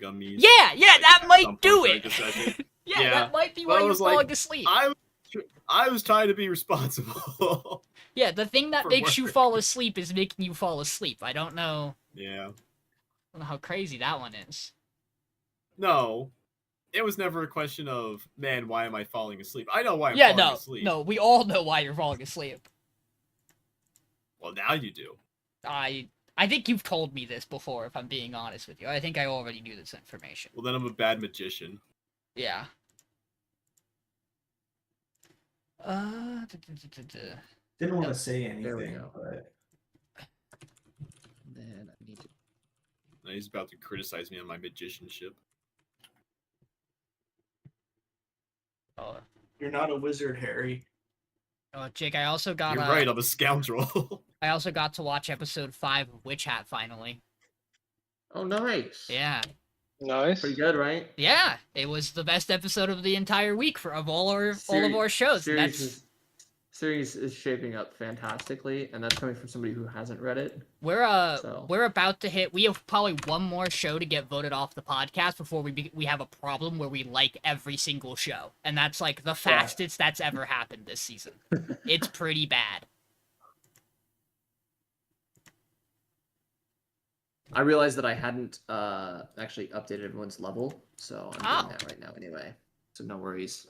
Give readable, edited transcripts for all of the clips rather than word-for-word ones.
gummies. Yeah, like, that at might some point do during it. the session. Yeah, that might be But why I you're was like, falling asleep. I was trying to be responsible. Yeah, the thing that for makes you work. fall asleep is making you fall asleep. I don't know Yeah. how crazy that one is. No. It was never a question of, man, why am I falling asleep? I know why I'm Yeah, falling no, asleep. no, we all know why you're falling asleep. Well, now you do. I think you've told me this before, if I'm being honest with you. I think I already knew this information. Well, then I'm a bad magician. Yeah. Didn't want to say There we anything, go. but Then I need to. Now he's about to criticize me on my magicianship. Oh, you're not a wizard, Harry. Jake, I also got. You're right, I'm a scoundrel. I also got to watch episode 5 of Witch Hat finally. Oh, nice. Yeah. Nice. Pretty good, right? Yeah, it was the best episode of the entire week of all of our shows. And that's Series is shaping up fantastically, and that's coming from somebody who hasn't read it. we're about to hit. We have probably one more show to get voted off the podcast before we have a problem where we like every single show, and that's like the fastest that's ever happened this season. It's pretty bad. I realized that I hadn't actually updated everyone's level, so I'm doing that right now anyway. So no worries.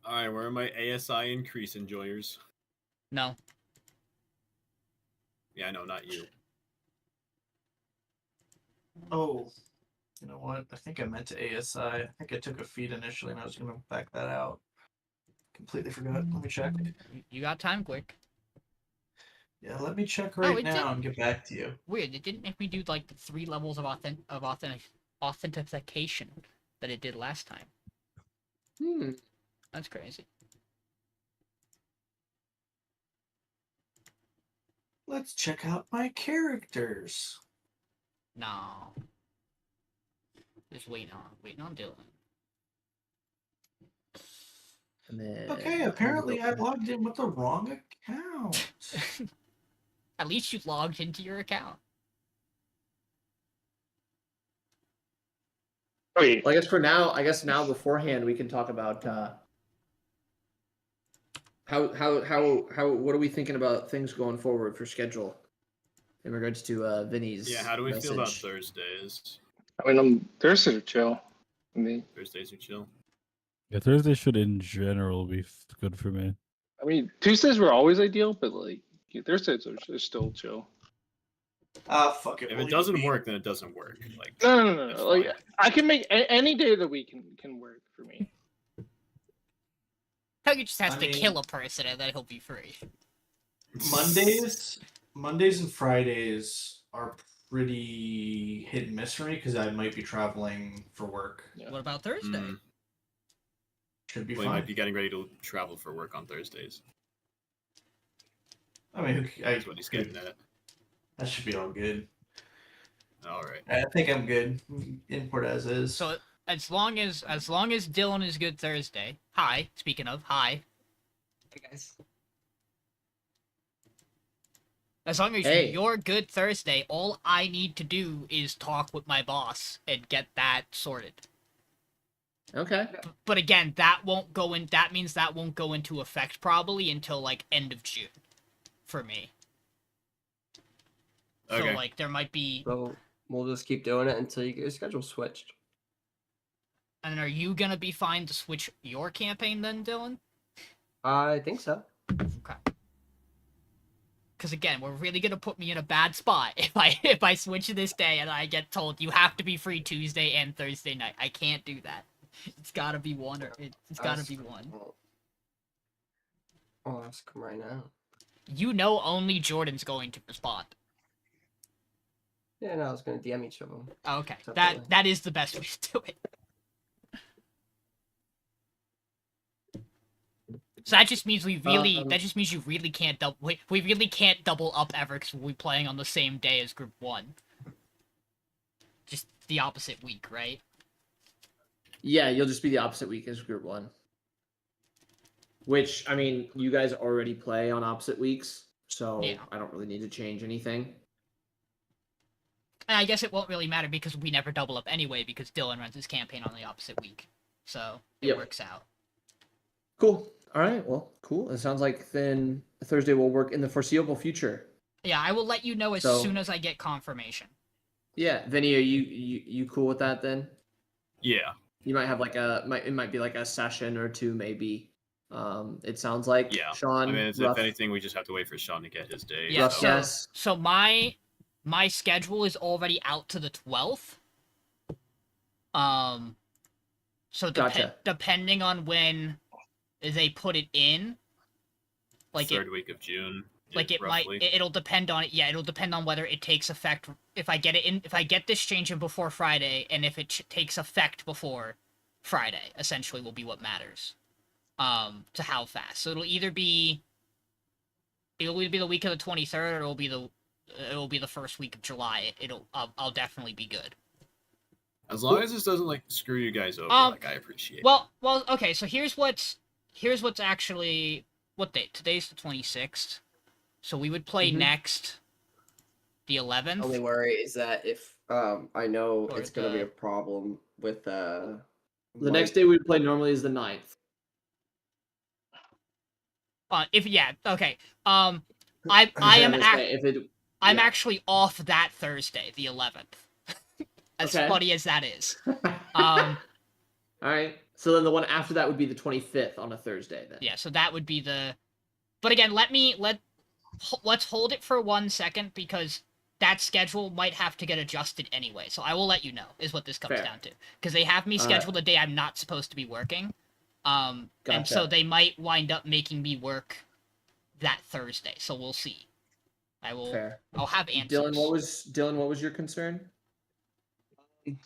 Alright, where are my ASI increase enjoyers? No. Yeah, I know, not you. Oh, you know what? I think I meant to ASI. I think I took a feed initially, and I was going to back that out. Completely forgot. Let me check. You got time, quick. Yeah, let me check right now did. and get back to you. Weird. It didn't make me do like the 3 levels of authentication that it did last time. That's crazy. Let's check out my characters. No. Just waiting on Dylan. And then Okay, apparently I logged in with the wrong account. At least you logged into your account. Wait, Well, I guess now beforehand we can talk about what are we thinking about things going forward for schedule in regards to Vinny's Yeah, how do we feel about message? Thursdays? I mean, Thursdays are chill. I mean, Thursdays are chill. Yeah, Thursday should in general be good for me. Tuesdays were always ideal, but like Thursdays are still chill. Fuck it. If it doesn't work, then it doesn't work. Like No. that's Like fine. I can make any day of the week can work for me. Tonguey just has I to mean- kill a person and then he'll be free. Mondays and Fridays are pretty hit and miss for me because I might be traveling for work. Yeah. What about Thursday? Mm. Should be Well, you fine. might be getting ready to travel for work on Thursdays. I mean, That's what he's getting at. that should be all good. All right. I think I'm good. Import as is. So as long as Dylan is good Thursday. Hi. Speaking of, hi. Hey guys. As long as Hey. you're good Thursday, all I need to do is talk with my boss and get that sorted. Okay. But again, that means that won't go into effect probably until like end of June for me. Okay. So like there might be. So we'll just keep doing it until you get your schedule switched. And are you gonna be fine to switch your campaign then, Dylan? I think so. Okay. Because again, we're really gonna put me in a bad spot if I switch this day and I get told you have to be free Tuesday and Thursday night. I can't do that. It's gotta be one or it's gotta be one. I'll ask him right now. You know only Jordan's going to respond. Yeah, no, I was gonna DM each of them. Okay, Definitely. that is the best way to do it. So that just means you really can't we really can't double up ever because we'll be playing on the same day as Group 1. Just the opposite week, right? Yeah, you'll just be the opposite week as Group 1. Which, I mean, you guys already play on opposite weeks, so Yeah. I don't really need to change anything. And I guess it won't really matter because we never double up anyway because Dylan runs his campaign on the opposite week. So it Yep. works out. Cool. All right. Well, cool. It sounds like then Thursday will work in the foreseeable future. Yeah, I will let you know as So- soon as I get confirmation. Yeah, Vinny, are you cool with that then? Yeah. You might have like it might be like a session or two maybe. It sounds like Yeah. Sean. I mean, if rough, anything, we just have to wait for Sean to get his day. Yeah, rough so- guess. So my schedule is already out to the 12th. So Gotcha. depending on when they put it in, like third week of June. it roughly. might it'll depend on it. Yeah, it'll depend on whether it takes effect. If I get this change in before Friday, and if it takes effect before Friday, essentially will be what matters. To how fast. So it'll either be the week of the 23rd, or it'll be the first week of July. I'll definitely be good. As long as this doesn't like screw you guys over, like I appreciate. it. Well, okay. So here's what's actually what date? Today's the 26th. So we would play Mhm. next the 11th. Only worry is that if I know Or it's gonna be the- a problem with The next day we play normally is the 9th. Okay. I'm Yeah. actually off that Thursday, the 11th. As Okay. funny as that is. All right. So then the one after that would be the 25th on a Thursday then. Yeah, so that would be the. But again, let's hold it for 1 second because that schedule might have to get adjusted anyway. So I will let you know is what this comes Fair. down to because they have me scheduled a day I'm not supposed to be working. And so Gotcha. they might wind up making me work that Thursday. So we'll see. Fair. I'll have answers. Dylan, what was your concern?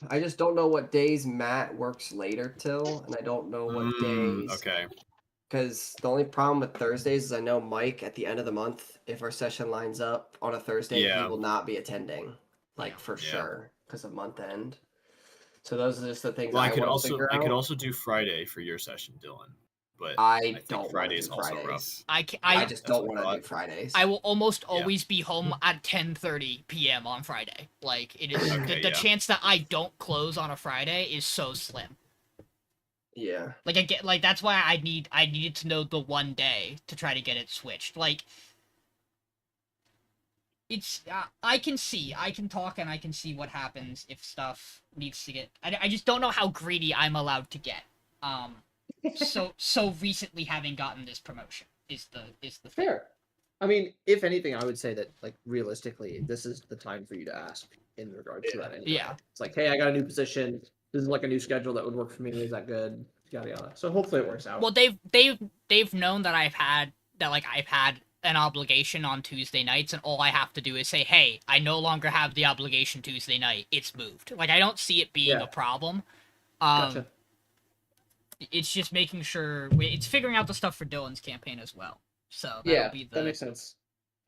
I just don't know what days Matt works later till, and I don't know what days. Okay. Because the only problem with Thursdays is I know Mike at the end of the month, if our session lines up on a Thursday, Yeah. he will not be attending, like for Yeah. sure, because of month end. So those are just the things Well, I I could want to also figure I could out. also do Friday for your session, Dylan. But I think don't want to Friday do is also rough. Fridays. I I just That's don't what I want to do thought. Fridays. I will almost always be home at 10:30 p.m. on Friday. Like it is Okay, the yeah. chance that I don't close on a Friday is so slim. Yeah. Like I get like that's why I needed to know the one day to try to get it switched. Like it's I can talk and I can see what happens if stuff needs to get. I just don't know how greedy I'm allowed to get. So recently having gotten this promotion is the thing. Fair. I mean, if anything, I would say that like realistically, this is the time for you to ask in regards to that. Anyway. Yeah. It's like, hey, I got a new position. This is like a new schedule that would work for me. Is that good? Yada yada. So hopefully it works out. Well, they've known that I've had an obligation on Tuesday nights, and all I have to do is say, "Hey, I no longer have the obligation Tuesday night. It's moved." Like I don't see it being Yeah. a problem. Gotcha. It's just making sure it's figuring out the stuff for Dylan's campaign as well. So that'll Yeah, be the that makes sense.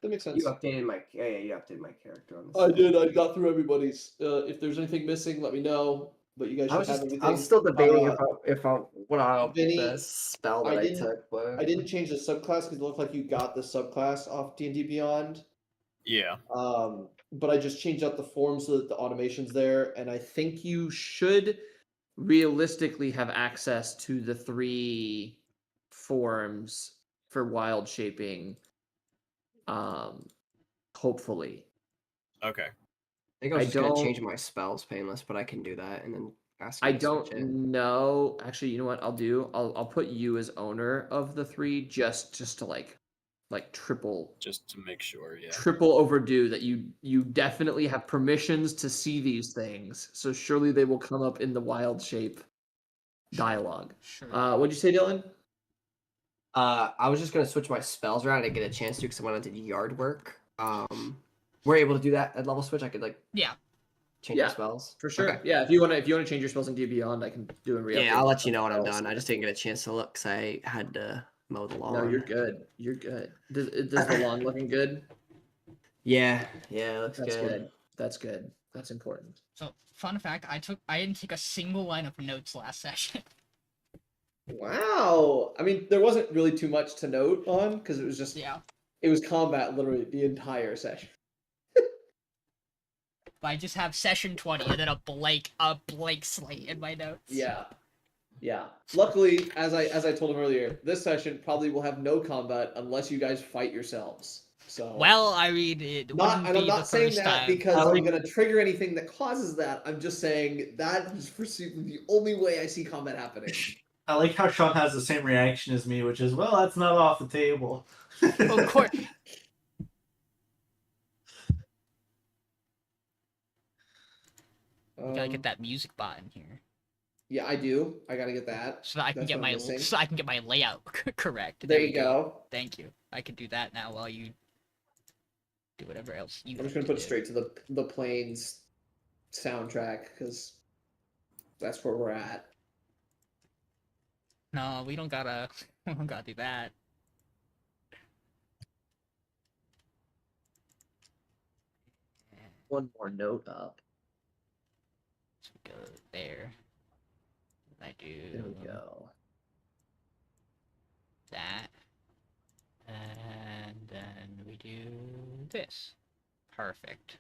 That makes sense. You updated my you updated my character on this. I did. I got through everybody's. If there's anything missing, let me know. But you guys should have everything. I was still debating Uh, if I what I Vinny, the spell that I I, didn't- took, but I didn't change the subclass because it looked like you got the subclass off D&D Beyond. Yeah. But I just changed out the forms so that the automation's there, and I think you should realistically have access to the 3 forms for wild shaping. Hopefully. Okay. I think I was I just gonna don't- change my spells painless, but I can do that and then ask. I you to don't switch it. know. Actually, you know what I'll do? I'll put you as owner of the 3 just to like triple Just to make sure. Yeah. overdue that you definitely have permissions to see these things. So surely they will come up in the wild shape dialogue. sure. What'd you say, Dylan? I was just gonna switch my spells around and get a chance to because I wanted to do yard work. We're able to do that at level switch. I could like Yeah. change Yeah, the spells For sure. Okay. Yeah, if you wanna change your spells in D Beyond, I can do a re. Yeah, I'll let you know when I'm done. I just didn't get a chance to look because I had to mow the lawn. No, you're good. You're good. Does the lawn looking good? Yeah, it looks That's good. good. That's good. That's important. So fun fact, I didn't take a single line of notes last session. Wow. I mean, there wasn't really too much to note on because it was just Yeah. it was combat literally the entire session. But I just have session 20 and then a blank slate in my notes. Yeah. Yeah. Luckily, as I told him earlier, this session probably will have no combat unless you guys fight yourselves. So Well, I mean, it wouldn't and be I'm the not saying first that time. because I I'm like- gonna trigger anything that causes that. I'm just saying that is the only way I see combat happening. I like how Sean has the same reaction as me, which is, well, that's not off the table. Of course. You gotta get that music bot in here. Yeah, I do. I gotta get that. So that I can That's get what my I'm missing. so I can get my layout correct. There you go. Thank you. I can do that now while you do whatever else you I'm just have gonna to put it do. straight to the Plains soundtrack because that's where we're at. No, we don't gotta do that. One more note up. So we go there. I do There we go. that. And then we do this. Perfect.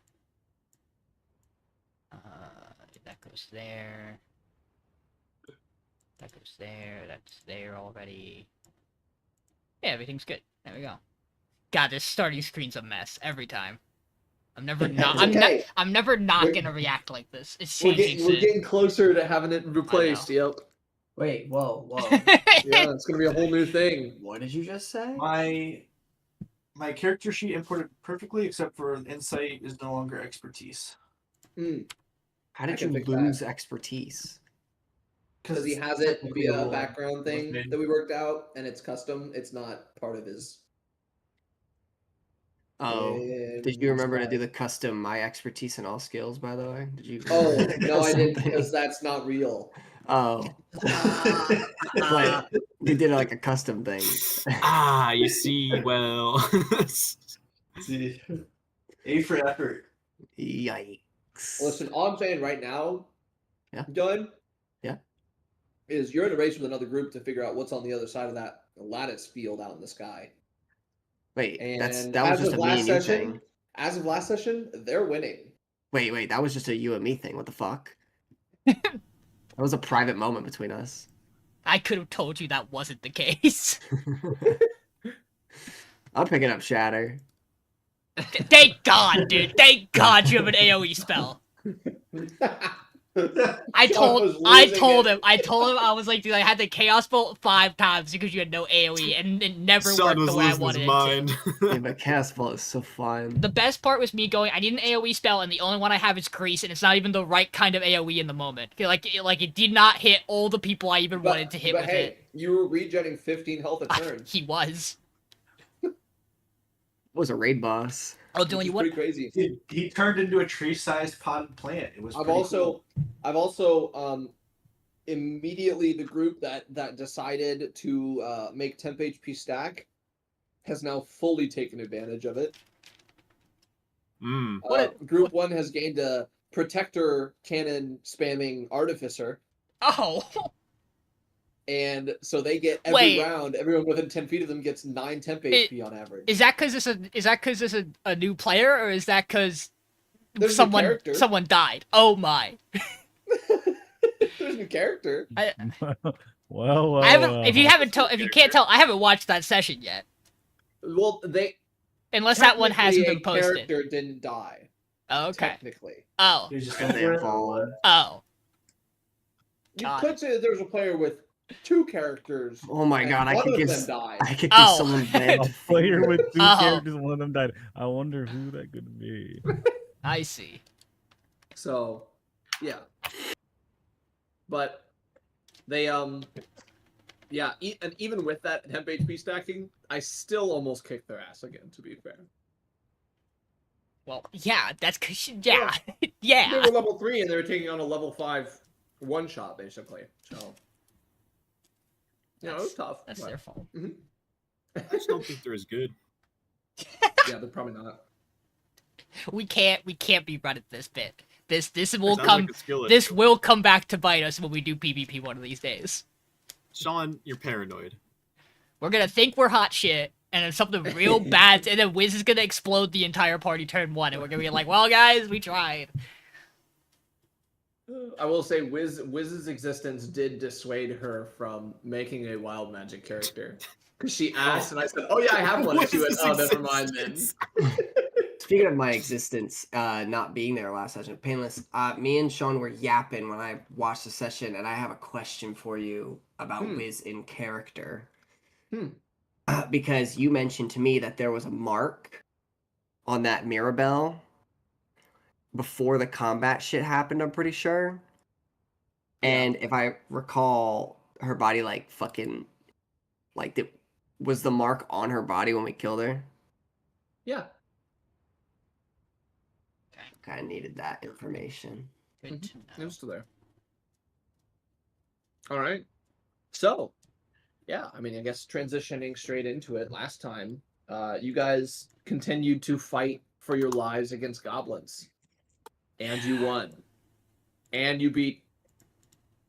That goes there. That goes there. That's there already. Yeah, everything's good. There we go. God, this starting screen's a mess every time. I'm never not. It's okay. I'm never not We're- gonna react like this. It's We're changing getting, we're soon. getting closer to having it replaced. Yep. Wait, whoa. Yeah, it's gonna be a whole new thing. What did you just say? My character sheet imported perfectly, except for insight is no longer expertise. How I did can you fix that. lose expertise? Because he has it technically via a a rule. background thing made. that we worked out, and it's custom. It's not part of his. Oh, did um, you remember to spell. do the custom my expertise in all skills? By the way, did you? Oh no, I didn't Custom because thing? that's not real. Oh, but we did like a custom thing. You see, well. See, A for effort. Yikes! Listen, all I'm saying right now, Yeah. Done. Yeah. Is you're in a race with another group to figure out what's on the other side of that lattice field out in the sky. Wait, And that was as just of a me last and you session, thing. as of last session, they're winning. Wait, that was just a you and me thing. What the fuck? That was a private moment between us. I could have told you that wasn't the case. I'm picking up Shatter. Thank God, dude. Thank God you have an AoE spell. I told him. I was like, dude, I had the Chaos Bolt 5 times because you had no AoE, and it never Son worked was the way I losing his wanted it mind. Yeah, but Cast Ball is so fun. The best part was me going, I need an AoE spell, and the only one I have is Grease, and it's not even the right kind of AoE in the moment. I feel like it did not hit all the people I even wanted to hit but with hey, it. you were regenerating 15 health a turn. He was. It was a raid boss. Oh, Which Dylan, is you want? pretty crazy. He turned into a tree-sized potted plant. It was. I've pretty also cool. immediately the group that decided to make temp HP stack has now fully taken advantage of it. Group 1 has gained a protector cannon spamming artificer, Oh, and so they get Wait. round. Everyone within 10 feet of them gets 9 temp HP on average. is that because it's a new player, or is that because There's a new someone character. died? Oh my! There's a new character. well, I haven't. well. If you can't tell, I haven't watched that session yet. Well, Unless that one hasn't been technically a posted. character didn't die. Oh, okay. Technically, Oh. He was just And they evolved. Oh. you Got could say that there's a player with 2 characters. Oh my and god, I one could of give them died. I could give Oh. someone A dead. player with 2 Oh. characters, one of them died. I wonder who that could be. I see. So, yeah. But they yeah, and even with that temp HP stacking, I still almost kicked their ass again. To be fair, Well, yeah, that's cause yeah, yeah. they were level 3 and they were taking on a level 5 one shot basically. So, you know, it was tough. That's but- their fault. I just don't think they're as good. Yeah, they're probably not. We can't be running this bit. This will Sounds come. like a skill This issue. will come back to bite us when we do PvP one of these days. Sean, you're paranoid. We're gonna think we're hot shit, and then something real bad, and then Wizz is gonna explode the entire party turn 1, and we're gonna be like, "Well, guys, we tried." I will say Wizz's existence did dissuade her from making a wild magic character. Because she asked and I said, oh yeah, I have one. And she went, Wizz's oh, never mind then. existence. Speaking of my existence, not being there last session, Payneless, me and Sean were yapping when I watched the session, and I have a question for you about Wizz in character. Because you mentioned to me that there was a mark on that Mirabelle before the combat shit happened, I'm pretty sure. And if I recall, her body, like, fucking, like, was the mark on her body when we killed her? Yeah. Kind of needed that information. Good to It know. was still there. All right. So, yeah, I mean, I guess transitioning straight into it, last time, you guys continued to fight for your lives against goblins. And you won. And you beat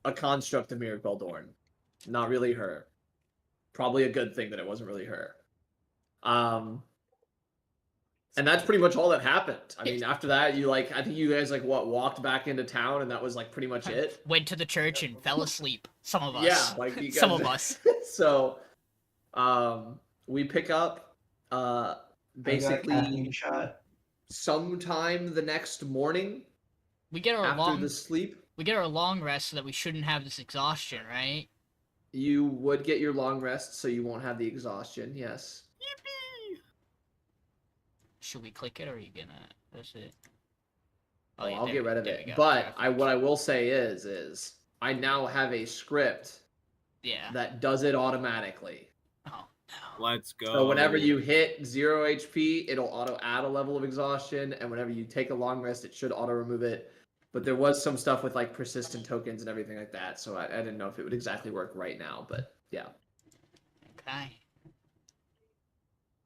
a construct of Miracle Dorne. Not really her. Probably a good thing that it wasn't really her. And that's pretty much all that happened. I mean, after that, I think you guys, walked back into town, and that was, pretty much it. Went to the church and fell asleep. Some of us. Yeah, you guys... Some of us. So, we pick up, basically, sometime the next morning We get our after the sleep. We get our long rest so that we shouldn't have this exhaustion, right? You would get your long rest, so you won't have the exhaustion, yes. Should we click it, or are you gonna... That's it. Oh, yeah, I'll there get we- rid of there it. we go. But Perfect. what I will say is I now have a script Yeah. that does it automatically. Oh, no. Let's go. So whenever you hit 0 HP, it'll auto add a level of exhaustion, and whenever you take a long rest, it should auto remove it. But there was some stuff with persistent tokens and everything like that, so I didn't know if it would exactly work right now, but yeah. Okay.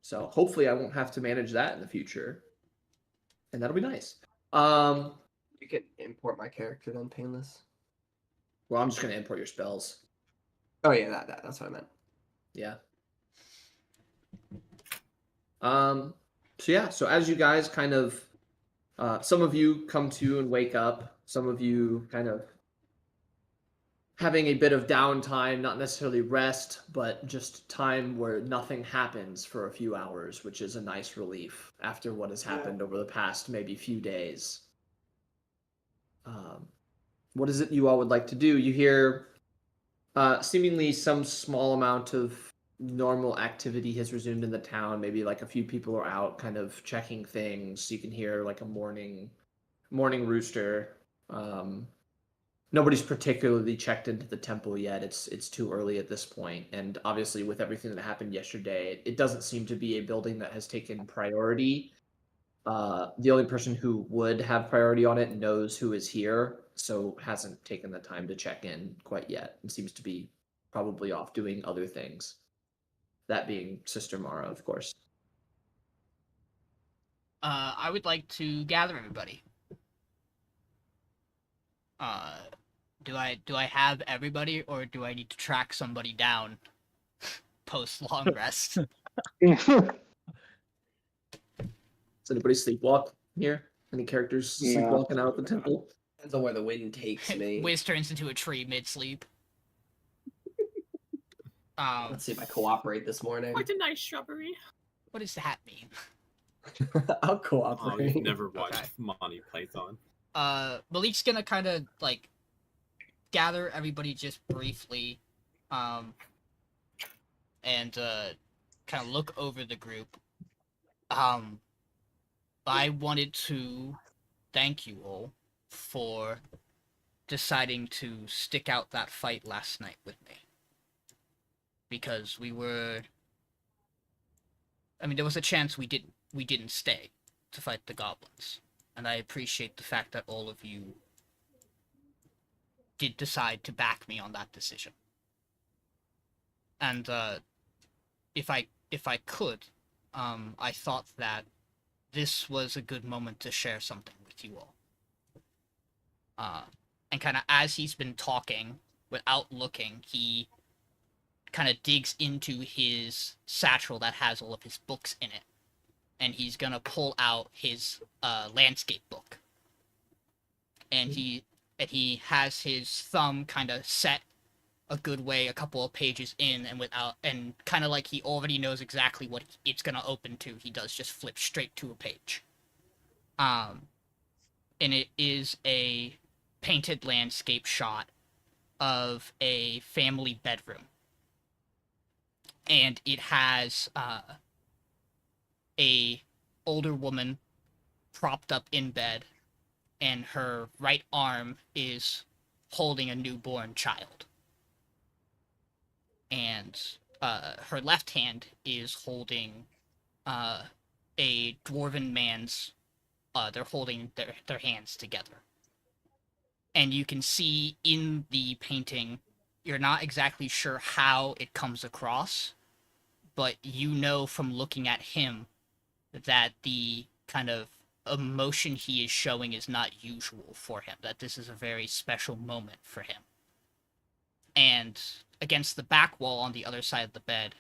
So hopefully I won't have to manage that in the future, and that'll be nice. You can import my character then, Payneless. Well, I'm just gonna import your spells. Oh yeah, that's what I meant. Yeah. So yeah, so as you guys kind of, some of you come to and wake up, some of you kind of having a bit of downtime, not necessarily rest, but just time where nothing happens for a few hours, which is a nice relief after what has happened over the past maybe few days. What is it you all would like to do? You hear seemingly some small amount of normal activity has resumed in the town. Maybe a few people are out kind of checking things. You can hear a morning rooster. Nobody's particularly checked into the temple yet. It's too early at this point, and obviously with everything that happened yesterday, it doesn't seem to be a building that has taken priority. The only person who would have priority on it knows who is here, so hasn't taken the time to check in quite yet, and seems to be probably off doing other things. That being Sister Mara, of course. I would like to gather everybody. Do I have everybody, or do I need to track somebody down post long rest? Does anybody sleepwalk here? Any characters sleepwalking out of the temple? Depends on where the wind takes me. Wiz turns into a tree mid-sleep. Let's see if I cooperate this morning. Quite a nice shrubbery. What does that mean? I'll Oh, cooperate. you've never watched Okay. Monty Python. Malik's gonna kind of gather everybody just briefly, and kind of look over the group. I wanted to thank you all for deciding to stick out that fight last night with me. Because there was a chance we didn't stay to fight the goblins. And I appreciate the fact that all of you did decide to back me on that decision. And if I could, I thought that this was a good moment to share something with you all. And kind of as he's been talking, without looking, he kind of digs into his satchel that has all of his books in it. And he's gonna pull out his landscape book. And he and he has his thumb kind of set a good way a couple of pages in, and kind of like he already knows exactly what it's gonna open to, he does just flip straight to a page. And it is a painted landscape shot of a family bedroom. And it has a older woman propped up in bed, and her right arm is holding a newborn child. And her left hand is holding a dwarven man's, they're holding their hands together. And you can see in the painting, you're not exactly sure how it comes across, but you know from looking at him that the kind of emotion he is showing is not usual for him, that this is a very special moment for him. And against the back wall on the other side of the bed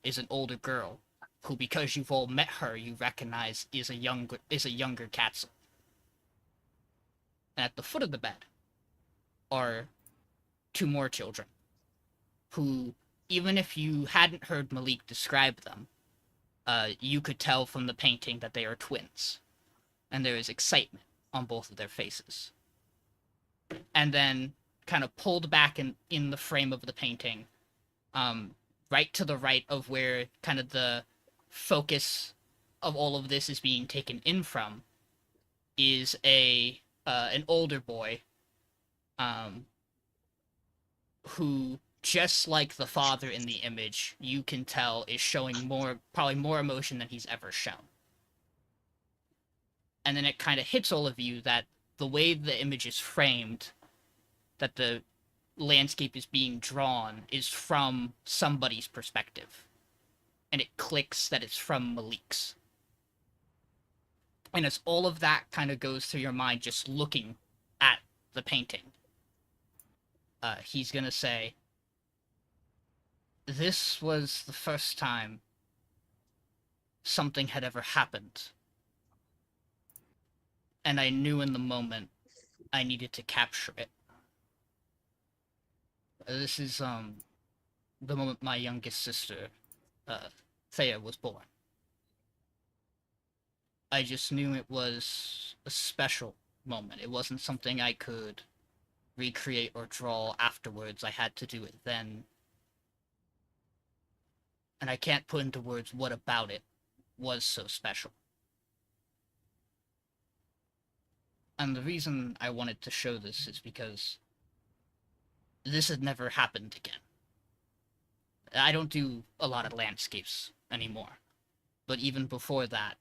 is an older girl who, because you've all met her, you recognize is a younger Katzel. And at the foot of the bed are two more children who, even if you hadn't heard Malik describe them, you could tell from the painting that they are twins. And there is excitement on both of their faces. And then, kind of pulled back in the frame of the painting, right to the right of where kind of the focus of all of this is being taken in from, is an older boy, who, just like the father in the image, you can tell is showing probably more emotion than he's ever shown. And then it kind of hits all of you that the way the image is framed, that the landscape is being drawn, is from somebody's perspective. And it clicks that it's from Malik's. And as all of that kind of goes through your mind just looking at the painting, he's gonna say, "This was the first time something had ever happened. And I knew in the moment I needed to capture it. This is, the moment my youngest sister, Thea, was born. I just knew it was a special moment. It wasn't something I could recreate or draw afterwards. I had to do it then. And I can't put into words what about it was so special. And the reason I wanted to show this is because this had never happened again. I don't do a lot of landscapes anymore, but even before that,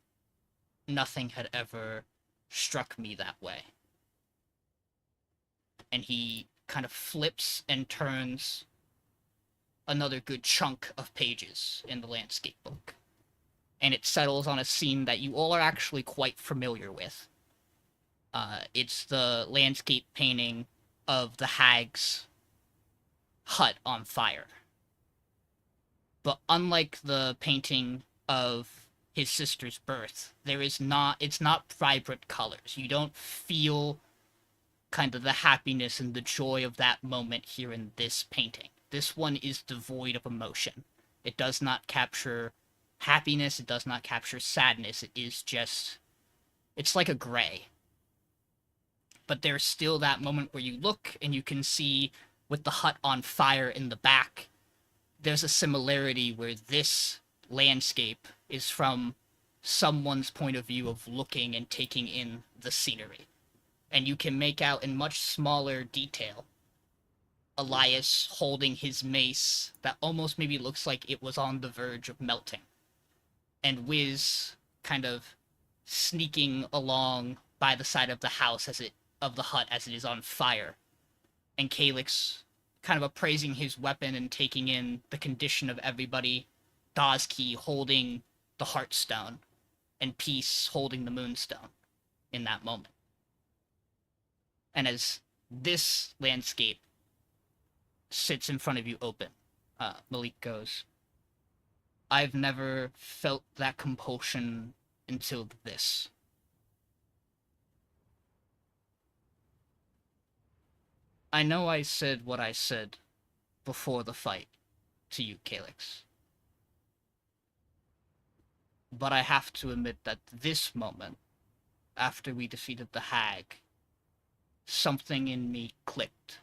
nothing had ever struck me that way." And he kind of flips and turns another good chunk of pages in the landscape book. And it settles on a scene that you all are actually quite familiar with. It's the landscape painting of the hag's hut on fire. But unlike the painting of his sister's birth, it's not vibrant colors. You don't feel kind of the happiness and the joy of that moment here in this painting. This one is devoid of emotion. It does not capture happiness, it does not capture sadness, it's like a gray. But there's still that moment where you look and you can see, with the hut on fire in the back, there's a similarity where this landscape is from someone's point of view of looking and taking in the scenery. And you can make out in much smaller detail Elias holding his mace that almost maybe looks like it was on the verge of melting. And Wizz kind of sneaking along by the side of the house of the hut as it is on fire. And Calyx kind of appraising his weapon and taking in the condition of everybody. Dozki holding the Heartstone, and Peace holding the Moonstone in that moment. And as this landscape sits in front of you open, Malik goes, "I've never felt that compulsion until this." I know I said what I said before the fight to you, Calyx. But I have to admit that this moment, after we defeated the hag, something in me clicked,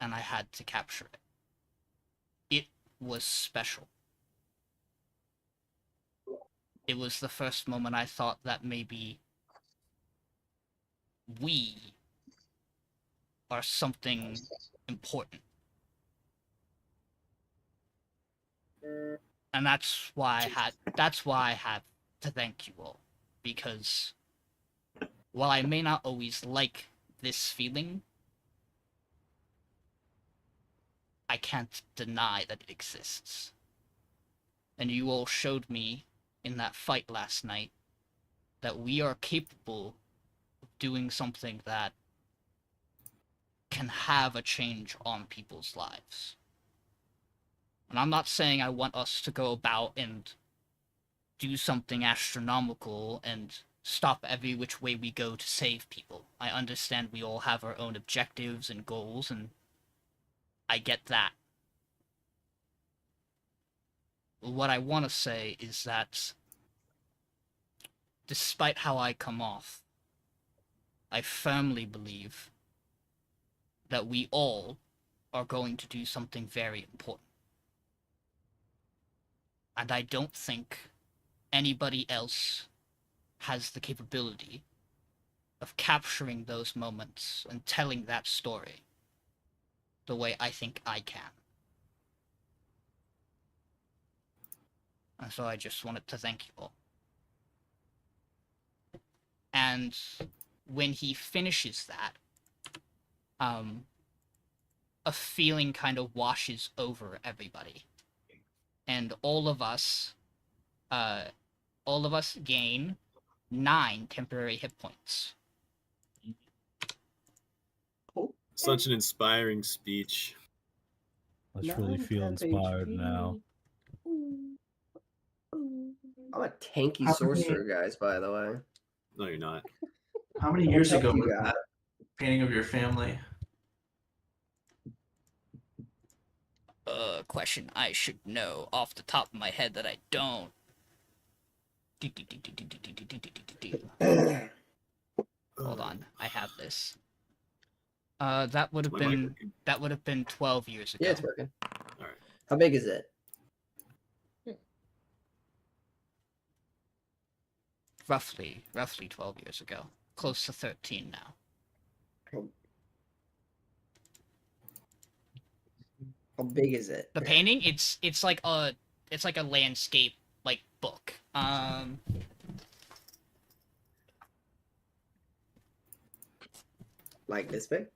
and I had to capture it. It was special. It was the first moment I thought that maybe we are something important. And that's why I had to thank you all. Because while I may not always like this feeling, I can't deny that it exists. And you all showed me in that fight last night that we are capable of doing something that can have a change on people's lives. And I'm not saying I want us to go about and do something astronomical and stop every which way we go to save people. I understand we all have our own objectives and goals, and I get that. What I want to say is that despite how I come off, I firmly believe that we all are going to do something very important. And I don't think anybody else has the capability of capturing those moments and telling that story the way I think I can. And so I just wanted to thank you all. And when he finishes that, a feeling kind of washes over everybody. And all of us gain 9 temporary hit points. Such an inspiring speech. I truly feel inspired now. I'm a tanky How sorcerer, many- guys, by the way. No, you're not. How many years What ago you was got? that painting of your family? Question I should know off the top of my head that I don't. Hold on, I have this. That would have My mic been working? 12 years ago. Yeah, it's working. Alright. How big is it? Roughly 12 years ago. Close to 13 now. How big is it? The painting, it's like a landscape like book. Like this big?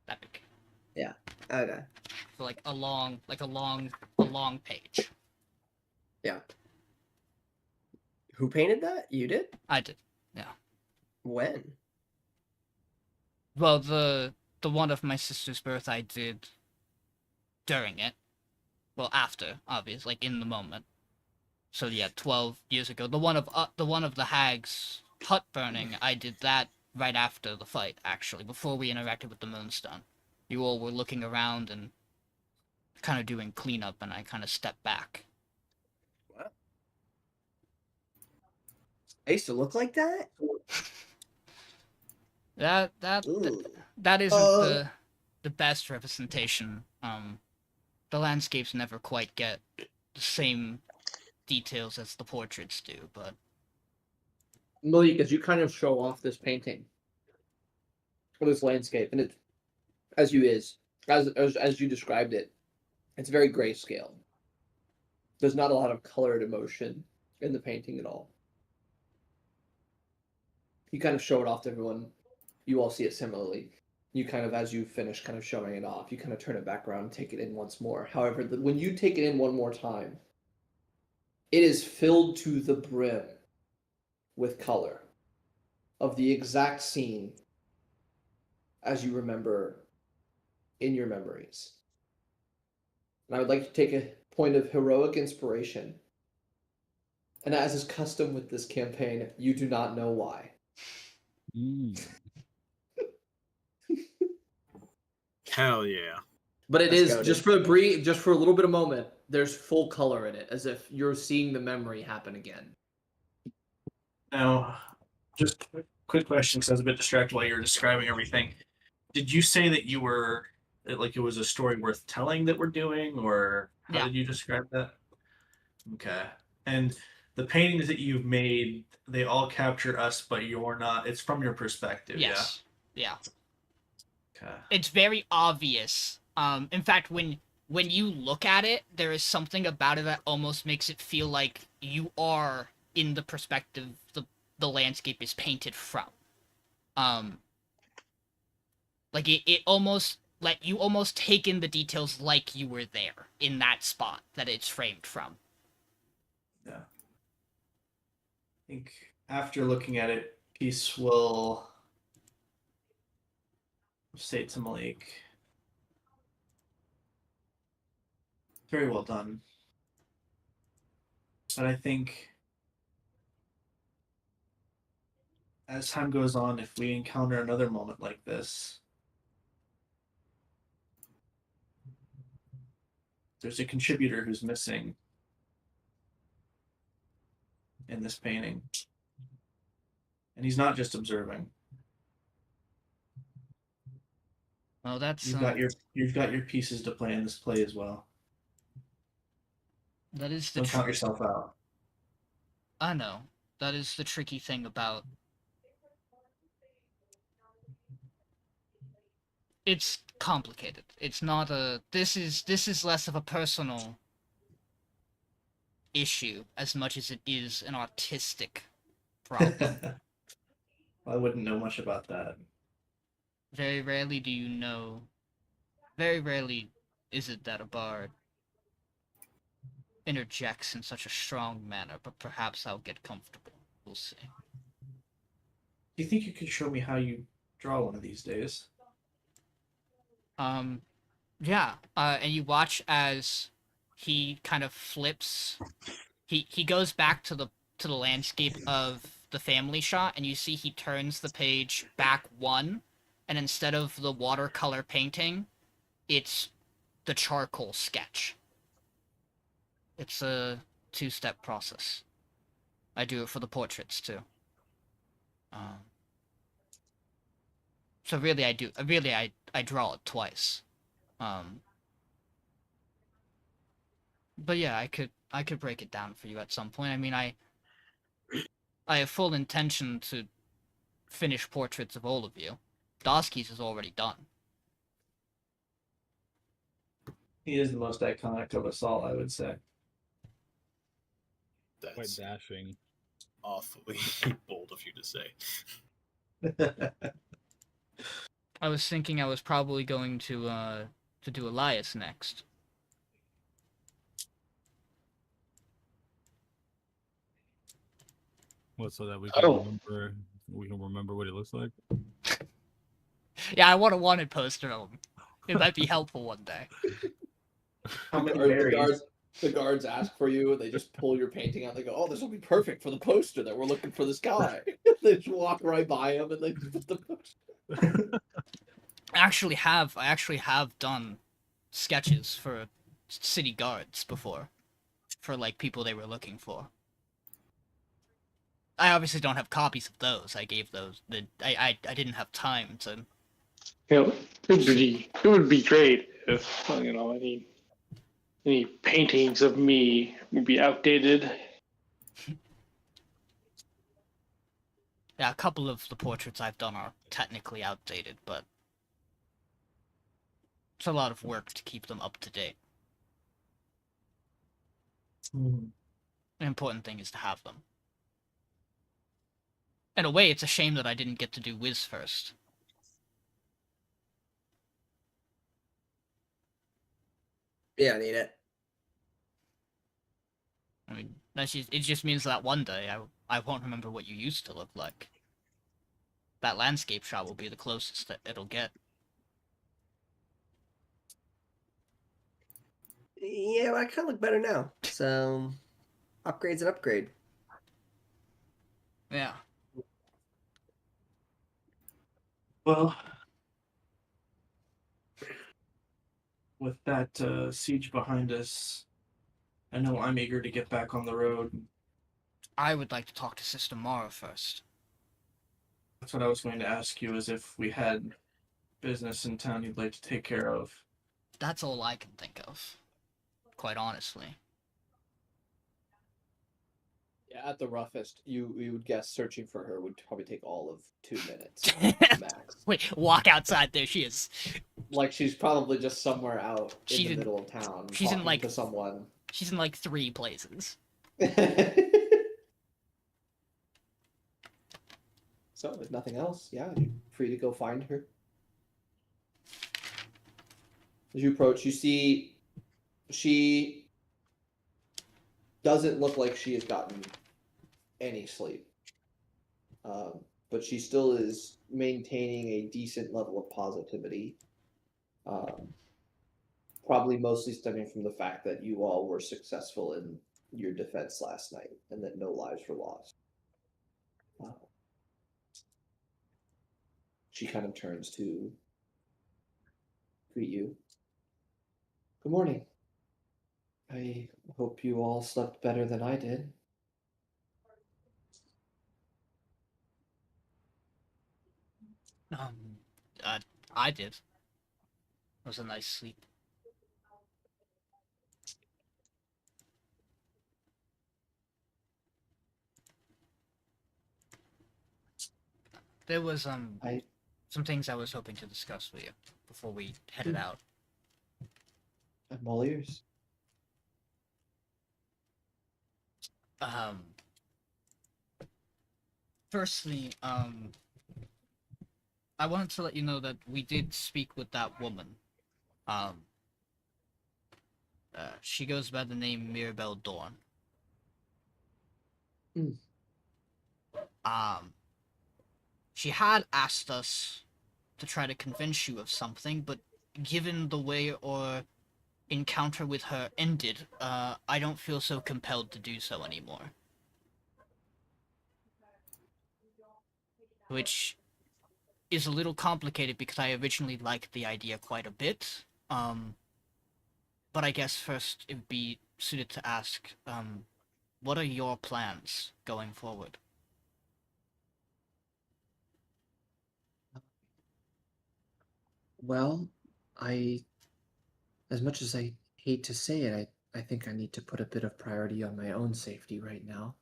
That big. Okay. So like a long page. Yeah. Who painted that? You did? I did. When? Well, the one of my sister's birth I did during it. Well, after, obviously, like in the moment. So yeah, 12 years ago. The one of the hag's hut burning, I did that right after the fight, actually, before we interacted with the Moonstone. You all were looking around and kind of doing cleanup, and I kind of stepped back. What? I used to look like that? That isn't the best representation. The landscapes never quite get the same details as the portraits do, but Malik, as you kind of show off this painting or this landscape, and it as you described it, it's very grayscale. There's not a lot of colored emotion in the painting at all. You kind of show it off to everyone. You all see it similarly. You kind of, as you finish kind of showing it off, you kind of turn it back around and take it in once more. However, when you take it in one more time, it is filled to the brim with color of the exact scene as you remember in your memories. And I would like to take a point of heroic inspiration. And as is custom with this campaign, you do not know why. Hell yeah. But it Let's is go, just dude. for just for a little bit of moment. There's full color in it, as if you're seeing the memory happen again. Now, just a quick question, because I was a bit distracted while you were describing everything. Did you say that you were like it was a story worth telling that we're doing, or how Yeah. did you describe that? Okay. And the paintings that you've made, they all capture us, but you're not. It's from your perspective. Yes. Yeah. Yeah. Okay. It's very obvious. In fact, when you look at it, there is something about it that almost makes it feel like you are in the perspective the landscape is painted from. Like it almost let you almost take in the details like you were there in that spot that it's framed from. Yeah. I think after looking at it, Peace will say to Malek, very well done. But I think as time goes on, if we encounter another moment like this, there's a contributor who's missing in this painting. And he's not just observing. Well, that's You've got your pieces to play in this play as well. that is the Don't count yourself out. I know. That is the tricky thing about it's complicated. It's not a this is less of a personal issue as much as it is an artistic problem. I wouldn't know much about that. Very rarely do you know. Very rarely is it that a bard interjects in such a strong manner, but perhaps I'll get comfortable. We'll see. Do you think you could show me how you draw one of these days? Yeah. And you watch as he kind of flips. He goes back to the landscape of the family shot, and you see he turns the page back one, and instead of the watercolor painting, it's the charcoal sketch. It's a two-step process. I do it for the portraits too. So really, I draw it twice. But yeah, I could break it down for you at some point. I mean, I have full intention to finish portraits of all of you. Dozki's is already done. He is the most iconic of us all, I would say. Quite That's dashing. awfully bold of you to say. I was thinking I was probably going to do Elias next. What, so that we I can don't- remember what it looks like? Yeah, I want a wanted poster of him. It might be helpful one day. How many Or berries? the guards ask for you, and they just pull your painting out. They go, "Oh, this will be perfect for the poster that we're looking for this guy." They just walk right by him, and they put the poster. I actually have done sketches for city guards before, for like people they were looking for. I obviously don't have copies of those. I gave those. I didn't have time to. It would be great if any paintings of me would be outdated. Yeah, a couple of the portraits I've done are technically outdated, but it's a lot of work to keep them up to date. Hmm. The important thing is to have them. In a way, it's a shame that I didn't get to do Wizz first. Yeah, I need it. I mean, it just means that one day I won't remember what you used to look like. That landscape shot will be the closest that it'll get. Yeah, well, I kind of look better now. So, upgrade's an upgrade. Yeah. Well, with that siege behind us, I know I'm eager to get back on the road. I would like to talk to Sister Mara first. That's what I was going to ask you, is if we had business in town you'd like to take care of. That's all I can think of, quite honestly. Yeah, at the roughest, you would guess searching for her would probably take all of 2 minutes max. Wait, walk outside. There she is. Like she's probably just somewhere out in She's the in- middle of town she's in, talking like- to someone. She's in like 3 places. So, if nothing else, yeah, you're free to go find her. As you approach, you see she doesn't look like she has gotten any sleep. But she still is maintaining a decent level of positivity. Probably mostly stemming from the fact that you all were successful in your defense last night and that no lives were lost. She kind of turns to greet you. Good morning. I hope you all slept better than I did. I did. It was a nice sleep. There was some things I was hoping to discuss with you before we headed out. I'm all ears. Firstly, I wanted to let you know that we did speak with that woman. She goes by the name Mirabelle Dorne. Mm. She had asked us to try to convince you of something, but given the way our encounter with her ended, I don't feel so compelled to do so anymore. Which is a little complicated because I originally liked the idea quite a bit. But I guess first it would be suited to ask, what are your plans going forward? Well, as much as I hate to say it, I think I need to put a bit of priority on my own safety right now.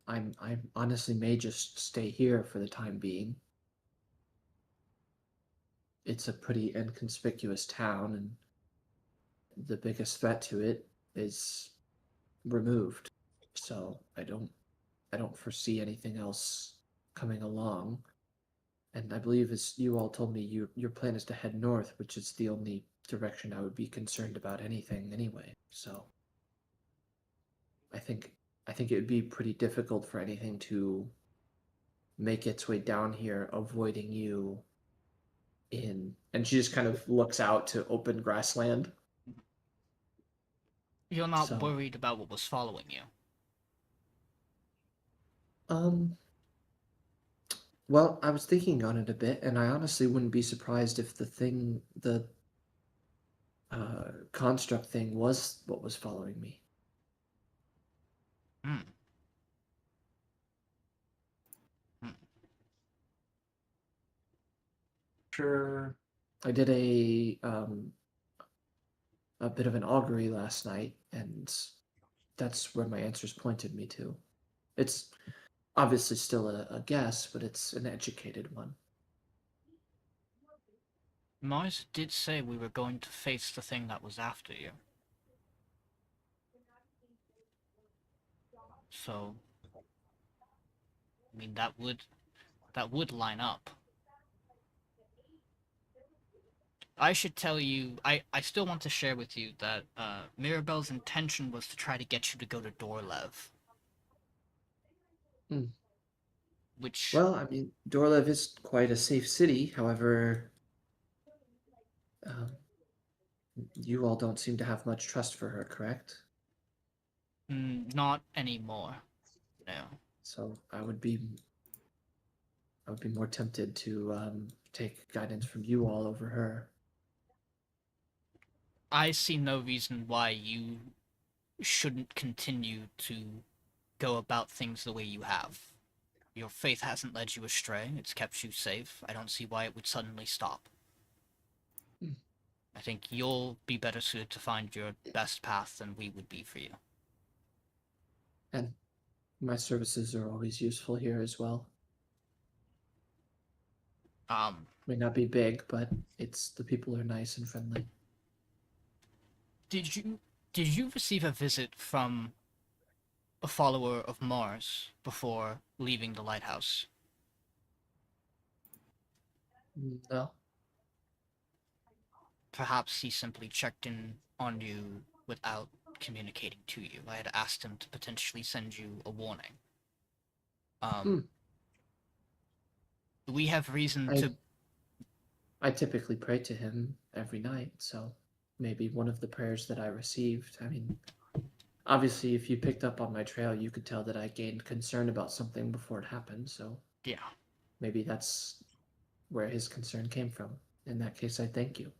I honestly may just stay here for the time being. It's a pretty inconspicuous town, and the biggest threat to it is removed. So I don't foresee anything else coming along. And I believe, as you all told me, your plan is to head north, which is the only direction I would be concerned about anything anyway. So I think it would be pretty difficult for anything to make its way down here, avoiding you and she just kind of looks out to open grassland. You're not So- worried about what was following you? Well, I was thinking on it a bit, and I honestly wouldn't be surprised if the construct thing was what was following me. Hmm. Sure. I did a bit of an augury last night, and that's where my answers pointed me to. It's obviously still a guess, but it's an educated one. Mars did say we were going to face the thing that was after you. So, I mean, that would line up. I should tell you, I still want to share with you that Mirabelle's intention was to try to get you to go to Dorlev. Hmm. Which, Well, I mean, Dorlev is quite a safe city. However, you all don't seem to have much trust for her, correct? not anymore. No. So I would be I would be more tempted to take guidance from you all over her. I see no reason why you shouldn't continue to go about things the way you have. Your faith hasn't led you astray, it's kept you safe. I don't see why it would suddenly stop. Hmm. I think you'll be better suited to find your best path than we would be for you. And my services are always useful here as well. May not be big, but the people are nice and friendly. Did you receive a visit from a follower of Mars before leaving the lighthouse? No. Perhaps he simply checked in on you without communicating to you. I had asked him to potentially send you a warning. We have reason to... I typically pray to him every night, so maybe one of the prayers that I received. I mean, obviously, if you picked up on my trail, you could tell that I gained concern about something before it happened, so Yeah. maybe that's where his concern came from. In that case, I thank you.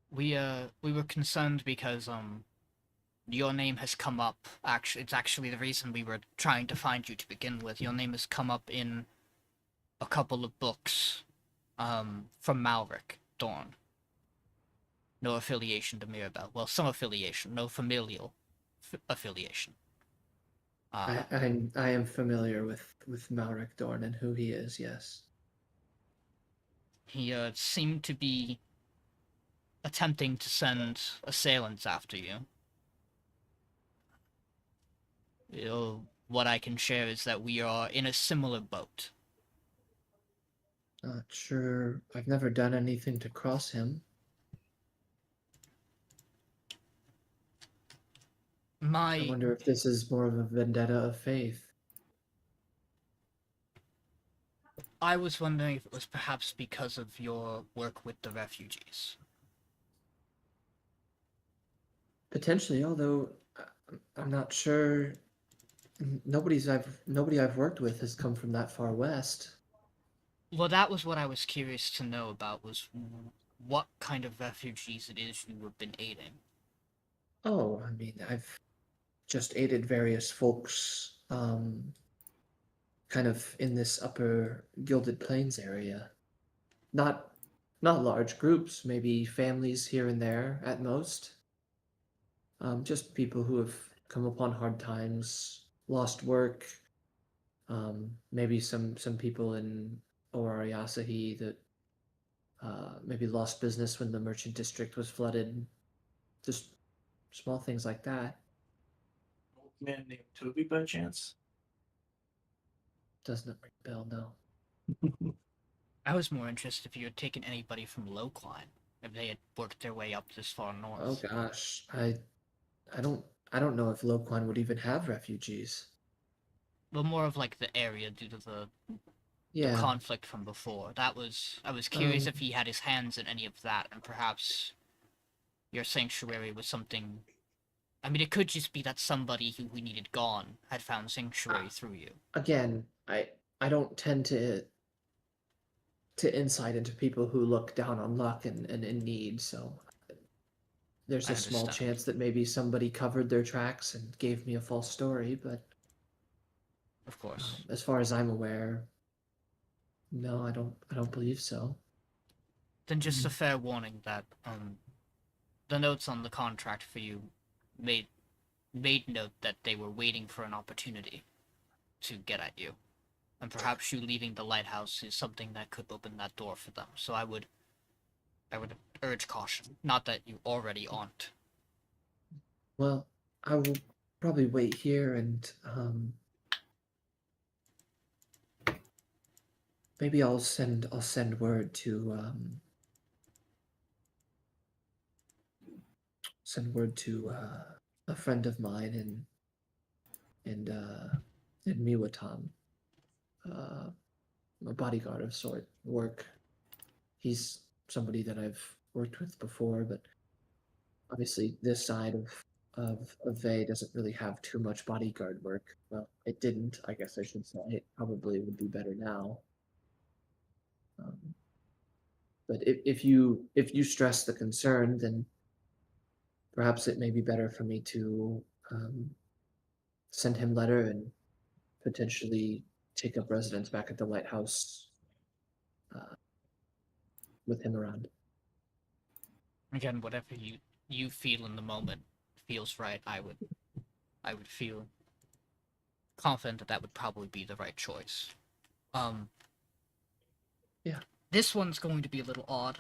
We were concerned because, your name has come up. It's actually the reason we were trying to find you to begin with. Your name has come up in a couple of books, from Malek, Dorne. No affiliation to Mirabelle. Well, some affiliation, no familial affiliation. I am familiar with Malek Dorne and who he is, yes. He seemed to be attempting to send assailants after you. What I can share is that we are in a similar boat. Not sure. I've never done anything to cross him. I wonder if this is more of a vendetta of faith. I was wondering if it was perhaps because of your work with the refugees. Potentially, although I'm not sure. Nobody I've worked with has come from that far west. Well, that was what I was curious to know about, was what kind of refugees it is you have been aiding. Oh, I mean, I've just aided various folks, kind of in this upper Gilded Plains area. Not large groups, maybe families here and there at most. Just people who have come upon hard times, lost work. Maybe some people in Orariasahi that maybe lost business when the merchant district was flooded. Just small things like that. Old man named Toby by chance? Doesn't ring a bell, no. I was more interested if you had taken anybody from Lowcline, if they had worked their way up this far north. Oh gosh, I don't know if Loquan would even have refugees. Well, more of like the area due to the conflict from before. I was curious if he had his hands in any of that, and perhaps your sanctuary was something. I mean, it could just be that somebody who we needed gone had found sanctuary through you. Again, I don't tend to insight into people who look down on luck and in need, so there's a small chance that maybe somebody covered their tracks and gave me a false story, but of course, as far as I'm aware, no, I don't believe so. Then just a fair warning that the notes on the contract for you made note that they were waiting for an opportunity to get at you, and perhaps you leaving the lighthouse is something that could open that door for them. So I would urge caution. Not that you already aren't. Well, I will probably wait here and maybe I'll send word to a friend of mine in Miwatan, a bodyguard of sort. He's somebody that I've worked with before, but obviously this side of Vey doesn't really have too much bodyguard work. Well, it didn't, I guess I should say. It probably would be better now. But if you stress the concern, then perhaps it may be better for me to send him letter and potentially take up residence back at the lighthouse with him around. Again, whatever you feel in the moment feels right. I would feel confident that would probably be the right choice. Yeah. This one's going to be a little odd.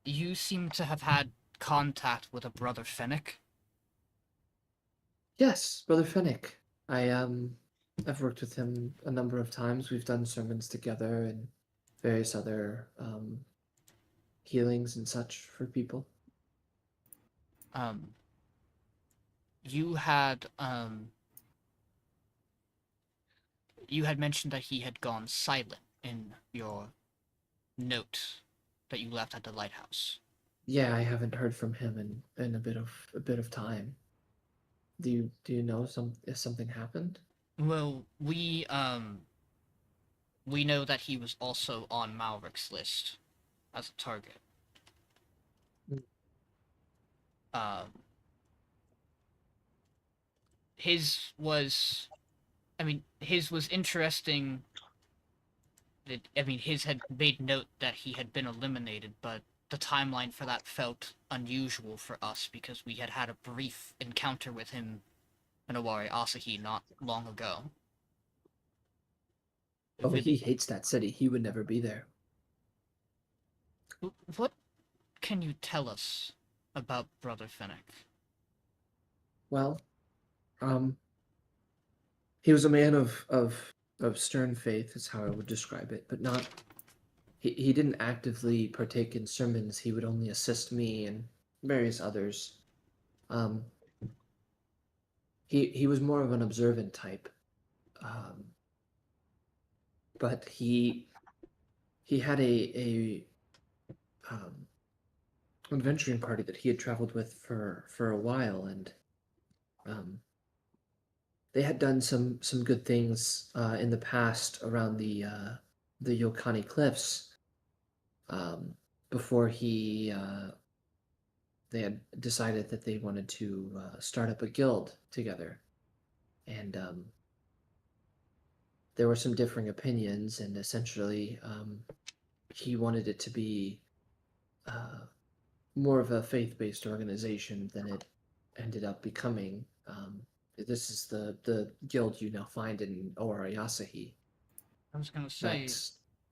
You seem to have had contact with a brother Fennec. Yes, Brother Fennec. I've worked with him a number of times. We've done sermons together and various other healings and such for people. You had mentioned that he had gone silent in your note that you left at the lighthouse. Yeah, I haven't heard from him in a bit of time. Do you know if something happened? Well, we know that he was also on Malric's list as a target. His was interesting. His had made note that he had been eliminated, but the timeline for that felt unusual for us because we had had a brief encounter with him in Awari Asahi not long ago. Oh, he hates that city. He would never be there. What can you tell us about Brother Fennec? Well, he was a man of stern faith, is how I would describe it, but not. He didn't actively partake in sermons. He would only assist me and various others. He was more of an observant type, but he had a adventuring party that he had traveled with for a while, and they had done some good things in the past around the Yokani Cliffs. Before they had decided that they wanted to start up a guild together, and there were some differing opinions, and essentially he wanted it to be more of a faith-based organization than it ended up becoming. This is the guild you now find in Owari Asahi. I was gonna say That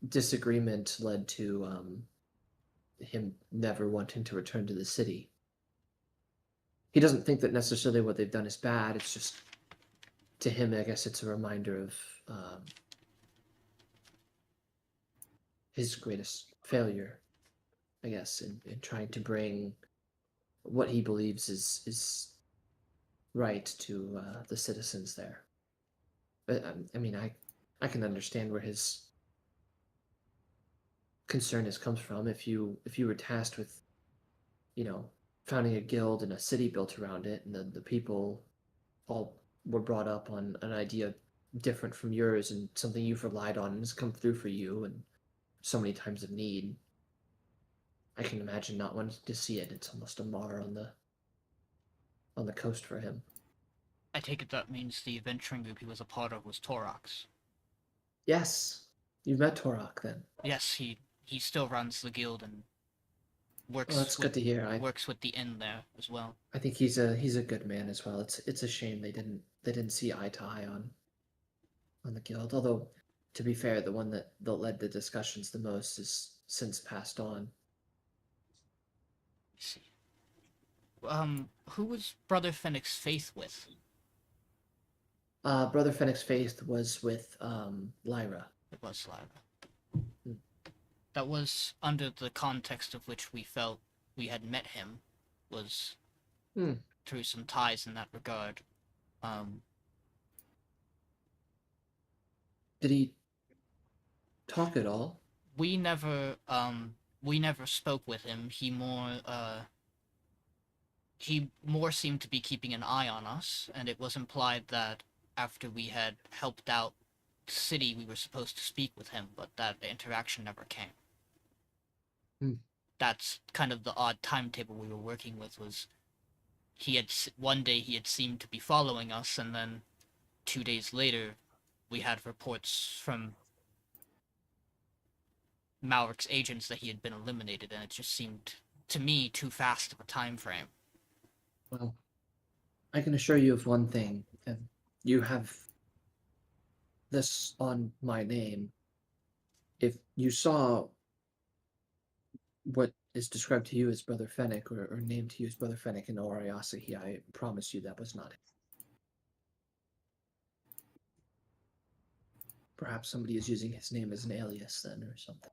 disagreement led to him never wanting to return to the city. He doesn't think that necessarily what they've done is bad. It's just, to him, I guess it's a reminder of his greatest failure, I guess, in trying to bring what he believes is right to the citizens there. But I can understand where his concern comes from. If you were tasked with, founding a guild and a city built around it, and the people all were brought up on an idea different from yours and something you've relied on and has come through for you and so many times of need, I can imagine not wanting to see it. It's almost a mar on the coast for him. I take it that means the adventuring group he was a part of was Torox. Yes, you've met Torok then. Yes, he still runs the guild and works. Well, that's good to hear. Works with the inn there as well. I think he's a good man as well. It's a shame they didn't see eye to eye on the guild. Although, to be fair, the one that led the discussions the most has since passed on. I see. Who was Brother Fennec's faith with? Brother Fennec's faith was with Lyra. It was Lyra. That was under the context of which we felt we had met him, was through some ties in that regard. Did he talk at all? We never spoke with him. He more seemed to be keeping an eye on us, and it was implied that after we had helped out city we were supposed to speak with him, but that interaction never came. That's kind of the odd timetable we were working with. Was one day he had seemed to be following us, and then 2 days later, we had reports from Malric's agents that he had been eliminated, and it just seemed to me too fast of a time frame. Well, I can assure you of one thing, and you have this on my name. If you saw what is described to you as Brother Fennec, or named to you as Brother Fennec in Oriasahi, I promise you that was not it. Perhaps somebody is using his name as an alias then, or something.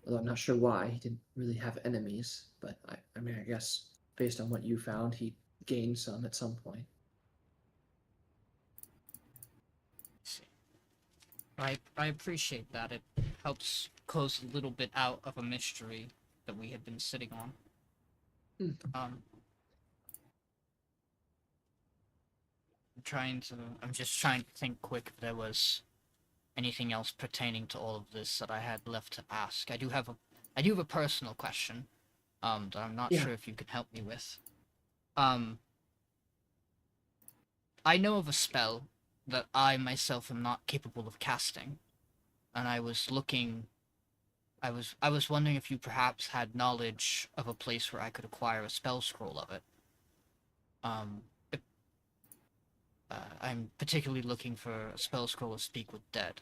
Although I'm not sure why. He didn't really have enemies, but I mean, I guess based on what you found, he gained some at some point. I appreciate that. It helps close a little bit out of a mystery that we had been sitting on. I'm just trying to think quick if there was anything else pertaining to all of this that I had left to ask. I do have a personal question, that I'm not sure if you can help me with. I know of a spell that I myself am not capable of casting, and I was wondering if you perhaps had knowledge of a place where I could acquire a spell scroll of it. I'm particularly looking for a spell scroll of Speak with Dead.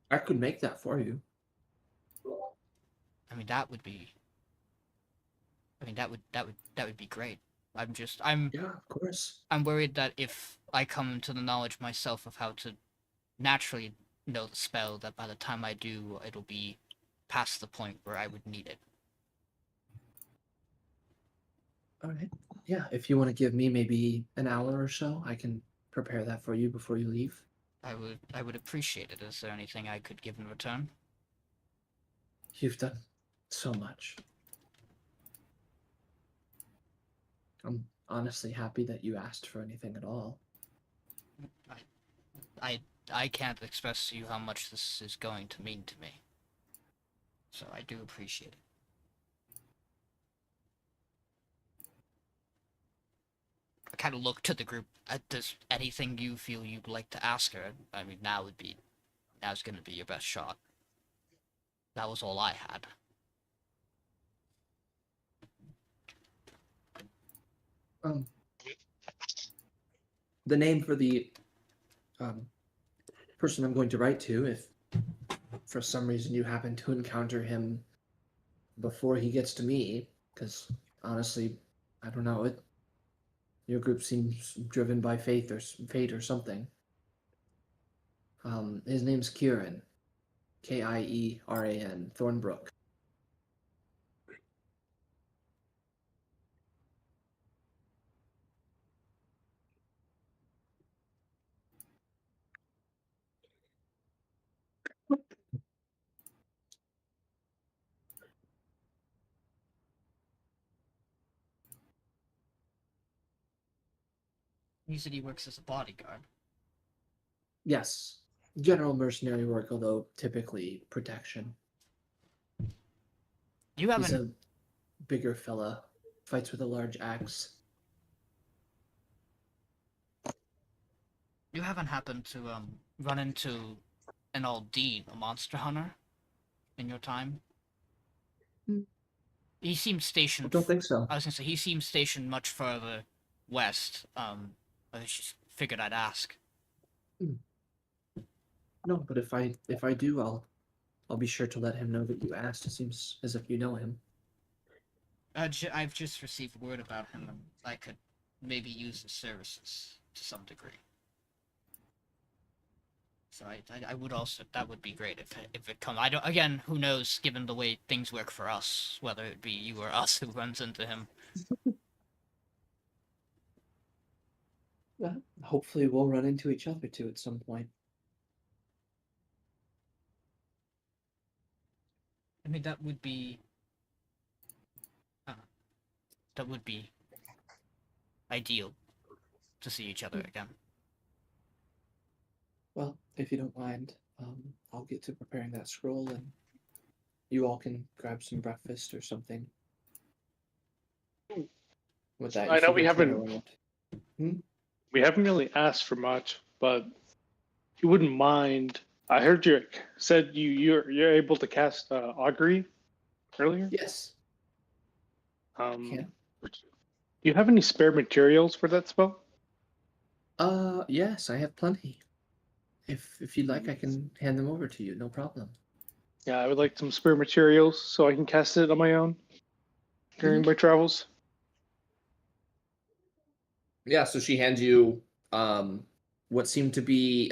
I could make that for you. I mean, that would be great. Yeah, of course. I'm worried that if I come to the knowledge myself of how to naturally know the spell, that by the time I do, it'll be past the point where I would need it. All right. Yeah, if you want to give me maybe an hour or so, I can prepare that for you before you leave. I would appreciate it. Is there anything I could give in return? You've done so much. I'm honestly happy that you asked for anything at all. I can't express to you how much this is going to mean to me. So I do appreciate it. I kind of look to the group. Does anything you feel you'd like to ask her? I mean, now's going to be your best shot. That was all I had. The name for the person I'm going to write to, if for some reason you happen to encounter him before he gets to me, because honestly, I don't know it. Your group seems driven by fate or something. His name's Kieran. Kieran, Thornbrook. He said he works as a bodyguard. Yes. General mercenary work, although typically protection. You He's haven't. a bigger fella. Fights with a large axe. You haven't happened to run into an Aldine, a monster hunter, in your time? He seems stationed. I don't think so. I was gonna say he seems stationed much further west. I just figured I'd ask. No, but if I do, I'll be sure to let him know that you asked. It seems as if you know him. I've just received word about him, and I could maybe use his services to some degree. So I would also, that would be great if it comes. I don't, again, who knows, given the way things work for us, whether it be you or us who runs into him. Well, hopefully we'll run into each other too at some point. I mean, that would be ideal to see each other again. Well, if you don't mind, I'll get to preparing that scroll, and you all can grab some breakfast or something. With that, I you know see we her turn haven't around. we haven't really asked for much, but you wouldn't mind. I heard you said you're able to cast augury earlier. Yes. Do you have any spare materials for that spell? Yes, I have plenty. If you'd like, I can hand them over to you. No problem. Yeah, I would like some spare materials so I can cast it on my own during my travels. Yeah, so she hands you what seem to be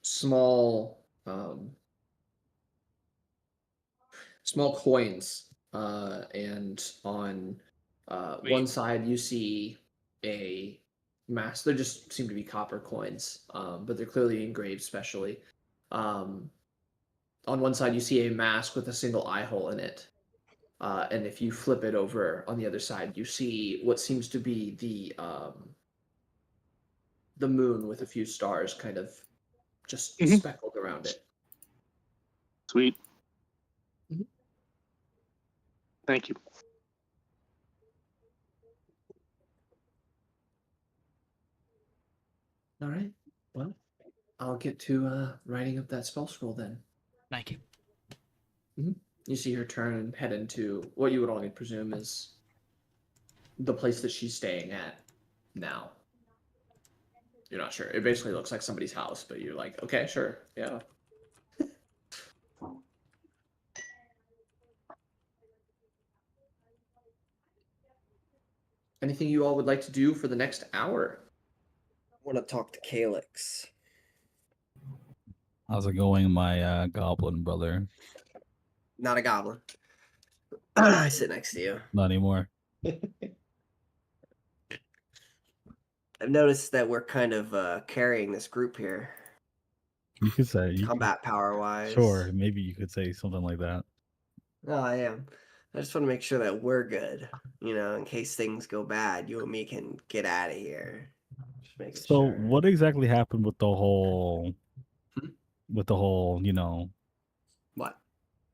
small small coins, and on one side you see a mask. They just seem to be copper coins, but they're clearly engraved specially. On one side you see a mask with a single eye hole in it, and if you flip it over on the other side, you see what seems to be the moon with a few stars kind of just speckled around it. Sweet. Mhm. Thank you. All right. Well, I'll get to writing up that spell scroll then. Thank you. You see her turn and head into what you would only presume is the place that she's staying at now. You're not sure. It basically looks like somebody's house, but you're like, okay, sure, yeah. Anything you all would like to do for the next hour? I want to talk to Calyx. How's it going, my goblin brother? Not a goblin. I sit next to you. Not anymore. I've noticed that we're kind of carrying this group here, You could say combat power wise. Sure, maybe you could say something like that. No, I am. I just want to make sure that we're good. You know, in case things go bad, you and me can get out of here. Just making So, sure. what exactly happened with the whole, Hmm? What?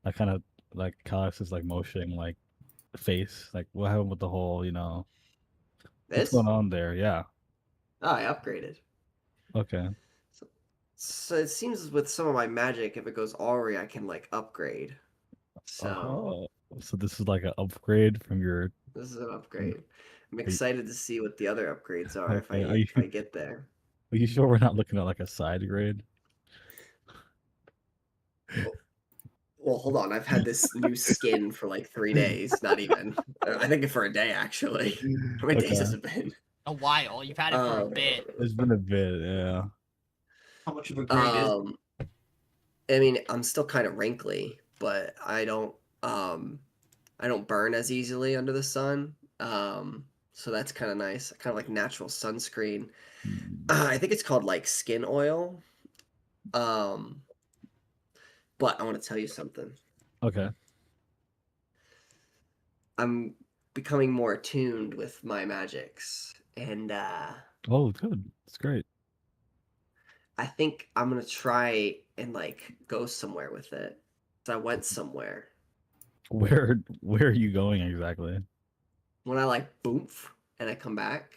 I kind of like Calyx is like motioning like the face. Like, what happened with the whole, what's This? going on there? Yeah. Oh, I upgraded. Okay. So it seems with some of my magic, if it goes Auri, I can like upgrade. So So this is like an upgrade from your. this is an upgrade. I'm excited to see what the other upgrades are if Okay, if I get there. Are you sure we're not looking at like a side grade? Well, hold on. I've had this new skin for like 3 days. Not even. I think for a day actually. How many days has it been? A while. You've had it for a bit. It's been a bit, yeah. How much of a grade is? I mean, I'm still kind of wrinkly, but I don't burn as easily under the sun. So that's kind of nice. Kind of like natural sunscreen. I think it's called like skin oil. But I want to tell you something. Okay. I'm becoming more attuned with my magics, and Oh, good. It's great. I think I'm gonna try and like go somewhere with it. So I went somewhere. Where are you going exactly? When I like boomf and I come back.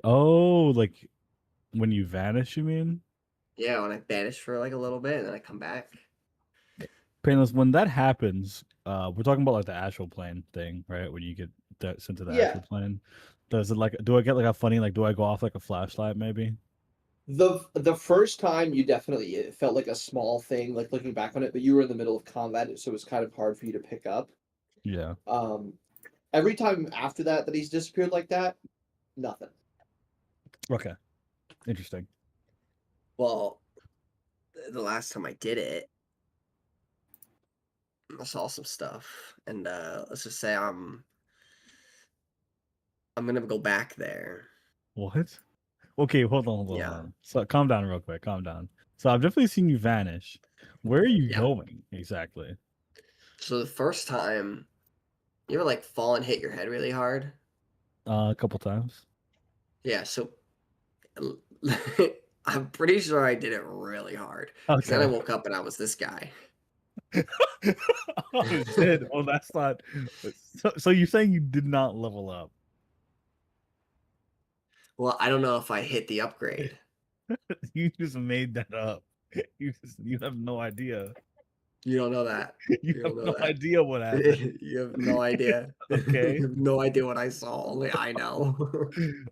Oh, like when you vanish, you mean? Yeah, when I vanish for like a little bit and then I come back. Painless, when that happens, we're talking about like the astral plane thing, right? When you get sent to the astral plane. Does it like do I get like a funny like do I go off like a flashlight maybe? The first time you definitely, it felt like a small thing, like looking back on it, but you were in the middle of combat, so it was kind of hard for you to pick up. Yeah. Every time after that he's disappeared like that, nothing. Okay. Interesting. Well, the last time I did it, I saw some stuff, and let's just say I'm gonna go back there. What? Okay, hold on, hold on. So calm down real quick, calm down. So I've definitely seen you vanish. Where are you going exactly? So the first time You ever like fall and hit your head really hard? A couple times. Yeah, so I'm pretty sure I did it really hard. 'Cause then I Okay. woke up and I was this guy. Oh shit! Oh, that's not. So you're saying you did not level up? Well, I don't know if I hit the upgrade. You just made that up. You have no idea. You don't know that. You don't have know no that. idea what happened. You have no idea. Okay. You have no idea what I saw. Only I know.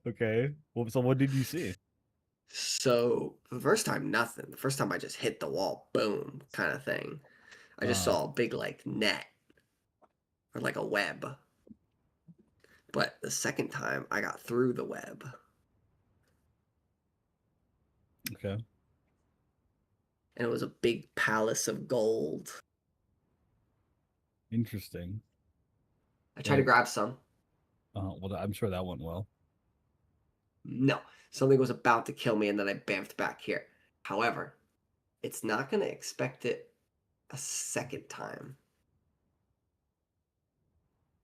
Okay. Well, so what did you see? So the first time, nothing. The first time I just hit the wall, boom, kind of thing. I just saw a big like net or like a web. But the second time, I got through the web. Okay. And it was a big palace of gold. Interesting. I tried to grab some. Well, I'm sure that went well. No, something was about to kill me, and then I bamfed back here. However, it's not going to expect it a second time.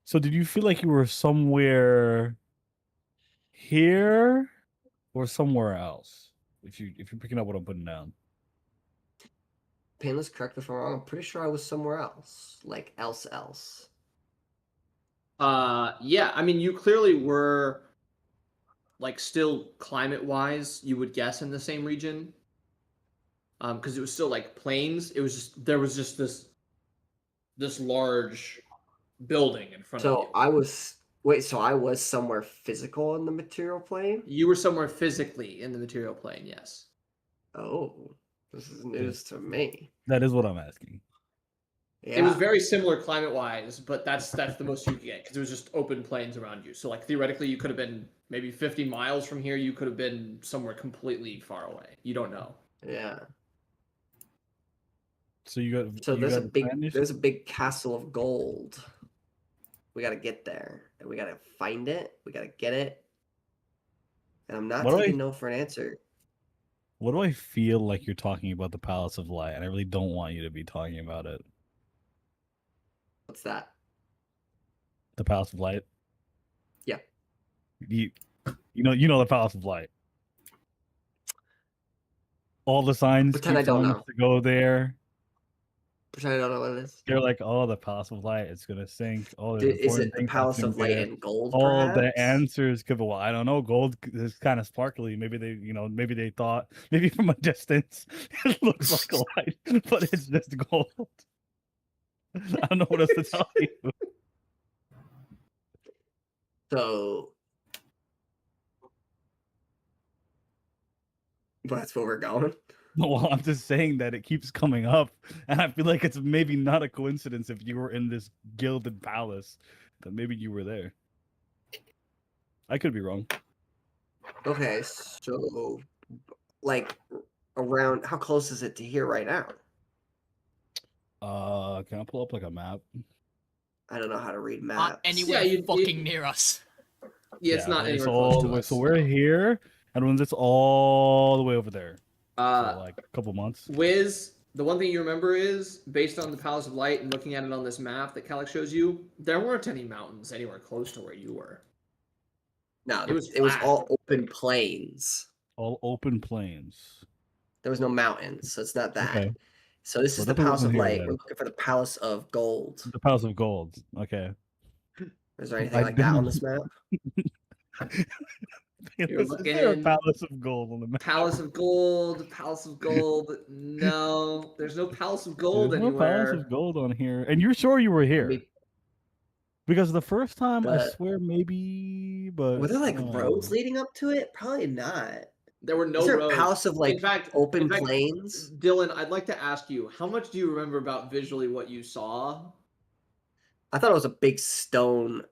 So did you feel like you were somewhere here or somewhere else? If you're picking up what I'm putting down. Payneless, correct me if I'm wrong. I'm pretty sure I was somewhere else, like else. Yeah, I mean, you clearly were, like, still climate-wise, you would guess in the same region. Because it was still, like, plains. It was just, there was just this large building in front of So you. I was somewhere physical in the material plane? You were somewhere physically in the material plane, yes. Oh, this is news to me. That is what I'm asking. Yeah. It was very similar climate-wise, but that's the most you could get, because it was just open plains around you. So, like, theoretically, you could have been maybe 50 miles from here. You could have been somewhere completely far away. You don't know. Yeah. So you got. So you there's got a big castle of gold. We gotta get there, and we gotta find it. We gotta get it. And I'm not taking no for an answer. What do I feel like you're talking about the Palace of Light, and I really don't want you to be talking about it. What's that? The Palace of Light. Yeah. You know the Palace of Light. All the signs Pretend I keep don't telling know. us to go there. Pretend I don't know what it is. They're like, oh, the Palace of Light, it's gonna sink. Oh, Is it the Palace of Light and Gold? All the perhaps? answers could be, well, I don't know. Gold is kind of sparkly. Maybe they thought, maybe from a distance it looks like light, but it's just gold. I don't know what else to tell you. So that's where we're going. Well, I'm just saying that it keeps coming up, and I feel like it's maybe not a coincidence if you were in this gilded palace, that maybe you were there. I could be wrong. Okay, so like around how close is it to here right now? Can I pull up like a map? I don't know how to read Not maps. anywhere Yeah, fucking near us. Yeah, it's not it's anywhere all close the to way. us. So we're here, and when it's all the way over there. So Uh, like a couple months. Wizz, the one thing you remember is, based on the Palace of Light and looking at it on this map that Calyx shows you, there weren't any mountains anywhere close to where you were. No, It was it was flat. all open plains. All open plains. There was no mountains, so it's not that. Okay. So this Well, is the definitely Palace of wasn't here Light. then. We're looking for the Palace of Gold. The Palace of Gold. Okay. Is there anything I like that on didn't- this map? You're Is there a looking- Palace of Gold on the map? Palace of Gold, Palace of Gold. No, there's no Palace of Gold There's no anywhere. Palace of Gold on here. And you're sure you were here? Maybe- Because the first time, I But- swear maybe, but Were there like I don't roads know. leading up to it? Probably not. There were no Is there roads. a Palace of like in fact, open in fact, plains? Dylan, I'd like to ask you, how much do you remember about visually what you saw? I thought it was a big stone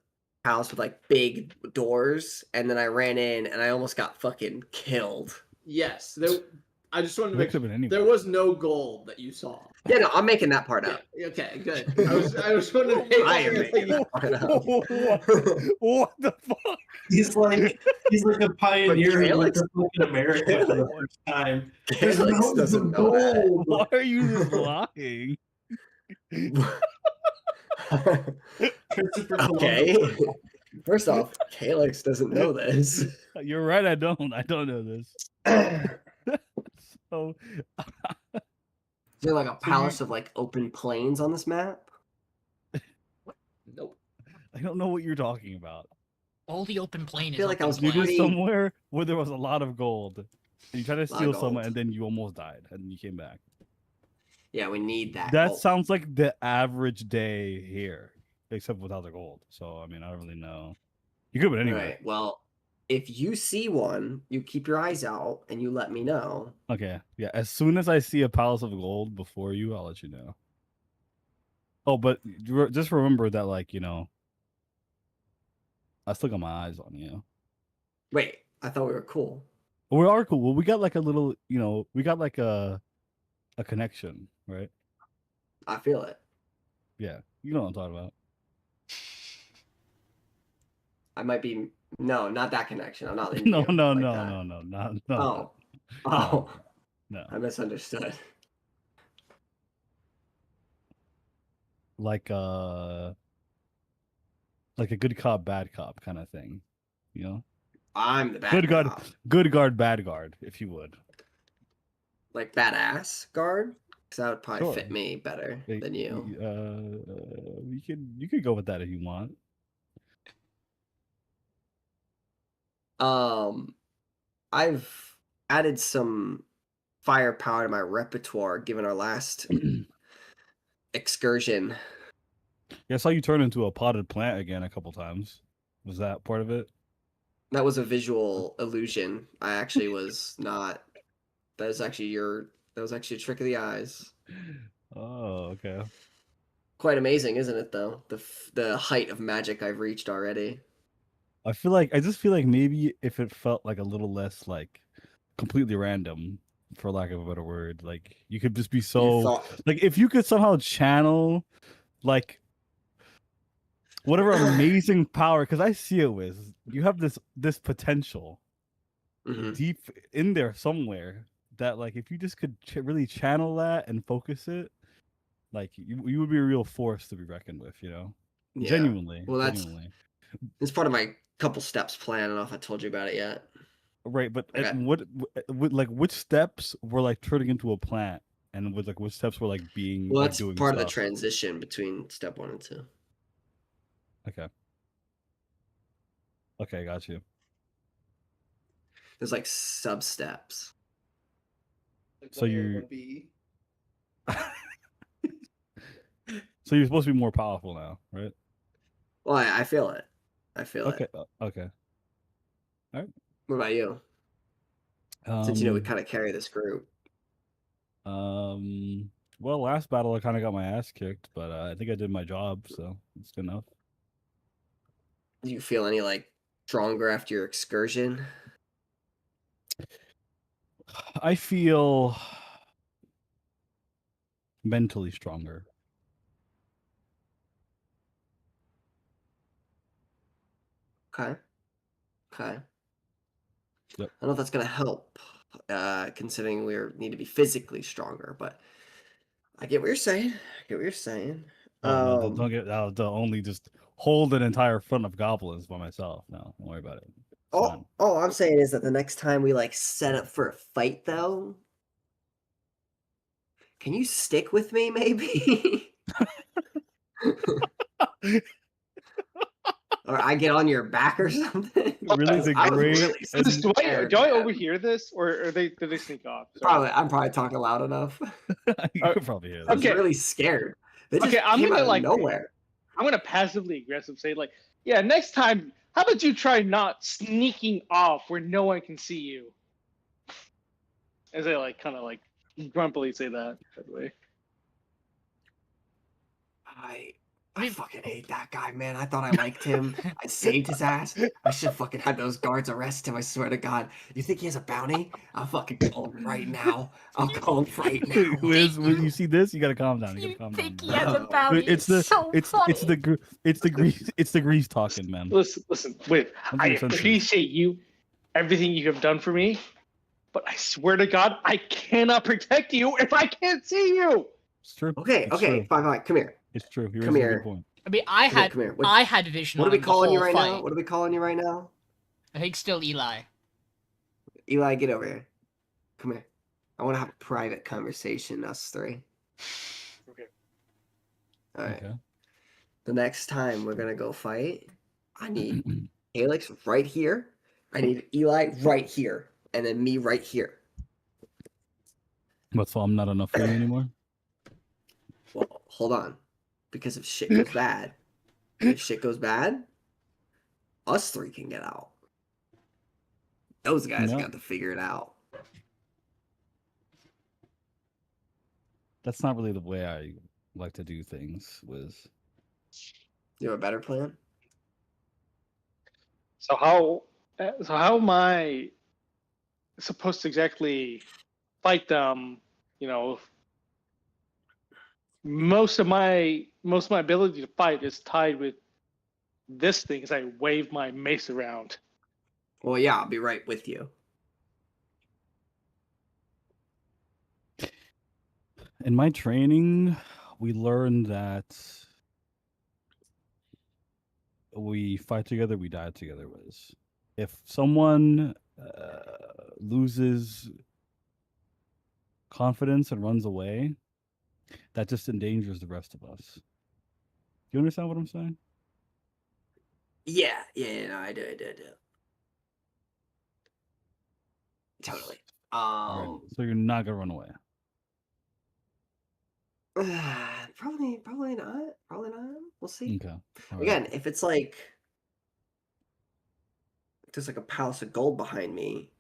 house with like big doors, and then I ran in and I almost got fucking killed. Yes, I just wanted to It make could have been there anywhere. was no gold that you saw. Yeah, no, I'm making that part up. Yeah, okay, good. I was wondering. I am making that part up. What the fuck? He's like a pioneer in like Calyx- fucking America for the first time. There's Calyx mountains doesn't of know that. gold. Why are you just lying? Okay. First off, Calyx doesn't know this. You're right. I don't know this. So Is there like a palace of like open plains on this map? Nope. I don't know what you're talking about. All the open plain is feel like I open was plain. You're just pretty- somewhere where there was a lot of gold. And you tried to Lot of steal someone, gold. and then you almost died, and you came back. Yeah, we need that. That gold. sounds like the average day here, except without the gold. So I mean, I don't really know. You could, but anyway. Right. Well, if you see one, you keep your eyes out and you let me know. Okay. Yeah. As soon as I see a palace of gold before you, I'll let you know. Oh, but just remember that, like, I still got my eyes on you. Wait, I thought we were cool. We are cool. Well, we got like a little, we got like a connection, right? I feel it. Yeah. You know what I'm talking about. I might be not that connection. I'm not. No, into you no, like no, that. no, no, no, no. Oh, oh, No. I misunderstood. Like a good cop, bad cop kind of thing, I'm the bad Good guard, cop. good guard, bad guard, if you would. Like badass guard, because that would probably Sure. fit me better than you. You could go with that if you want. I've added some firepower to my repertoire given our last excursion. Yeah, I saw you turn into a potted plant again a couple times. Was that part of it? That was a visual illusion. I actually was not. That was actually a trick of the eyes. Oh, okay. Quite amazing, isn't it? Though the height of magic I've reached already. I just feel like maybe if it felt like a little less like completely random, for lack of a better word, like you could just be so like if you could somehow channel like whatever amazing power, because I see it with you have this potential Mhm. deep in there somewhere that like if you just could really channel that and focus it, like you would be a real force to be reckoned with, Yeah. genuinely. Well, genuinely. it's part of my couple steps plan. I don't know if I told you about it yet. Right, but Okay. which steps were like turning into a plant, and which steps were like being Well, like, that's doing part of the stuff? transition between step 1 and 2. Okay, got you. There's like sub steps. Like So 1A, you're- 1B. So you're supposed to be more powerful now, right? Well, I feel it. I feel Okay, it. okay. What about you? Since we kind of carry this group. Well, last battle I kind of got my ass kicked, but I think I did my job, so it's good enough. Do you feel any like stronger after your excursion? I feel mentally stronger. Okay. Okay. Yep. I don't know if that's gonna help, considering need to be physically stronger, but I get what you're saying. Oh, no, don't get I'll only just hold an entire front of goblins by myself. No, don't worry about it. It's fine. All I'm saying is that the next time we like set up for a fight, though, can you stick with me, maybe? Or I get on your back or something. Really, the I was great. really Do I scared, do I man. overhear this, or do they sneak off? Sorry. I'm probably talking loud enough. You could probably hear I that. was Okay. really scared. They just Okay, I'm came gonna, out of like- nowhere. I'm gonna passively aggressive say like, yeah, next time, how about you try not sneaking off where no one can see you? As I like kind of like grumpily say that, by the way. I fucking hate that guy, man. I thought I liked him. I saved his ass. I should fucking have those guards arrest him. I swear to God. You think he has a bounty? I'll fucking call him right now. I'll call him right now. Wiz, when you see this, you gotta calm down. You You gotta calm think down. he has a No. bounty? It's the so it's funny. it's the grease talking, man. Listen, wait. I 100% true. appreciate you, everything you have done for me, but I swear to God, I cannot protect you if I can't see you. It's true. Okay, It's okay, true. fine. Come here. It's true. You Come raise a here. good point. I mean, I Come here, had come here. I had vision What on are we him the calling you whole right fight. now? What are we calling you right now? I think still Eli. Eli, get over here. Come here. I want to have a private conversation, us three. Okay. All right. Okay. The next time we're gonna go fight, I need Calyx right here. I need Eli right here, and then me right here. But so I'm not enough for you anymore? Well, hold on, because if shit goes bad, us three can get out. Those guys No. got to figure it out. That's not really the way I like to do things, Wiz. You have a better plan? So how am I supposed to exactly fight them? You know, most of my ability to fight is tied with this thing as I wave my mace around. Well, yeah, I'll be right with you. In my training, we learned that we fight together, we die together, Wiz. If someone loses confidence and runs away, that just endangers the rest of us. Do you understand what I'm saying? Yeah, no, I do. Totally. Right. So you're not gonna run away. Probably not. We'll see. Okay. All right. Again, if it's like there's like a palace of gold behind me,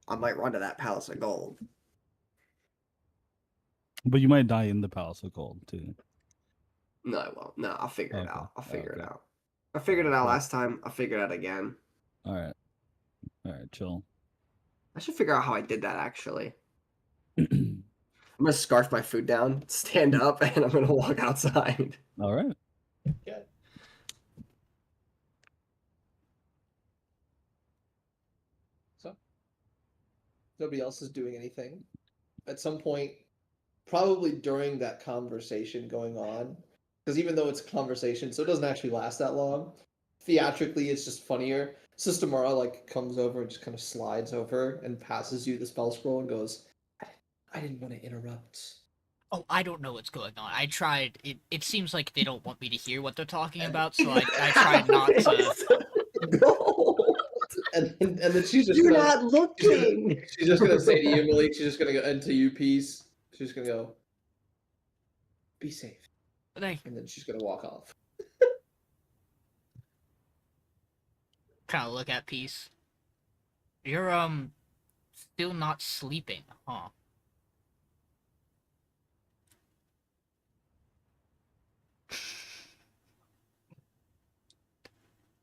I might run to that palace of gold. But you might die in the Palace of Gold too. No, I won't. No, I'll figure it Okay. out. I figured Okay. it out Cool. last time. I'll figure it out again. All right. Chill. I should figure out how I did that actually. I'm gonna scarf my food down, stand up, and I'm gonna walk outside. All right. Okay. So, nobody else is doing anything. At some point, probably during that conversation going on, because even though it's a conversation, so it doesn't actually last that long. Theatrically, it's just funnier. Systemara like comes over and just kind of slides over and passes you the spell scroll and goes, "I didn't want to interrupt." Oh, I don't know what's going on. I tried. It seems like they don't want me to hear what they're talking about, so I tried not to. Gold. And then she's just You're gonna, not looking. she's just gonna say to you, Malik, she's just gonna go into you, peace. She's just gonna go, "Be safe," They and then she's gonna walk off. kind of look at Peace. You're still not sleeping, huh?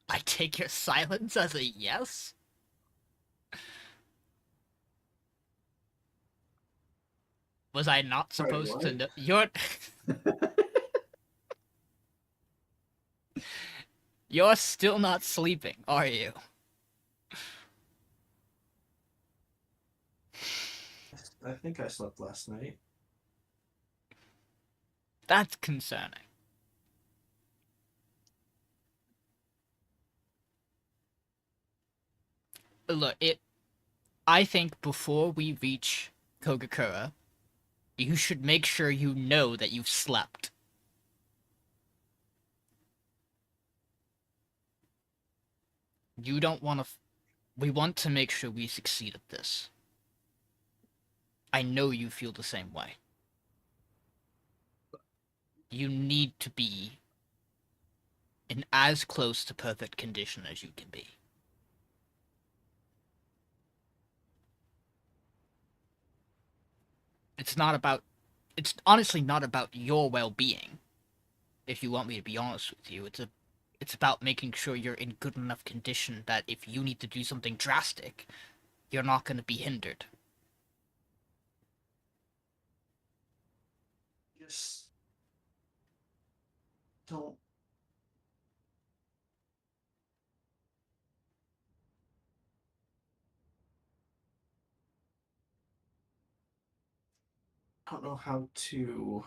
I take your silence as a yes? Was I not Sorry, supposed to what? know? You're You're still not sleeping, are you? I think I slept last night. That's concerning. Look, I think before we reach Kogakura, you should make sure you know that you've slept. You don't want to... We want to make sure we succeed at this. I know you feel the same way. You need to be in as close to perfect condition as you can be. It's honestly not about your well-being. If you want me to be honest with you, it's about making sure you're in good enough condition that if you need to do something drastic, you're not going to be hindered. Just don't. I don't know how to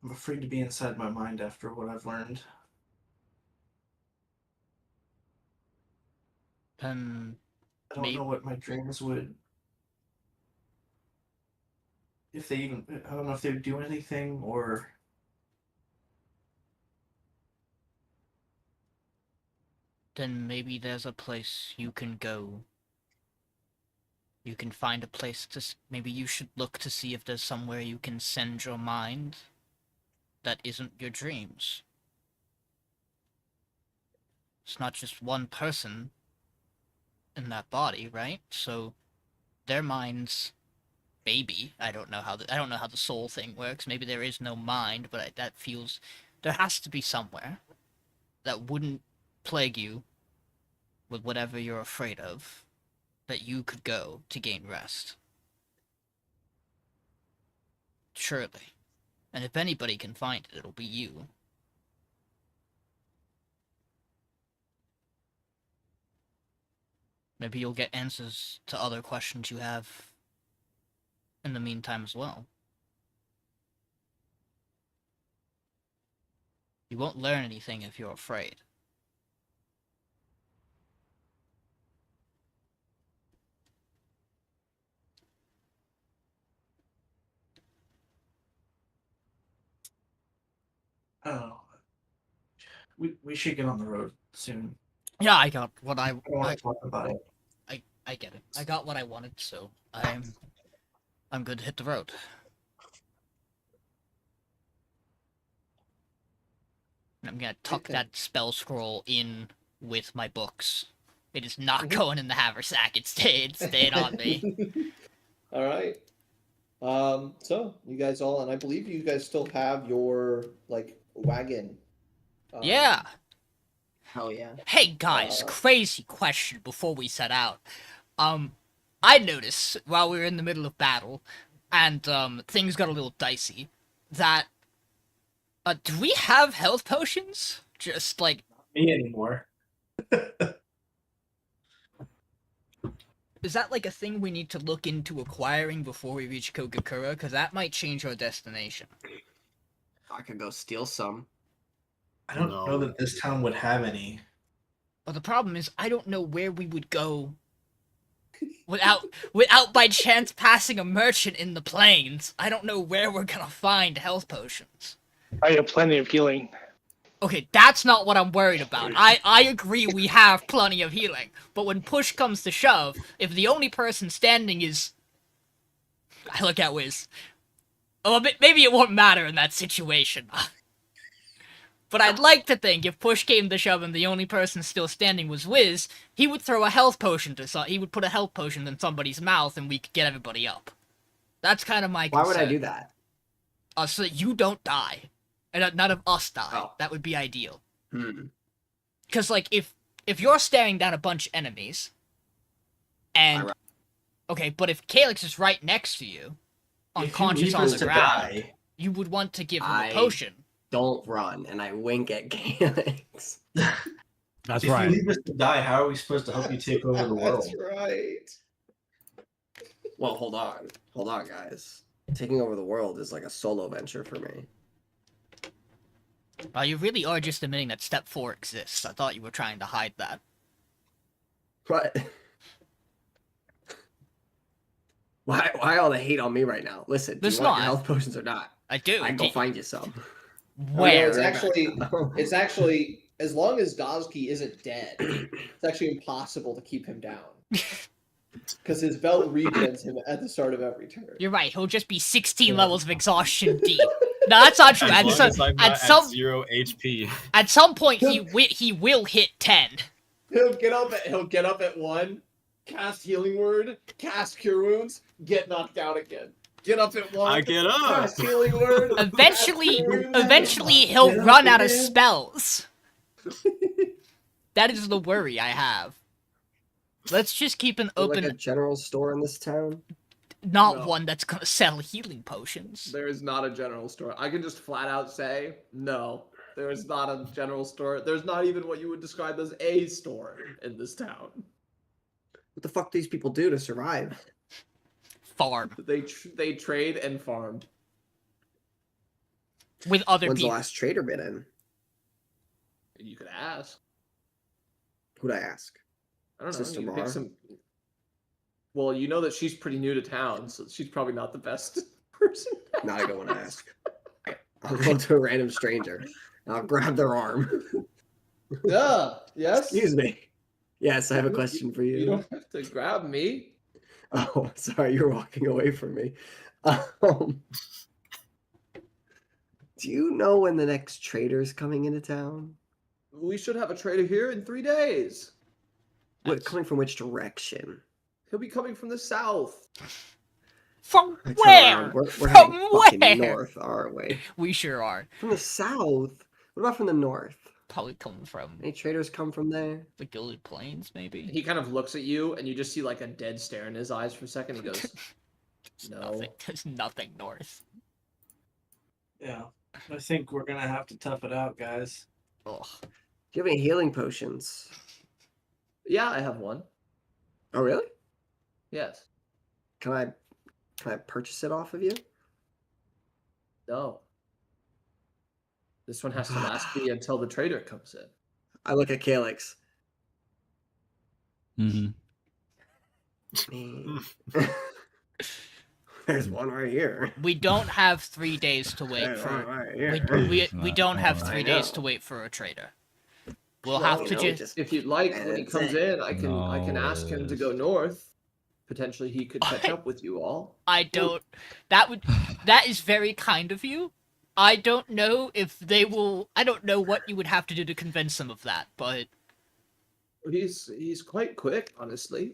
I'm afraid to be inside my mind after what I've learned. Then I don't know what my dreams would. If they even. I don't know if they would do anything or. maybe there's a place you can go. You can find a place to. Maybe you should look to see if there's somewhere you can send your mind that isn't your dreams. It's not just one person in that body, right? So their minds, maybe, I don't know how the soul thing works. Maybe there is no mind, but that feels there has to be somewhere that wouldn't plague you with whatever you're afraid of, that you could go to gain rest. Surely. And if anybody can find it, it'll be you. Maybe you'll get answers to other questions you have in the meantime as well. You won't learn anything if you're afraid. Oh. We should get on the road soon. Yeah, I got what I don't want to talk about it. I get it. I got what I wanted, so I'm good to hit the road. I'm gonna tuck that spell scroll in with my books. It is not going in the haversack. It stayed on me. All right. So you guys all, and I believe you guys still have your like wagon. Yeah. Hell yeah. Hey guys, crazy question before we set out. I noticed while we were in the middle of battle, and things got a little dicey, that do we have health potions? Just like Me anymore. is that like a thing we need to look into acquiring before we reach Kogakura? Because that might change our destination. I could go steal some. I don't know that this town would have any. Well, the problem is I don't know where we would go without by chance passing a merchant in the plains. I don't know where we're gonna find health potions. I have plenty of healing. Okay, that's not what I'm worried about. I agree we have plenty of healing, but when push comes to shove, if the only person standing is... I look at Wizz. Oh, maybe it won't matter in that situation. But I'd like to think if push came to shove and the only person still standing was Wizz, he would throw a health potion he would put a health potion in somebody's mouth and we could get everybody up. That's kind of my concern. Why would I do that? So that you don't die. And none of us die. Oh. That would be ideal. Hmm. Because, like, if you're staring down a bunch of enemies, and... Okay, but if Calyx is right next to you, unconscious on the ground, you would want to give him a potion. Don't run, and I wink at Calyx. That's if right. you leave us to die, how are we supposed to help you take over the world? That's right. Well, hold on, guys. Taking over the world is like a solo venture for me. You really are just admitting that Step 4 exists. I thought you were trying to hide that. What? Why all the hate on me right now? Listen, do you want your health potions or not? I do. I can go find you some. Where? It's actually as long as Dozki isn't dead, it's actually impossible to keep him down. Because his belt regens him at the start of every turn. You're right. He'll just be 16 levels of exhaustion deep. No, that's not true. As long as I'm not at 0 HP. At some point, he will hit 10. He'll get up at 1, cast Healing Word, cast Cure Wounds, get knocked out again. Get up at 1. I get up. Cast Healing Word. Eventually, he'll run out of spells. That is the worry I have. Let's just keep an open... Like a general store in this town? Not one that's gonna sell healing potions. There is not a general store. I can just flat out say, no. There is not a general store. There's not even what you would describe as a store in this town. What the fuck do these people do to survive? Farm. They trade and farm. with other When's the people. last trader been in? You could ask. Who'd I ask? I don't know. Sister You Mar. pick some. Well, you know that she's pretty new to town, so she's probably not the best person. Not a good one to ask. I'll go to a random stranger. I'll grab their arm. Yeah. Yes. Excuse me. Yes, I have a question for you. You don't have to grab me. Oh, sorry, you're walking away from me. Do you know when the next trader's coming into town? We should have a trader here in 3 days. What, coming from which direction? He'll be coming from the south. From I turn where? around. We're From heading fucking where? north, aren't we? We sure are. From the south? What about from the north? Probably coming from Any traders come from there? the Gilded Plains, maybe. He kind of looks at you, and you just see like a dead stare in his eyes for a second. He goes, "No." There's nothing north. Yeah, I think we're gonna have to tough it out, guys. Ugh. Do you have any healing potions? Yeah, I have one. Oh, really? Yes. Can I purchase it off of you? No. This one has to last me until the trader comes in. I look at Calyx. Mm-hmm. There's one right here. We don't have 3 days to wait There's one for. right We, here. we don't have I 3 know. days to wait for a trader. We'll Well, have you to know, just. If you'd like, when he That's comes it. in, I can ask him to go north. Potentially, he could catch up with you all. I don't. That is very kind of you. I don't know if they will. I don't know what you would have to do to convince them of that. But He's quite quick, honestly.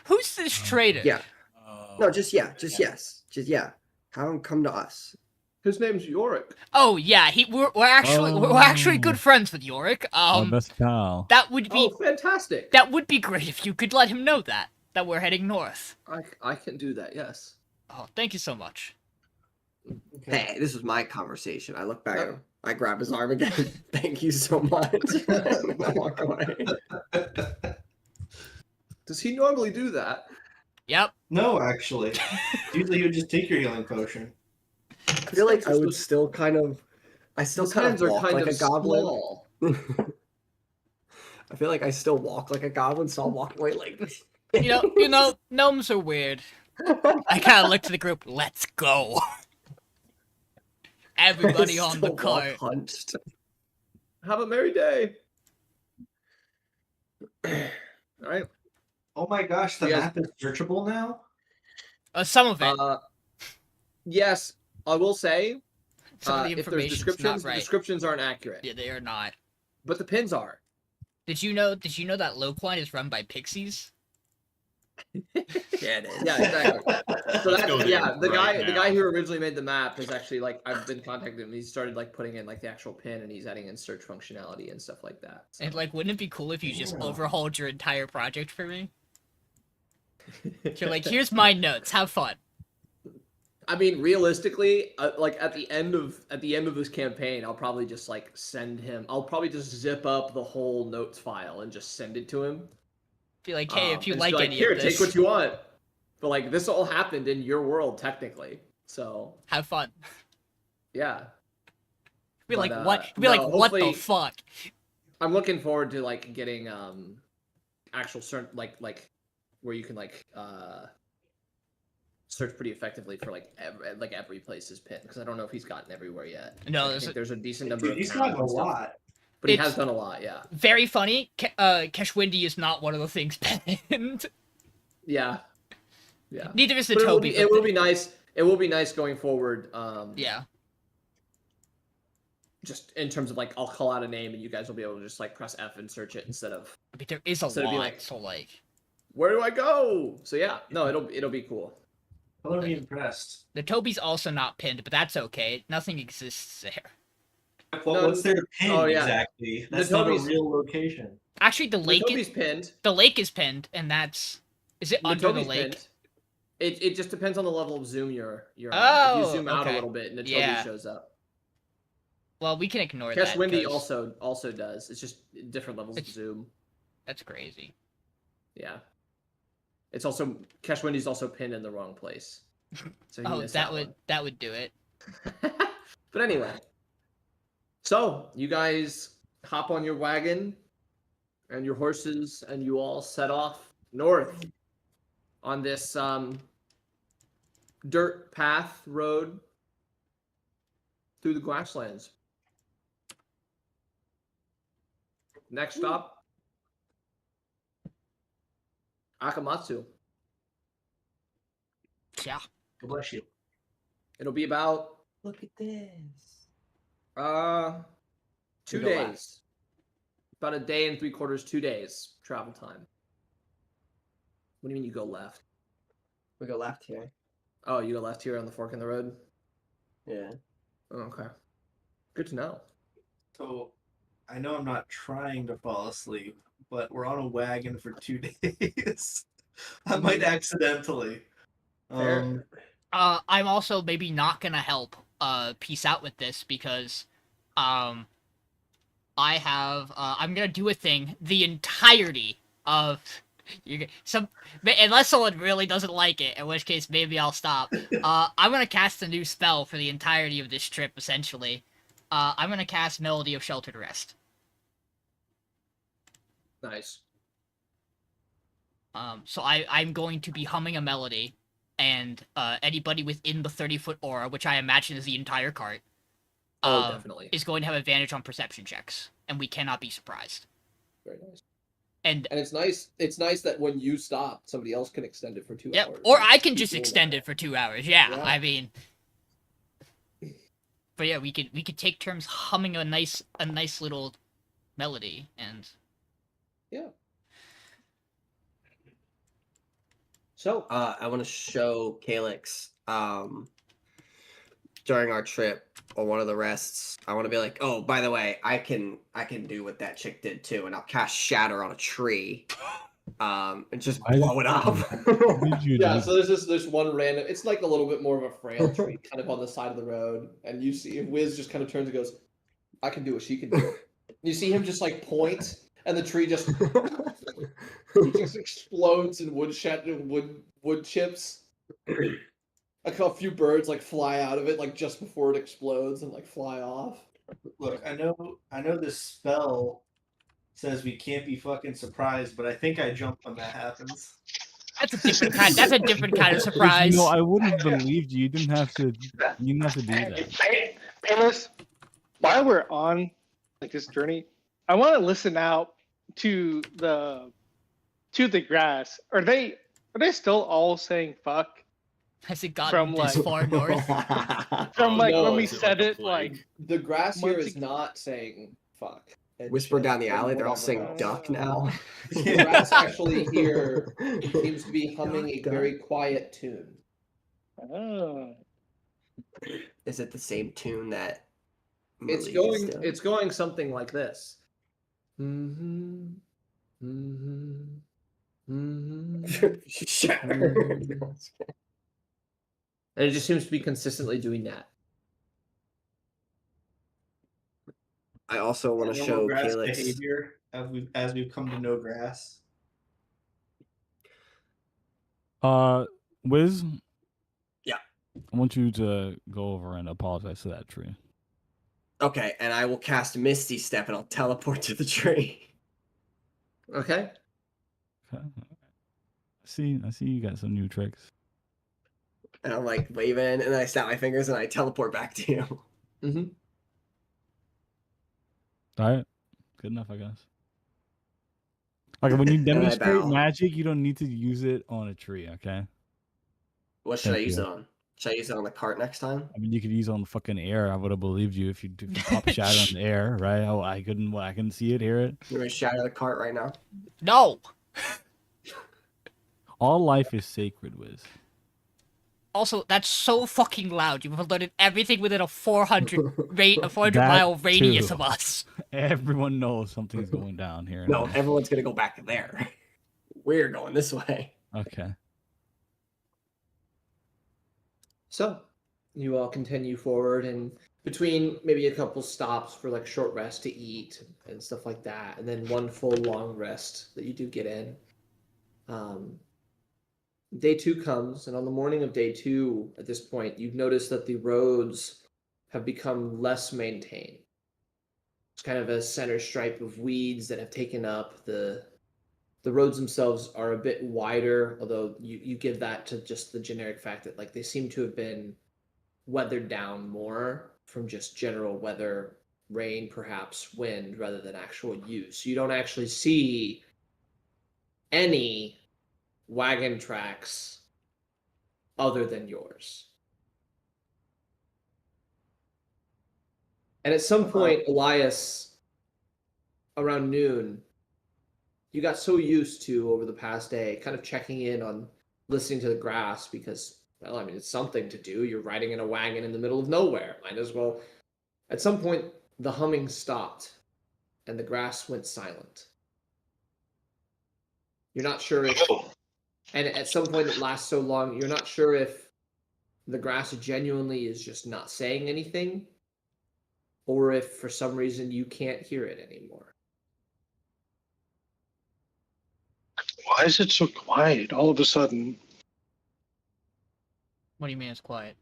who's this trader? Yeah. No, just yes. Just yeah. Have him come to us. His name's Yorick. Oh yeah, we're actually good friends with Yorick. best pal. That would be Oh, fantastic! that would be great if you could let him know that we're heading north. I can do that. Yes. Oh, thank you so much. Hey, this was my conversation. I look back at Yeah. him. I grab his arm again. Thank you so much. And I walk away. Does he normally do that? Yep. No, actually, usually you would just take your healing potion. I feel like I would still kind of. I still His kind of hands are walk kind like of a goblin. small. I feel like I still walk like a goblin, so I'll walk away like this. You know, gnomes are weird. I kind of look to the group. Let's go. Everybody I on the still walk cart. hunched. Have a merry day. All right. Oh my gosh, the Yes. map is searchable now. Some of it. Yes, I will say. Some of the If there's information's descriptions, not right. the descriptions aren't accurate, Yeah, they are not. but the pins are. Did you know that Loquine is run by pixies? Yeah, it is. Yeah, exactly. So Let's go that's there the guy. right The guy now. who originally made the map is actually like I've been contacting him. He started like putting in like the actual pin, and he's adding in search functionality and stuff like that. So. And like, wouldn't it be cool if you just Yeah. overhauled your entire project for me? You're like, here's my notes. Have fun. I mean, realistically, like at the end of this campaign, I'll probably just like send him. I'll probably just zip up the whole notes file and just send it to him. Be like, hey, if you and just like be any here, of this, take what you want. But like this all happened in your world technically, so have fun. yeah. Be But, like, what? Be no, like, what the hopefully- fuck? I'm looking forward to like getting actual certain like where you can like search pretty effectively for like every place's pin, because I don't know if he's gotten everywhere yet. No, I there's think there's a decent number Dude, of he's towns gotten a and stuff, lot. but he It's- has done a lot. Yeah, very funny. Keshwindi is not one of the things pinned. yeah, yeah. Neither is the But Toby. it will be nice. It will be nice going forward. Yeah. Just in terms of like, I'll call out a name and you guys will be able to just like press F and search it instead of But there is a So it'd be lot, like- so like where do I go? So yeah, no, it'll be cool. Color me impressed. the Toby's also not pinned, but that's okay. Nothing exists there. What's their pin oh, yeah. exactly? The That's not a Toby's- real location. Actually, the The lake Toby's pinned. the lake is pinned, and that's is it under the Toby's lake? pinned. It just depends on the level of zoom you're on. If Oh, you zoom out a okay. little bit and the Toby Yeah. shows up. Well, we can ignore Cash that. Windy 'cause also does. It's just different levels of It's- zoom. That's crazy. Yeah. It's also Cash Windy's also pinned in the wrong place. So he Oh, missed that one. would do it. But anyway, so you guys hop on your wagon and your horses, and you all set off north on this dirt path road through the grasslands. Next stop, Akamatsu. Yeah. God bless you. It'll be about Look at this. 2 We go left. days. About a day and 3/4, 2 days travel time. What do you mean you go left? We go left here. Oh, you go left here on the fork in the road? Yeah. Oh, okay. Good to know. So, I know I'm not trying to fall asleep, but we're on a wagon for 2 days. I might accidentally. Fair. I'm also maybe not gonna help peace out with this because I'm gonna do a thing the entirety of unless someone really doesn't like it, in which case maybe I'll stop. I'm gonna cast a new spell for the entirety of this trip, essentially. I'm gonna cast Melody of Sheltered Rest. Nice. So I'm going to be humming a melody, and anybody within the 30-foot aura, which I imagine is the entire cart, Definitely. is going to have advantage on perception checks, and we cannot be surprised. Very nice. And it's nice. It's nice that when you stop, somebody else can extend it for 2 yeah, hours. or I can Keep just doing extend that. it for 2 hours. Yeah, Yeah. I mean, but yeah, we could take turns humming a nice little melody, and Yeah. So, I want to show Calyx during our trip or one of the rests. I want to be like, oh, by the way, I can do what that chick did too, and I'll cast Shatter on a tree, and just blow it up. Did you yeah, do- so there's this one random. It's like a little bit more of a frail tree, kind of on the side of the road, and you see Wizz just kind of turns and goes, "I can do what she can do." You see him just like point, and the tree just he just explodes in wood chips. A few birds like fly out of it like just before it explodes and like fly off. Look, I know this spell says we can't be fucking surprised, but I think I jump when that happens. that's a different kind. That's a different kind of But, surprise. you know, I would have believed you. You didn't have to. You didn't have to do that. Payneless, while we're on like this journey, I want to listen out to the grass. Are they still all saying fuck? Has it gotten From, this like- far north? From Oh, like no, when we is it said like a it, like plague? The grass here Once is ag- not saying fuck. and Whisper shit down the and alley. They're all whatever saying else. duck now. The grass actually here seems to be humming a very quiet tune. oh. Is it the same tune that It's Malek is going. doing? It's going something like this. Mm-hmm. Mm-hmm. Mm-hmm. Sure. And it just seems to be consistently doing that. I also want to Normal show grass Calyx. behavior as we've come to know grass. Wiz. Yeah. I want you to go over and apologize to that tree. Okay, and I will cast Misty Step and I'll teleport to the tree. Okay. Okay. I see you got some new tricks. And I'm like waving, and then I snap my fingers and I teleport back to you. Mm-hmm. All right. Good enough, I guess. Like when you And I demonstrate bow. magic, you don't need to use it on a tree, okay? What should I Thank use you. it on? Should I use it on the cart next time? I mean, you could use it on the fucking air. I would have believed you if you pop shadow in the air, right? Oh, I couldn't see it, hear it. You want me to shatter the cart right now? No. All life is sacred, Wiz. Also, that's so fucking loud. You've alerted everything within a 400 That mile radius too. of us. Everyone knows something's going down here. No, now. everyone's gonna go back there. We're going this way. Okay. So, you all continue forward, and between maybe a couple stops for like short rest to eat and stuff like that, and then one full long rest that you do get in. Day 2 comes, and on the morning of day 2, at this point, you've noticed that the roads have become less maintained. It's kind of a center stripe of weeds that have taken up the roads themselves are a bit wider, although you give that to just the generic fact that like they seem to have been weathered down more from just general weather, rain, perhaps wind, rather than actual use. You don't actually see any wagon tracks other than yours. And at some point, Elias, around noon, you got so used to over the past day, kind of checking in on listening to the grass because, well, I mean, it's something to do. You're riding in a wagon in the middle of nowhere. Might as well. At some point, the humming stopped and the grass went silent. You're not sure if, and at some point it lasts so long, you're not sure if the grass genuinely is just not saying anything or if for some reason you can't hear it anymore. Why is it so quiet all of a sudden? What do you mean it's quiet?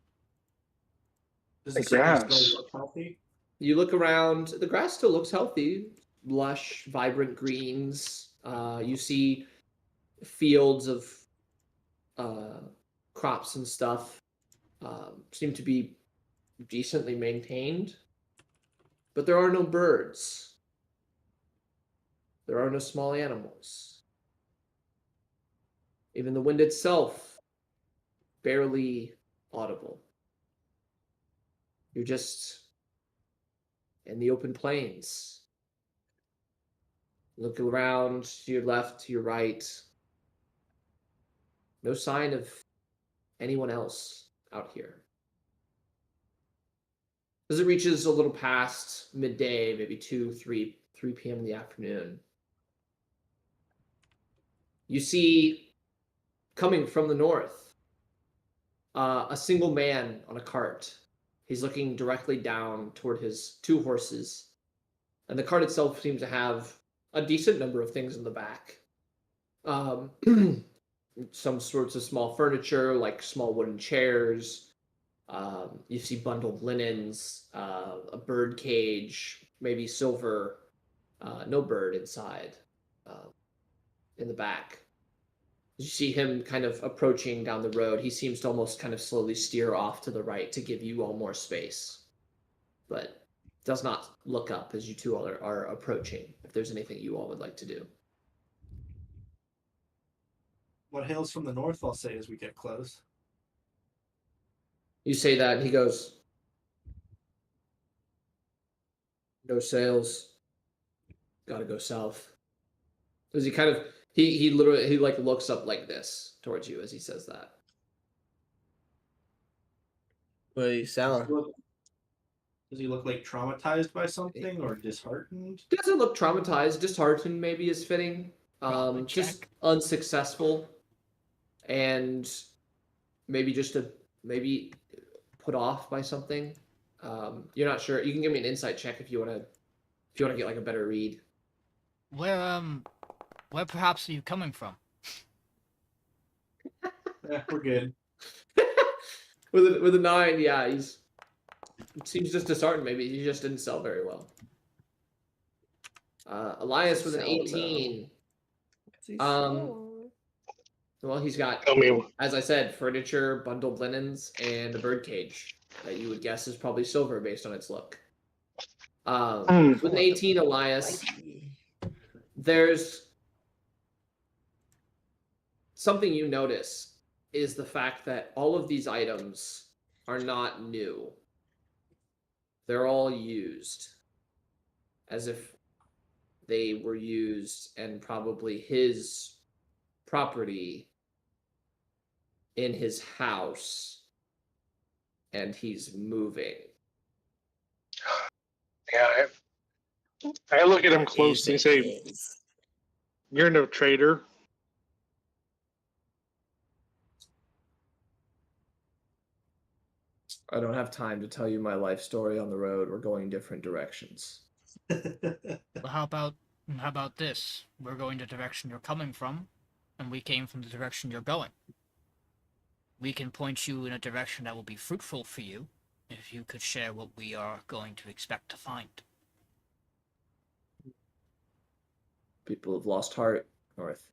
Does The the grass grass. still look healthy? You look around, the grass still looks healthy, lush, vibrant greens. You see fields of crops and stuff seem to be decently maintained, but there are no birds. There are no small animals. Even the wind itself, barely audible. You're just in the open plains. Look around to your left, to your right. No sign of anyone else out here. As it reaches a little past midday, maybe 3 p.m. in the afternoon, you see, coming from the north, a single man on a cart. He's looking directly down toward his 2 horses, and the cart itself seems to have a decent number of things in the back. Some sorts of small furniture, like small wooden chairs. You see bundled linens, a bird cage, maybe silver, no bird inside, in the back. You see him kind of approaching down the road. He seems to almost kind of slowly steer off to the right to give you all more space, but does not look up as you two all are approaching, if there's anything you all would like to do. What hails from the north, I'll say, as we get close. You say that, and he goes, no sails. Gotta go south. Does he kind of, he literally, like looks up like this towards you as he says that. What are you selling? Does he look like traumatized by something or disheartened? Doesn't look traumatized, disheartened maybe is fitting. Just unsuccessful. And maybe maybe put off by something. You're not sure. You can give me an insight check if you wanna get like a better read. Where perhaps are you coming from? Yeah, we're good. with a 9, yeah, seems just disheartened. Maybe he just didn't sell very well. Elias with an 18. Well, he's got, as I said, furniture, bundled linens, and a bird cage that you would guess is probably silver based on its look. With an 18, Elias, there's something you notice is the fact that all of these items are not new. They're all used, as if they were used and probably his property in his house, and he's moving. Yeah, I look at him closely and say, "You're no traitor." I don't have time to tell you my life story on the road. We're going different directions. Well, how about this? We're going the direction you're coming from, and we came from the direction you're going. We can point you in a direction that will be fruitful for you, If you could share what we are going to expect to find. People have lost heart, North.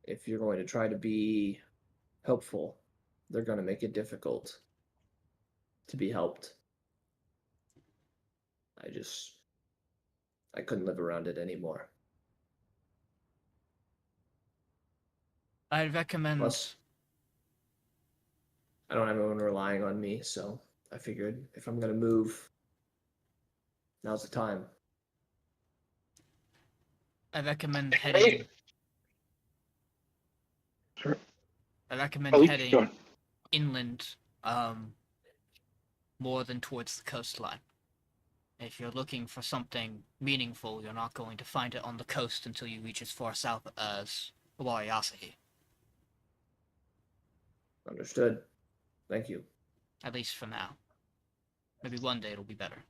If you're going to try to be helpful, they're going to make it difficult to be helped. I couldn't live around it anymore. I'd recommend. Plus, I don't have anyone relying on me, so I figured if I'm going to move, now's the time. I recommend heading. Sure. I recommend Oh, heading sure. inland, more than towards the coastline. If you're looking for something meaningful, you're not going to find it on the coast until you reach as far south as Alaria. Understood. Thank you. At least for now. Maybe one day it'll be better.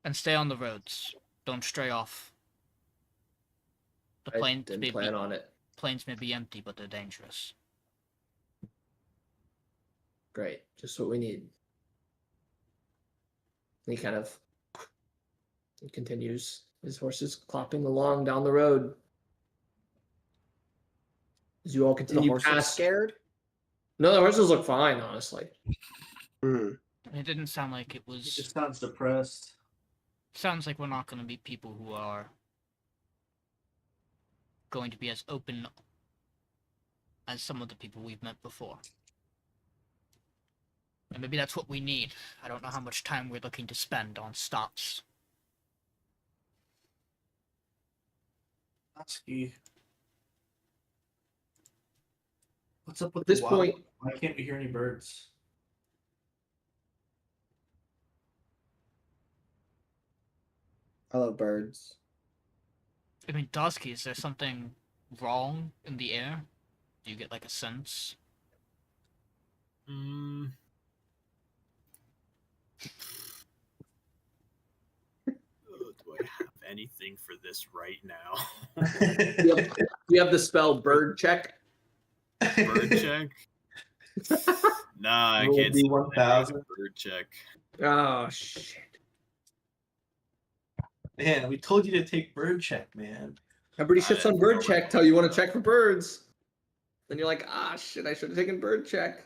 And stay on the roads. Don't stray off. The I plains didn't plan on it. plains may be empty, but they're dangerous. Great. Just what we need. He continues. His horse is clopping along down the road. As you all The continue horse is past. scared. No, the horses look fine, honestly. Hmm. It didn't sound like it He was. just sounds depressed. Sounds like we're not going to be people who are going to be as open as some of the people we've met before. And maybe that's what we need. I don't know how much time we're looking to spend on stops. Dozki. What's up with At this the wild? point, Why can't we hear any birds? Hello, birds. I mean, Dozki, is there something wrong in the air? Do you get like a sense? Do I have anything for this right now? you have the spell bird check. Bird check? Nah, I Roll can't see D1000. bird check. Oh shit. Man, we told you to take bird check, man. Everybody shits I on didn't bird know check what- till you want to check for birds. Then you're like, ah shit, I should have taken bird check.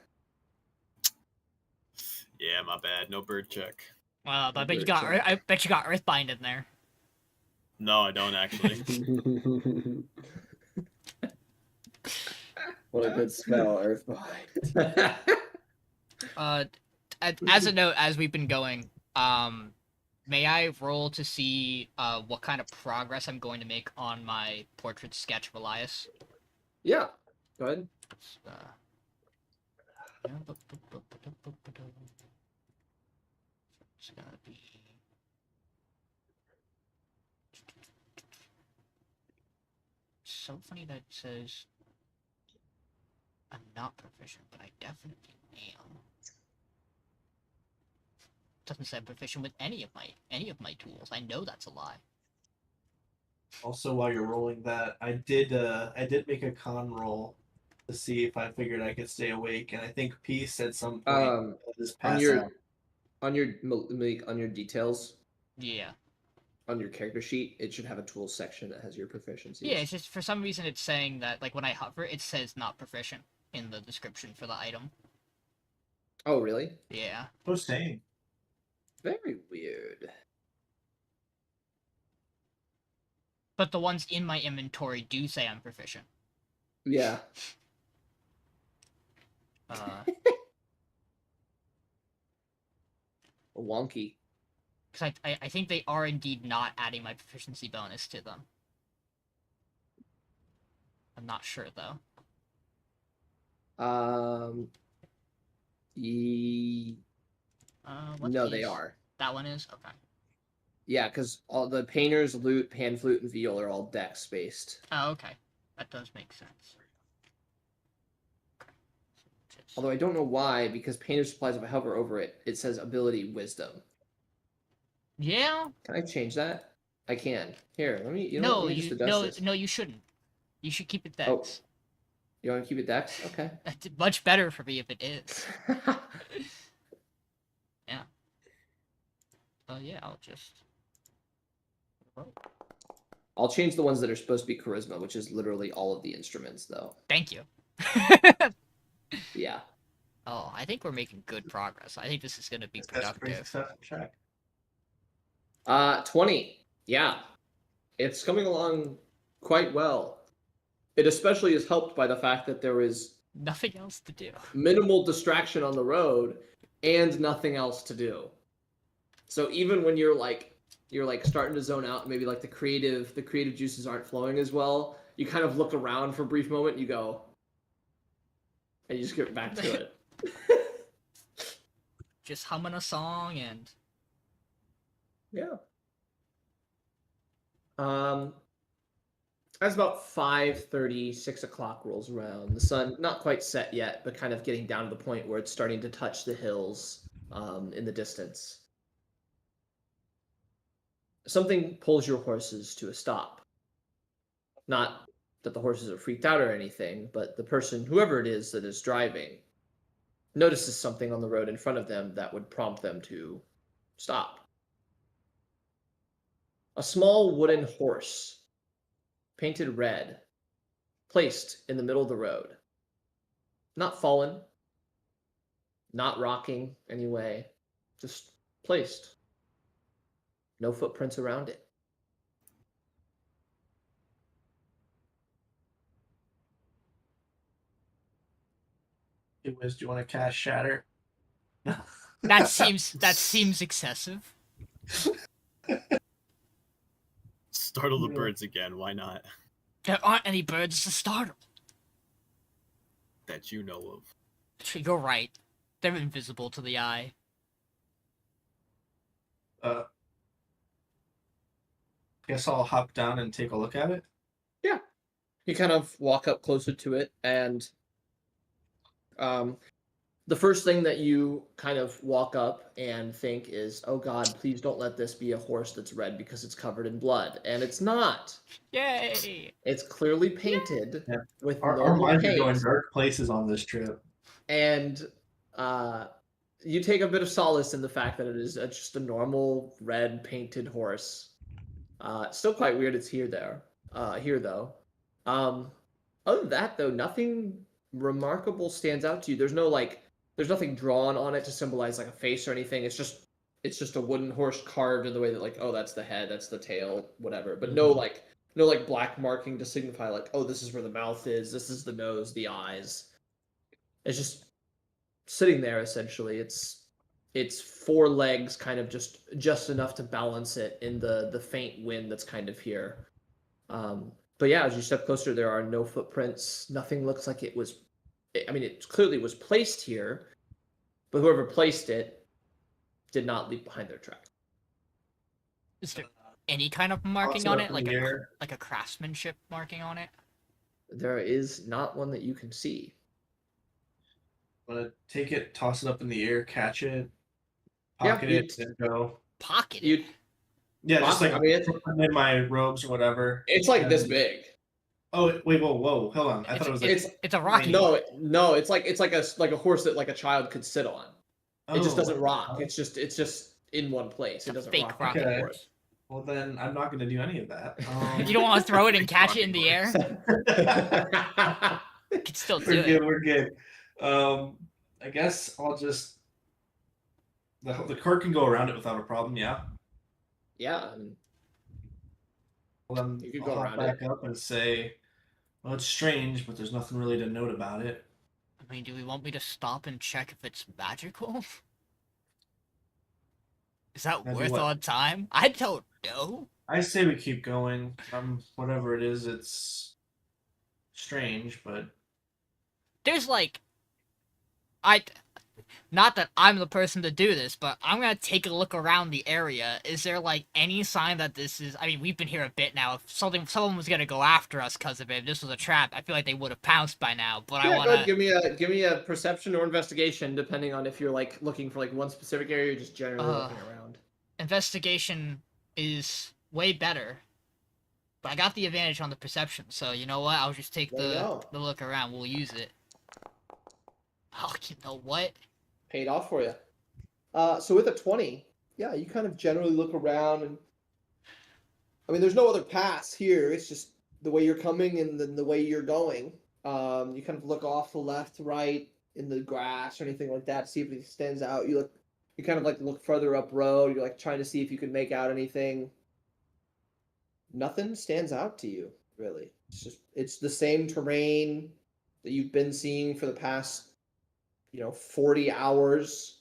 Yeah, my bad. No bird check. But I bet you Bird got. check. I bet you got Earthbind in there. No, I don't actually. What a good spell, Earthbind. As a note, as we've been going, may I roll to see what kind of progress I'm going to make on my portrait sketch of Elias? Yeah. Go ahead. It's gonna be. It's so funny that it says I'm not proficient, but I definitely am. Doesn't say I'm proficient with any of my tools. I know that's a lie. Also, while you're rolling that, I did make a con roll to see if I figured I could stay awake, and I think P said some point On this pass your out. on your details Yeah. on your character sheet, it should have a tools section that has your proficiencies. Yeah, it's just for some reason it's saying that like when I hover, it says not proficient in the description for the item. Oh really? Yeah. Who's saying? Very weird. But the ones in my inventory do say I'm proficient. Yeah. Wonky. Because I think they are indeed not adding my proficiency bonus to them. I'm not sure though. What No, they is- are. That one is? Okay. Yeah, because all the painters, lute, pan flute, and viol are all dex based. Oh, okay. That does make sense. Okay. Although I don't know why, because painter supplies, if I hover over it, it says ability wisdom. Yeah. Can I change that? I can. Here, let me. You know, what, No, let me just you adjust no this. no you shouldn't. You should keep it Oh. dex. You want to keep it Dex? Okay. That's much better for me if it is. Yeah. Oh yeah, I'll just. I'll change the ones that are supposed to be charisma, which is literally all of the instruments, though. Thank you. Yeah. Oh, I think we're making good progress. I think this is gonna be That's a pretty productive. successful check. 20. Yeah. It's coming along quite well. It especially is helped by the fact that there is Nothing else to do. minimal distraction on the road and nothing else to do. So even when you're starting to zone out, maybe like the creative juices aren't flowing as well, you kind of look around for a brief moment and you go, and you just get back to it. Just humming a song and Yeah. As about 5:30, 6 o'clock rolls around, the sun not quite set yet, but kind of getting down to the point where it's starting to touch the hills in the distance. Something pulls your horses to a stop. Not that the horses are freaked out or anything, but the person, whoever it is that is driving, notices something on the road in front of them that would prompt them to stop. A small wooden horse, painted red, placed in the middle of the road. Not fallen, not rocking anyway, just placed. No footprints around it. Hey, Wizz, do you want to cast Shatter? that seems excessive. Startle the birds again. Why not? There aren't any birds to startle. That you know of. You're right. They're invisible to the eye. Guess I'll hop down and take a look at it. Yeah. You kind of walk up closer to it, and the first thing that you kind of walk up and think is, oh god, please don't let this be a horse that's red because it's covered in blood. And it's not. Yay! It's clearly painted Yeah. with Our normal minds are paint. going dark places on this trip. And you take a bit of solace in the fact that it is just a normal red painted horse. Still quite weird it's here though. Other than that though, nothing remarkable stands out to you. There's nothing drawn on it to symbolize like a face or anything. It's just a wooden horse carved in the way that like, oh, that's the head, that's the tail, whatever. But no black marking to signify like, oh, this is where the mouth is, this is the nose, the eyes. It's just sitting there essentially. It's four legs kind of just enough to balance it in the faint wind that's kind of here. But yeah, as you step closer, there are no footprints. Nothing looks like it was. I mean, it clearly was placed here, but whoever placed it did not leave behind their track. Is there any kind of marking Also on up it, in like the air. a craftsmanship marking on it? There is not one that you can see. I'm gonna take it, toss it up in the air, catch it, Yeah, pocket it, and go. Pocket it. You, Yeah, just like I mean, put them in my robes or whatever. it's like this And- big. Oh wait, whoa, hold on. I thought it was like. It's a rocky. No, it's like a horse that like a child could sit on. It just Oh, doesn't rock. It's just in one place. It's a It doesn't fake rock. rocking Okay. horse. Well, then I'm not gonna do any of that. You don't want to throw it and catch it in the air? You can still do We're it. good. We're good. I guess I'll just. The cart can go around it without a problem. Yeah. Yeah, and Well, then You could I'll go hop around back up and say, "Well, it's strange, but there's nothing really to note about it." I mean, do we want me to stop and check if it's magical? Is that Maybe worth what? our time? I don't know. I say we keep going. Whatever it is, it's strange, but There's like, not that I'm the person to do this, but I'm gonna take a look around the area. Is there like any sign that this is? I mean, we've been here a bit now. If someone was gonna go after us because of it, if this was a trap, I feel like they would have pounced by now. But yeah, I go wanna. ahead, give me a perception or investigation, depending on if you're like looking for like one specific area or just generally looking around. Investigation is way better. But I got the advantage on the perception, so you know what? I'll just take There you go. the look around. We'll use it. Oh, you know what? Paid off for you. So with a 20, yeah, you kind of generally look around, and I mean, there's no other paths here. It's just the way you're coming and then the way you're going. You kind of look off to left, right, in the grass or anything like that, see if it stands out. You kind of like look further up road. You're like trying to see if you can make out anything. Nothing stands out to you, really. It's the same terrain that you've been seeing for the past, 40 hours.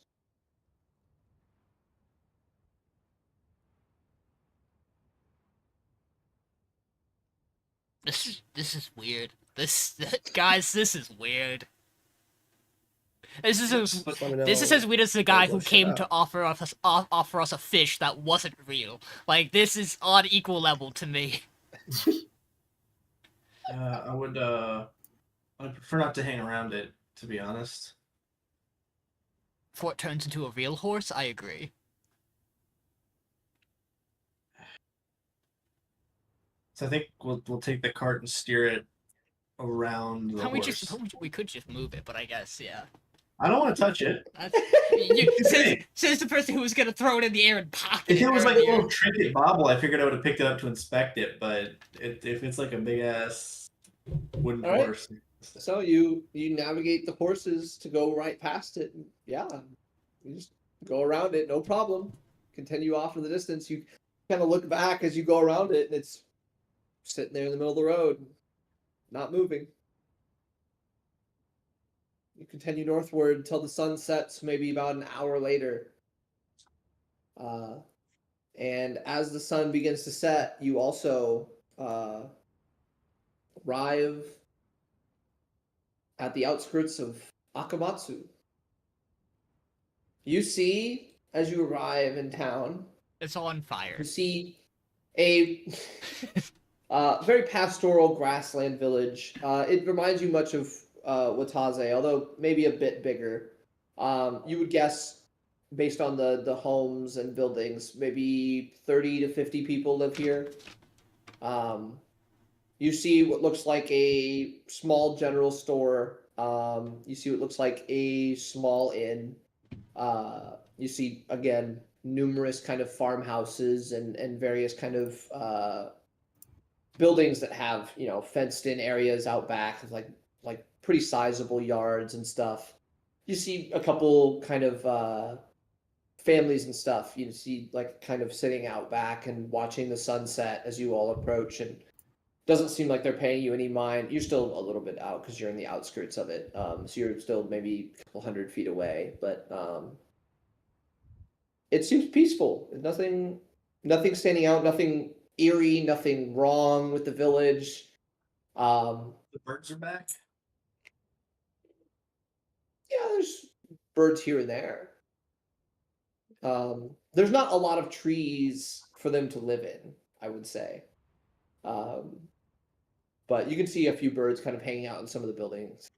This is weird. Guys, this is weird. This is as weird as the guy who came to offer us a fish that wasn't real. Like, this is on equal level to me. I would prefer not to hang around it, to be honest. Before it turns into a real horse, I agree. So I think we'll take the cart and steer it around the horse. We could just move it, but I guess, yeah. I don't want to touch it. Says the person who was gonna throw it in the air and pop it. If it was like a little trinket bobble, I figured I would have picked it up to inspect it. But if it's like a big ass wooden All right. horse, So you navigate the horses to go right past it. Yeah, you just go around it, no problem. Continue off in the distance. You kind of look back as you go around it, and it's sitting there in the middle of the road, not moving. You continue northward until the sun sets, maybe about an hour later. And as the sun begins to set, you also arrive at the outskirts of Akamatsu. You see, as you arrive in town, It's on fire. you see a very pastoral grassland village. It reminds you much of Wataze, although maybe a bit bigger. You would guess, based on the homes and buildings, maybe 30 to 50 people live here. You see what looks like a small general store. You see what looks like a small inn. You see, again, numerous kind of farmhouses and various kind of buildings that have, fenced in areas out back, like pretty sizable yards and stuff. You see a couple kind of families and stuff. You see like kind of sitting out back and watching the sunset as you all approach, and doesn't seem like they're paying you any mind. You're still a little bit out because you're in the outskirts of it. So you're still maybe a couple 100 feet away, but it seems peaceful. Nothing standing out, nothing eerie, nothing wrong with the village. the birds are back. Yeah, there's birds here and there. There's not a lot of trees for them to live in, I would say. But you can see a few birds kind of hanging out in some of the buildings,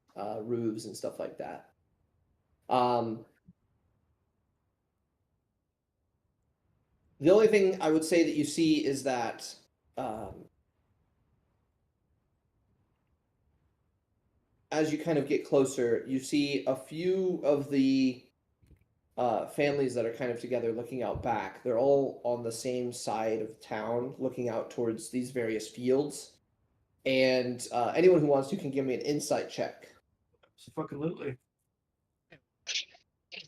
roofs and stuff like that. The only thing I would say that you see is that as you kind of get closer, you see a few of the families that are kind of together looking out back. They're all on the same side of town, looking out towards these various fields. And anyone who wants to can give me an insight check. Absolutely.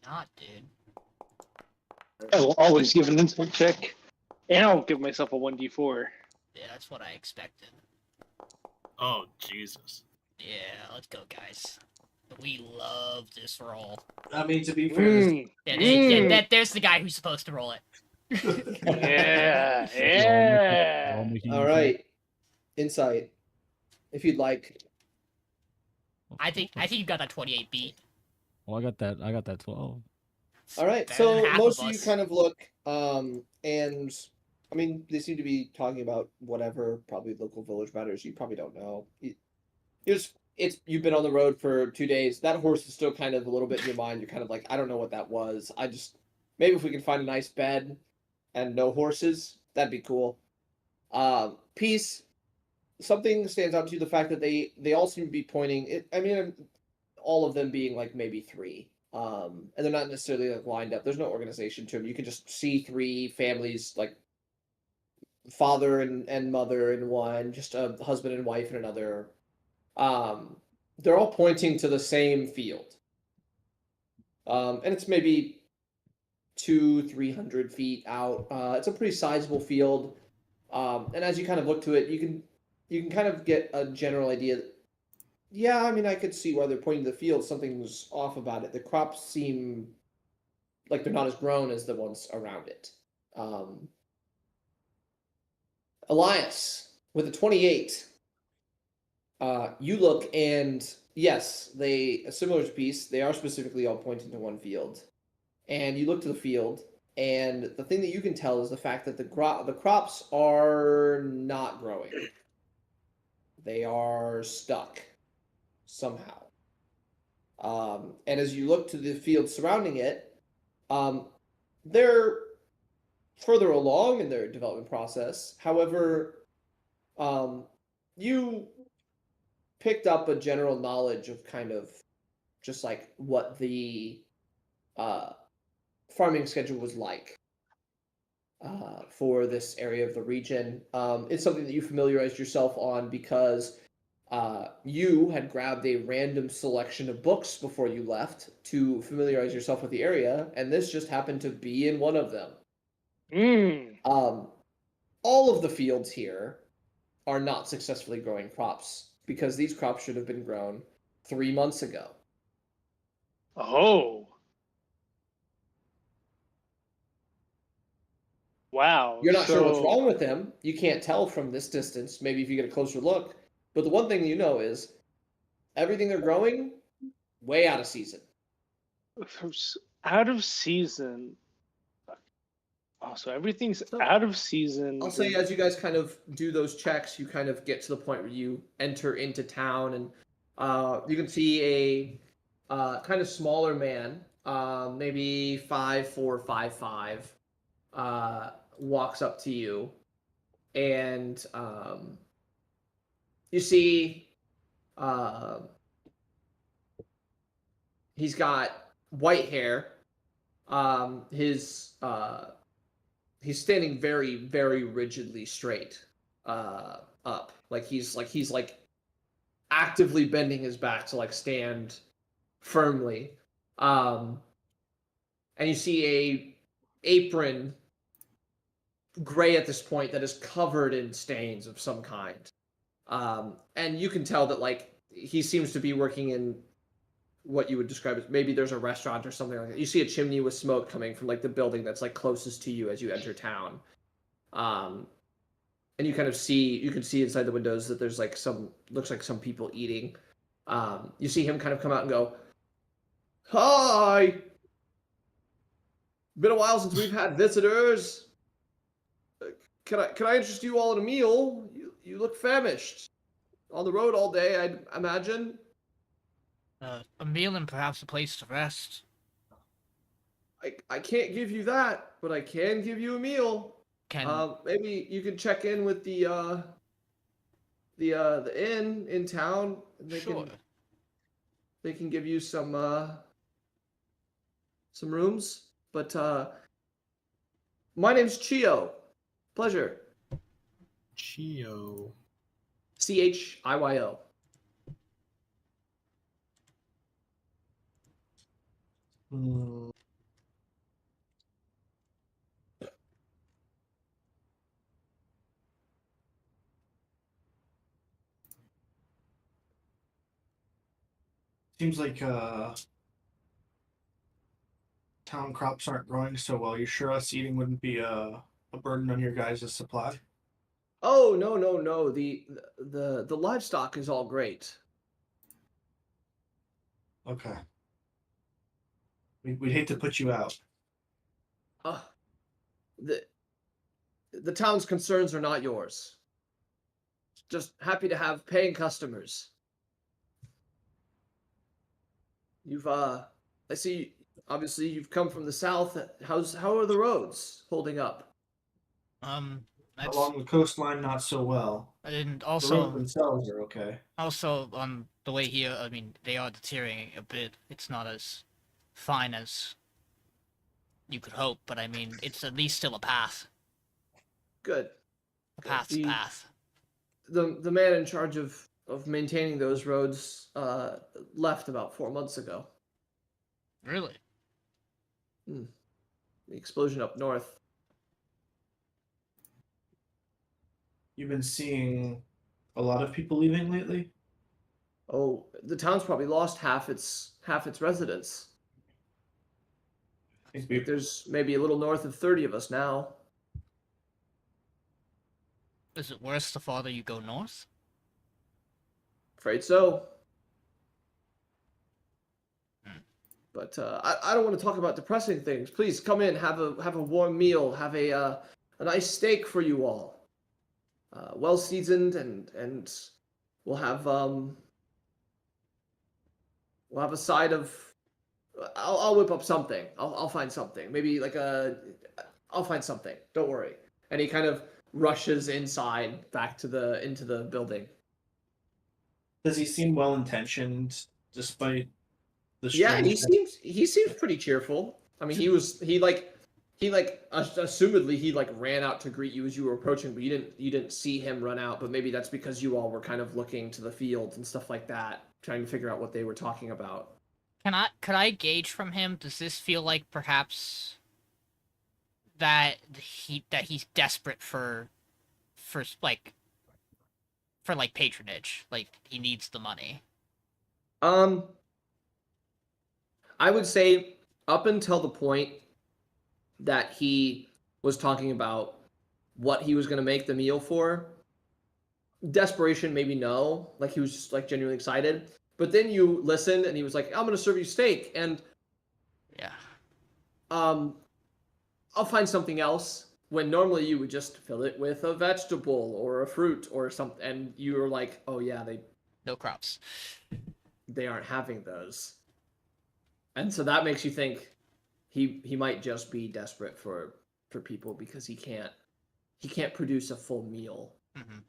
Not, dude. I will always give an instant check, and I'll give myself a 1d4. Yeah, that's what I expected. Oh, Jesus. Yeah, let's go, guys. We love this roll. I mean, to be fair, There's the guy who's supposed to roll it. Yeah, yeah. All right, insight, if you'd like. I think you got that 28 beat. Well, I got that 12. All right, Better so than half most of of you us. kind of look, and I mean, they seem to be talking about whatever, probably local village matters. You probably don't know. You've been on the road for 2 days. That horse is still kind of a little bit in your mind. You're kind of like, I don't know what that was. Maybe if we can find a nice bed and no horses, that'd be cool. Peace, something stands out to you, the fact that they all seem to be pointing it. I mean, all of them being like maybe three. And they're not necessarily like lined up. There's no organization to them. You can just see three families, like father and mother in one, just a husband and wife in another. They're all pointing to the same field. And it's maybe 200-300 feet out. It's a pretty sizable field. And as you kind of look to it, you can kind of get a general idea. Yeah, I mean, I could see why they're pointing to the field. Something's off about it. The crops seem like they're not as grown as the ones around it. Elias, with a 28, you look and yes, a similar piece. They are specifically all pointing to one field. And you look to the field, and the thing that you can tell is the fact that the crops are not growing. They are stuck somehow. And as you look to the field surrounding it, they're further along in their development process. However, you picked up a general knowledge of kind of just like what the farming schedule was like for this area of the region. It's something that you familiarized yourself on because you had grabbed a random selection of books before you left to familiarize yourself with the area, and this just happened to be in one of them. All of the fields here are not successfully growing crops because these crops should have been grown 3 months ago. Oh. Wow. You're not sure what's wrong with them. You can't tell from this distance. Maybe if you get a closer look. But the one thing you know is everything they're growing, way out of season. Out of season. Oh, so everything's out of season. I'll say as you guys kind of do those checks, you kind of get to the point where you enter into town, and you can see a kind of smaller man, maybe 5'4", 5'5", walks up to you, and you see he's got white hair. He's standing very, very rigidly straight up. Like he's actively bending his back to like stand firmly. And you see a apron, gray at this point, that is covered in stains of some kind. And you can tell that like he seems to be working in what you would describe as maybe there's a restaurant or something like that. You see a chimney with smoke coming from like the building that's like closest to you as you enter town. And you kind of you can see inside the windows that there's like looks like some people eating. You see him kind of come out and go, "Hi! Been a while since we've had visitors. Can I interest you all in a meal? You look famished. On the road all day, I'd imagine." A meal and perhaps a place to rest. I can't give you that, but I can give you a meal. Maybe you can check in with the inn in town. They can give you some rooms. But my name's Chio. Pleasure. Chio. Chiyo. Seems like town crops aren't growing so well. You sure us eating wouldn't be a burden on your guys' supply? Oh, no. The livestock is all great. Okay. We'd hate to put you out. The town's concerns are not yours. Just happy to have paying customers. I see, obviously you've come from the south. How are the roads holding up? Along the coastline, not so well. And The roads also, themselves are okay. on the way here, I mean, they are deteriorating a bit. It's not as fine as you could hope, but I mean, it's at least still a path. Good. A path's a The- path. The man in charge of maintaining those roads left about 4 months ago. Really? The explosion up north. You've been seeing a lot of people leaving lately? Oh, the town's probably lost half its residents. I think Like, there's maybe a little north of 30 of us now. Is it worse the farther you go north? Afraid so. Hmm. But I don't want to talk about depressing things. Please come in, have a warm meal, have a nice steak for you all. Well seasoned, and we'll have a side of. I'll whip up something. I'll find something. Maybe like I'll find something. Don't worry. And he kind of rushes inside back into the building. Does he seem well intentioned despite the Yeah, strange he seems pretty cheerful. I mean, he assumedly he ran out to greet you as you were approaching, but you didn't see him run out. But maybe that's because you all were kind of looking to the fields and stuff like that, trying to figure out what they were talking about. Could I gauge from him? Does this feel like perhaps that he's desperate for patronage? Like he needs the money. I would say up until the point that he was talking about what he was going to make the meal for, desperation, maybe no. Like he was just genuinely excited. But then you listened, and he was like, "I'm going to serve you steak," and Yeah. I'll find something else. When normally you would just fill it with a vegetable or a fruit or something, and you were like, "Oh yeah, No crops. they aren't having those," and so that makes you think he might just be desperate for people because he can't produce a full meal. Mm-hmm.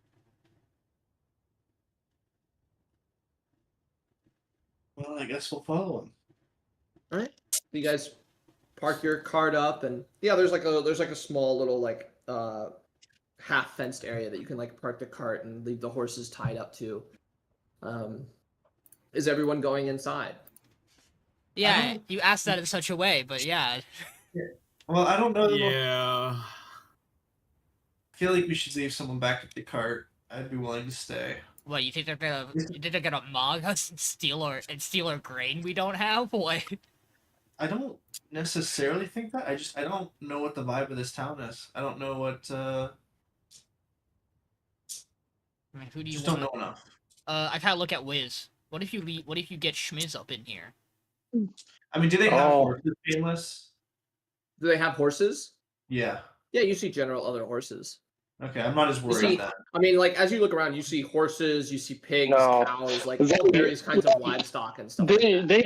Well, I guess we'll follow him. All right, you guys park your cart up, and yeah, there's a small little half fenced area that you can park the cart and leave the horses tied up to. Is everyone going inside? Yeah, you asked that in such a way, but yeah. Well, I don't know. Yeah. I feel like we should leave someone back at the cart. I'd be willing to stay. What, you think they're gonna mog us and steal our grain we don't have? What? I don't necessarily think that. I don't know what the vibe of this town is. I don't know what. I mean, who do you Just want? don't know enough. I kind of look at Wizz. What if you get Schmiz up in here? I mean, do they have Oh. horses, Payneless? Do they have horses? Yeah. Yeah, you see general other horses. Okay, I'm not as You worried see, about that. I mean, as you look around, you see horses, you see pigs, No. cows, all They- various kinds of livestock and stuff. like that. They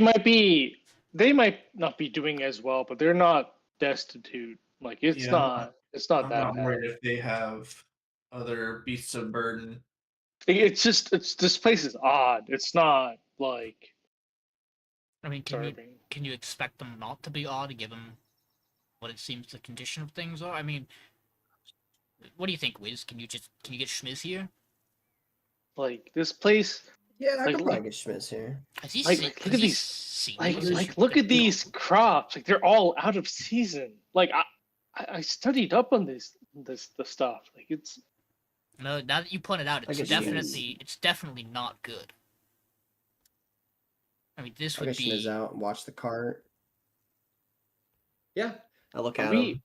might not be doing as well, but they're not destitute. Like it's Yeah, not I'm that not bad. worried if they have other beasts of burden. It's this place is odd. It's not like I mean, starving. can you expect them not to be odd, given what it seems the condition of things are? I mean, what do you think, Wiz? Can you get Schmiz here? Like this place. Yeah, I Like, could probably get Schmitz here. Has he Like, seen, look has at he these- seen Like these? look at these crops. Like they're all out of season. Like I studied up on the stuff. Like it's No, now that you pointed out, I it's guess definitely not good. I mean, this I would get Schmitz be out and watch the cart. Yeah. I look are at we him.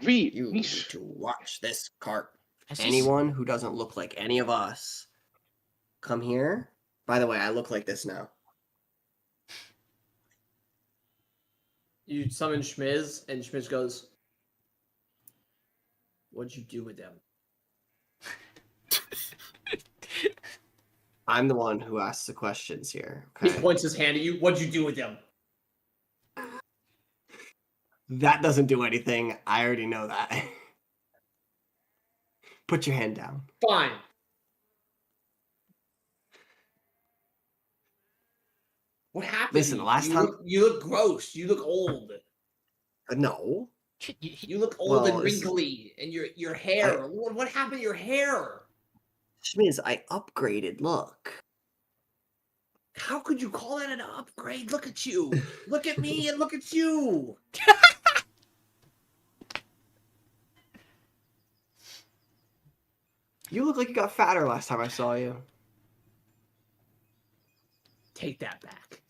You we need to watch this cart. has he Anyone who doesn't look like any of us, come here. By the way, I look like this now. You summon Schmiz, and Schmiz goes, "What'd you do with them?" I'm the one who asks the questions here. He Okay. points his hand at you. "What'd you do with them?" That doesn't do anything. I already know that. Put your hand down. Fine. What happened? Listen, last time- you look gross. You look old. No. You look old and Well, this is- wrinkly, and your hair. What happened to your hair? Which means I upgraded. Look. How could you call that an upgrade? Look at you. Look at me and look at you. You look like you got fatter last time I saw you. Take that back.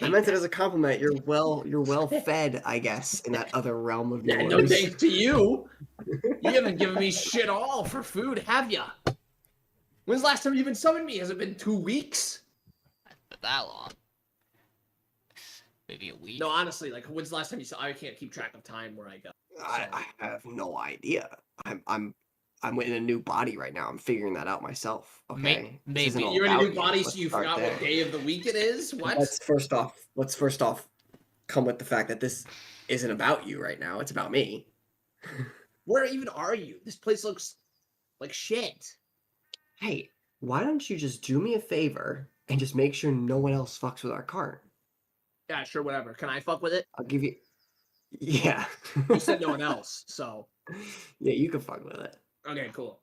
I meant it as a compliment. You're well fed, I guess, in that other realm of yours. Yeah, no thanks to you. You haven't given me shit all for food, have ya? When's the last time you even summoned me? Has it been 2 weeks? Not that long. Maybe a week. No, honestly, like when's the last time you saw? I can't keep track of time where I go. I have no idea. I'm in a new body right now. I'm figuring that out myself. Okay. This maybe. isn't all You're in a new about you. body, so Let's you start forgot there. what day of the week it is? What? Let's first off come with the fact that this isn't about you right now. It's about me. Where even are you? This place looks like shit. Hey, why don't you just do me a favor and just make sure no one else fucks with our cart? Yeah, sure, whatever. Can I fuck with it? I'll give you. Yeah. You said no one else, so Yeah, you can fuck with it. okay, cool.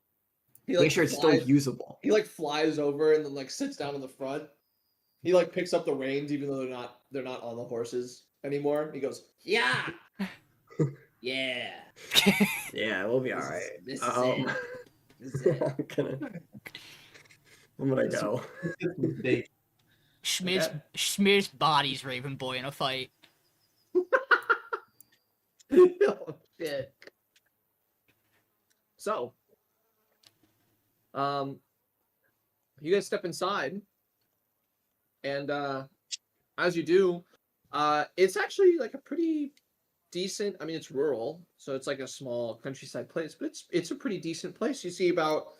He, Make sure it's still usable. He like flies over and then like sits down in the front. He like picks up the reins even though they're not on the horses anymore. He goes, yeah, yeah. Yeah, we'll be all right. This is it. This is it. I'm gonna go. Schmear's bodies Raven Boy in a fight. Oh shit. So, you guys step inside, and as you do, it's actually like a pretty decent. I mean, it's rural, so it's like a small countryside place, but it's a pretty decent place. You see about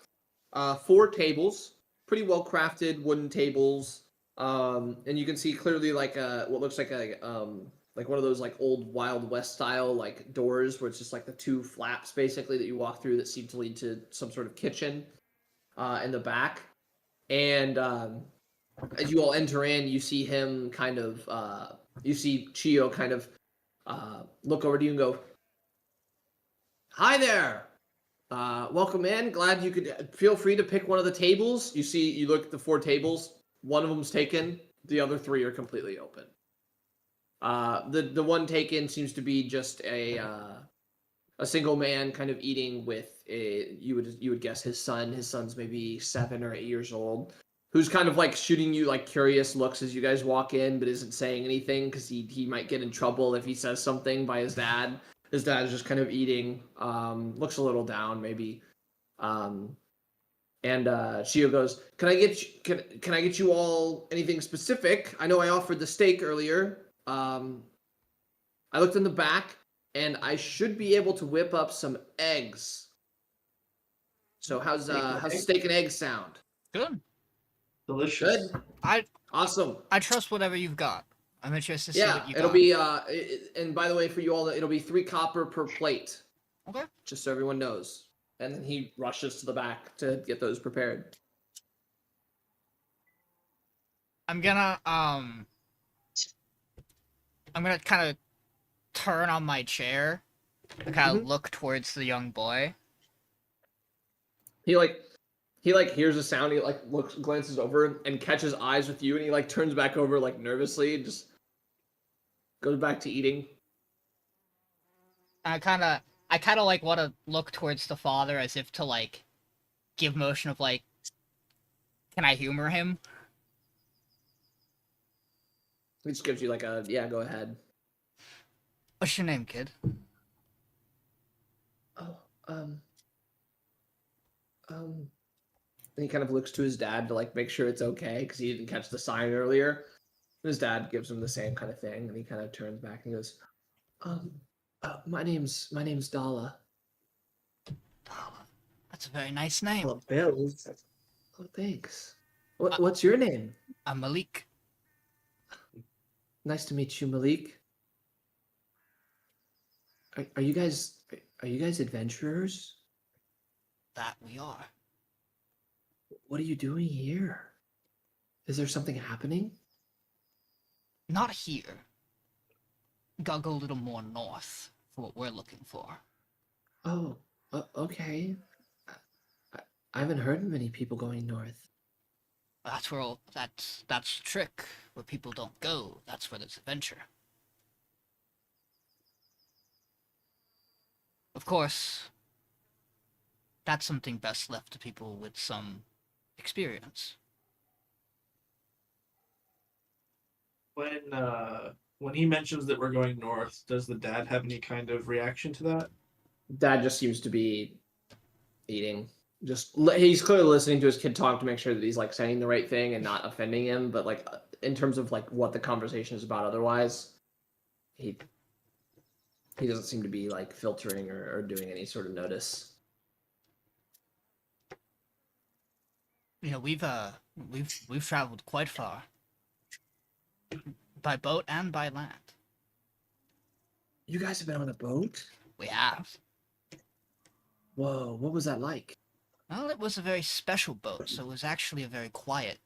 4 tables, pretty well crafted wooden tables, and you can see clearly like what looks like a like one of those like old Wild West style like doors where it's just like the 2 flaps basically that you walk through that seem to lead to some sort of kitchen in the back. And as you all enter in, you see him kind of you see Chio kind of look over to you and go, "Hi there. Welcome in. Glad you could feel free to pick one of the tables." You look at the 4 tables, one of them's taken, the other 3 are completely open. The one taken seems to be just a single man kind of eating with you would guess his son. His son's maybe 7 or 8 years old, who's kind of like shooting you like curious looks as you guys walk in, but isn't saying anything because he might get in trouble if he says something by his dad. His dad is just kind of eating, looks a little down maybe. And Chio goes, "Can I get you all anything specific? I know I offered the steak earlier. I looked in the back, and I should be able to whip up some eggs. So how's steak and eggs sound? Good. Delicious. Good. Awesome. I trust whatever you've got. I'm interested to see what you got. It'll be and by the way, for you all, it'll be 3 copper per plate. Okay. Just so everyone knows. And then he rushes to the back to get those prepared. I'm gonna kind of turn on my chair and kind of look towards the young boy. He hears a sound. He glances over and catches eyes with you, and he turns back over nervously, and just goes back to eating. I kind of want to look towards the father as if to give motion of can I humor him? He just gives you yeah, go ahead. What's your name, kid? Oh, and he kind of looks to his dad to make sure it's okay because he didn't catch the sign earlier. And his dad gives him the same kind of thing, and he kind of turns back and he goes, my name's Dala. Dala. That's a very nice name. Well, Bills. Oh, thanks. What's your name? I'm Malik. Nice to meet you, Malik. Are you guys adventurers? That we are. What are you doing here? Is there something happening? Not here. Gotta go a little more north for what we're looking for. Oh, okay. I haven't heard many people going north. That's where that's the trick. Where people don't go, that's where there's adventure. Of course, that's something best left to people with some experience. When he mentions that we're going north, does the dad have any kind of reaction to that? Dad just seems to be eating. He's clearly listening to his kid talk to make sure that he's like saying the right thing and not offending him. But like in terms of like what the conversation is about, otherwise, he doesn't seem to be like filtering or doing any sort of notice. You know, we've traveled quite far. By boat and by land. You guys have been on a boat? We have. Whoa, what was that like? Well, it was a very special boat, so it was actually a very quiet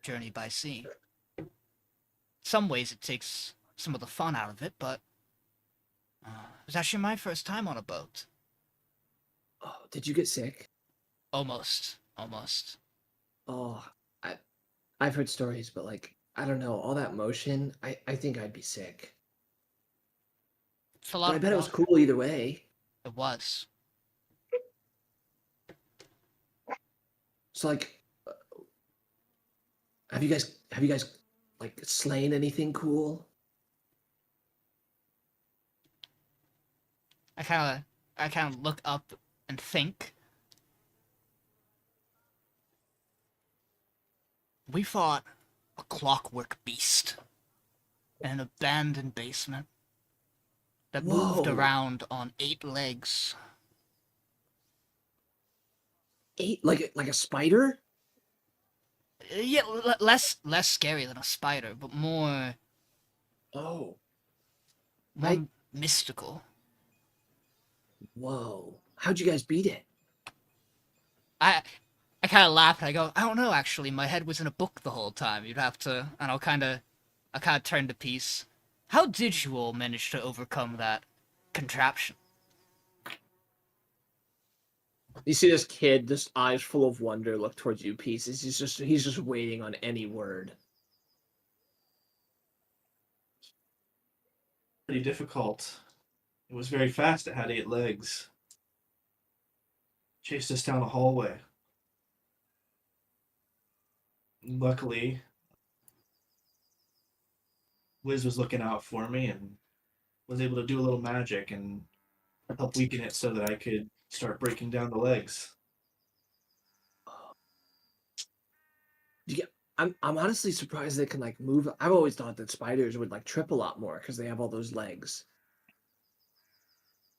journey by sea. Some ways it takes some of the fun out of it, but it was actually my first time on a boat. Oh, did you get sick? Almost. Oh, I've heard stories, but like, I don't know, all that motion, I think I'd be sick. It's a lot But I of bet it was water. cool either way. It was. So like, have you guys like slain anything cool? I kind of look up and think. We fought a clockwork beast in an abandoned basement that moved Whoa. around on 8 legs. 8 like a spider? Yeah, less scary than a spider, but more Oh, mystical. whoa! How'd you guys beat it? I kind of laughed. I go, I don't know. Actually, my head was in a book the whole time. You'd have to, and I kind of turn to piece. How did you all manage to overcome that contraption? You see this kid, this eyes full of wonder, look towards you, Pieces. He's just waiting on any word. Pretty difficult. It was very fast. It had 8 legs. Chased us down a hallway. Luckily, Wizz was looking out for me and was able to do a little magic and help weaken it so that I could start breaking down the legs. I'm honestly surprised they can like move. I've always thought that spiders would like trip a lot more because they have all those legs.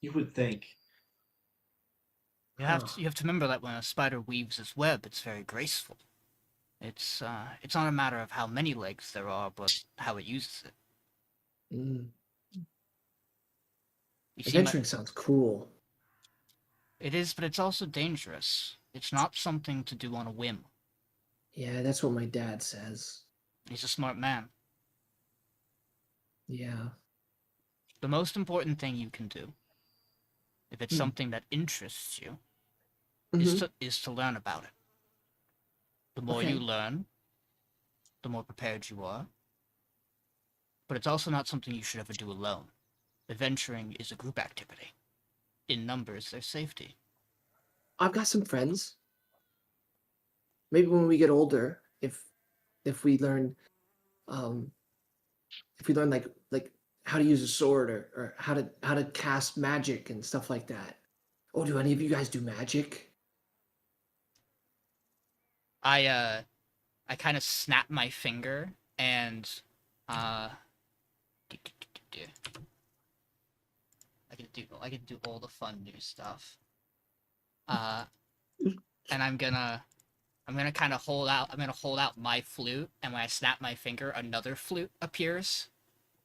You would think. You have to remember that when a spider weaves its web, it's very graceful. It's not a matter of how many legs there are, but how it uses it. Mm. You see, Adventuring sounds cool. it is, but it's also dangerous. It's not something to do on a whim. Yeah, that's what my dad says. He's a smart man. Yeah. The most important thing you can do, if it's something that interests you, is to learn about it. The more you learn, the more prepared you are. But it's also not something you should ever do alone. Adventuring is a group activity. In numbers, there's safety. I've got some friends. Maybe when we get older, if we learn like how to use a sword or how to cast magic and stuff like that. Oh, do any of you guys do magic? I kind of snap my finger and I can do all the fun new stuff. And I'm gonna kind of hold out my flute, and when I snap my finger, another flute appears,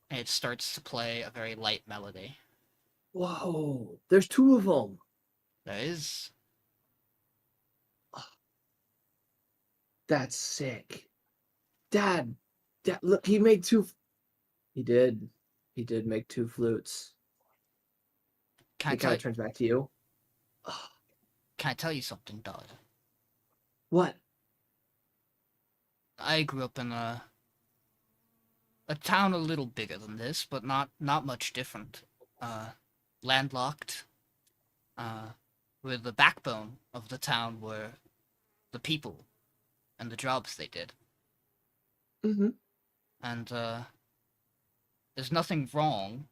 and it starts to play a very light melody. Whoa, there's 2 of them. There is. That's sick. Dad, look, he made 2. He did. He did make 2 flutes. Can I He tell kind of turns back to you. Can I tell you something, dog? What? I grew up in a town a little bigger than this, but not much different. Landlocked. Where the backbone of the town were the people and the jobs they did. Mm-hmm. And there's nothing wrong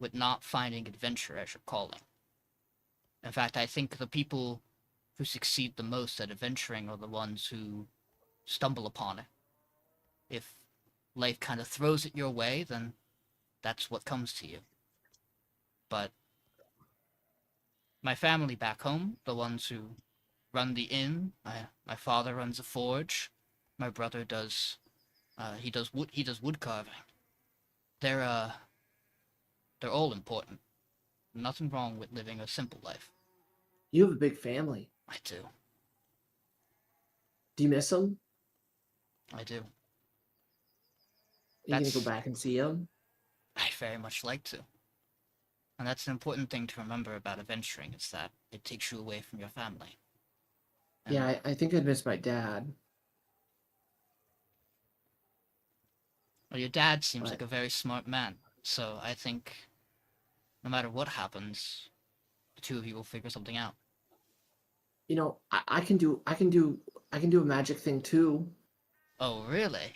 with not finding adventure as your calling. In fact, I think the people who succeed the most at adventuring are the ones who stumble upon it. If life kind of throws it your way, then that's what comes to you. But my family back home, the ones who run the inn, my father runs a forge, my brother does wood carving. They're all important. Nothing wrong with living a simple life. You have a big family. I do. Do you miss them? I do. Are you gonna go That's- back and see them? I very much like to. And that's an important thing to remember about adventuring, is that it takes you away from your family. And Yeah, I think I'd miss my dad. well, your dad seems Right. like a very smart man, so I think no matter what happens, the two of you will figure something out. You know, I can do a magic thing too. Oh, really?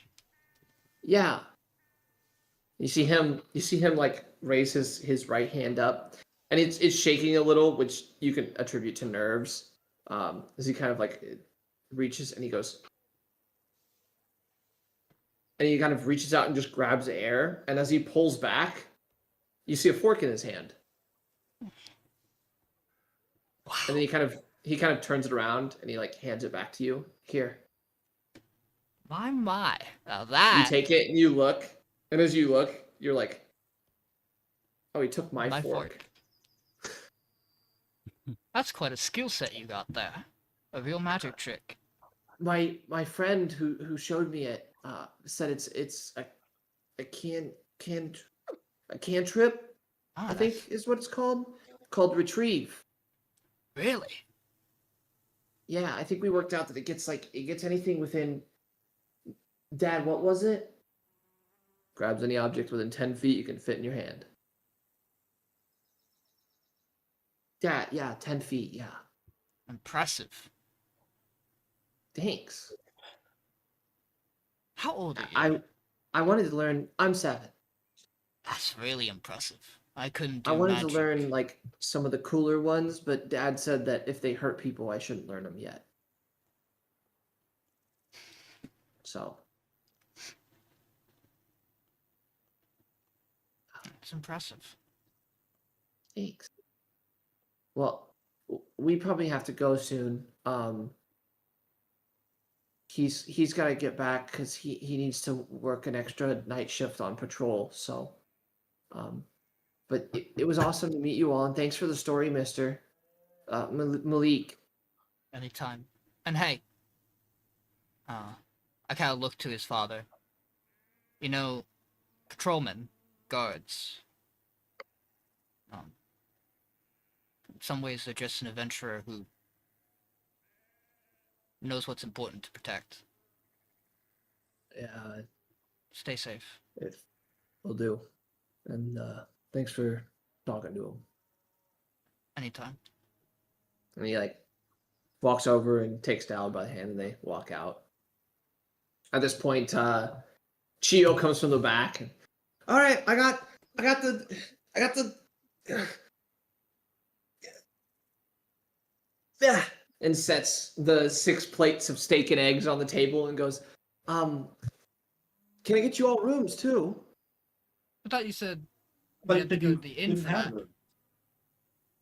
Yeah. You see him like raise his right hand up, and it's shaking a little, which you can attribute to nerves. As he kind of like reaches and he goes, and he kind of reaches out and just grabs air, and as he pulls back, you see a fork in his hand. Wow. And then he kind of turns it around and he like hands it back to you. Here. My. Now You that take it and you look, and as you look, you're like, oh, he took my fork. That's quite a skill set you got there. A real magic trick. My friend who showed me it said it's a cantrip, Ah, I think is what it's called retrieve. Really? Yeah, I think we worked out that it gets anything within. Dad, what was it? Grabs any object within 10 feet you can fit in your hand. Dad, yeah, 10 feet, yeah. Impressive. Thanks. How old are you? I wanted to learn. I'm 7. That's really impressive. I couldn't do I wanted magic. to learn like some of the cooler ones, but Dad said that if they hurt people, I shouldn't learn them yet. So. It's impressive. Thanks. Well, we probably have to go soon. He's got to get back because he needs to work an extra night shift on patrol. So, but it was awesome to meet you all, and thanks for the story, Mister Malik. Anytime. And hey, I kind of look to his father. You know, patrolmen, guards. In some ways, they're just an adventurer who knows what's important to protect. Yeah, Stay safe. will do. And thanks for talking to him. Anytime. And he like walks over and takes Dallin by the hand, and they walk out. At this point, Chio comes from the back. And, all right, I got the. Yeah, and sets the 6 plates of steak and eggs on the table and goes, can I get you all rooms too? I thought you said But we had to did go you to the inn didn't for have that. room?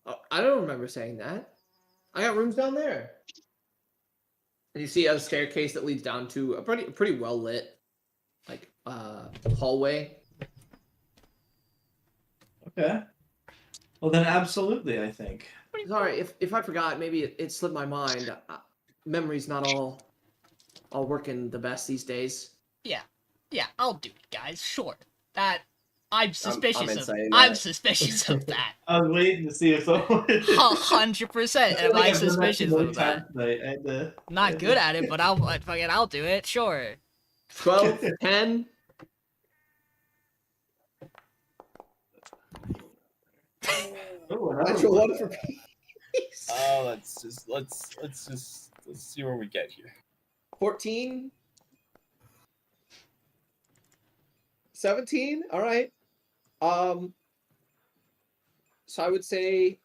Oh, I don't remember saying that. I got rooms down there. And you see a staircase that leads down to a pretty well lit, like hallway. Okay. Well, then absolutely, I think. Sorry, if I forgot, maybe it slipped my mind. Memory's not all all working the best these days. Yeah, I'll do it, guys. Sure. That I'm suspicious of. inside I'm that. suspicious of that. I was waiting to see if someone. 100%. Am I suspicious of that? Tonight. I had to, Not good at it, but I'll do it. Sure. 12, 10. Oh, Natural one for peace. Let's see where we get here. 14. 17. All right. So I would say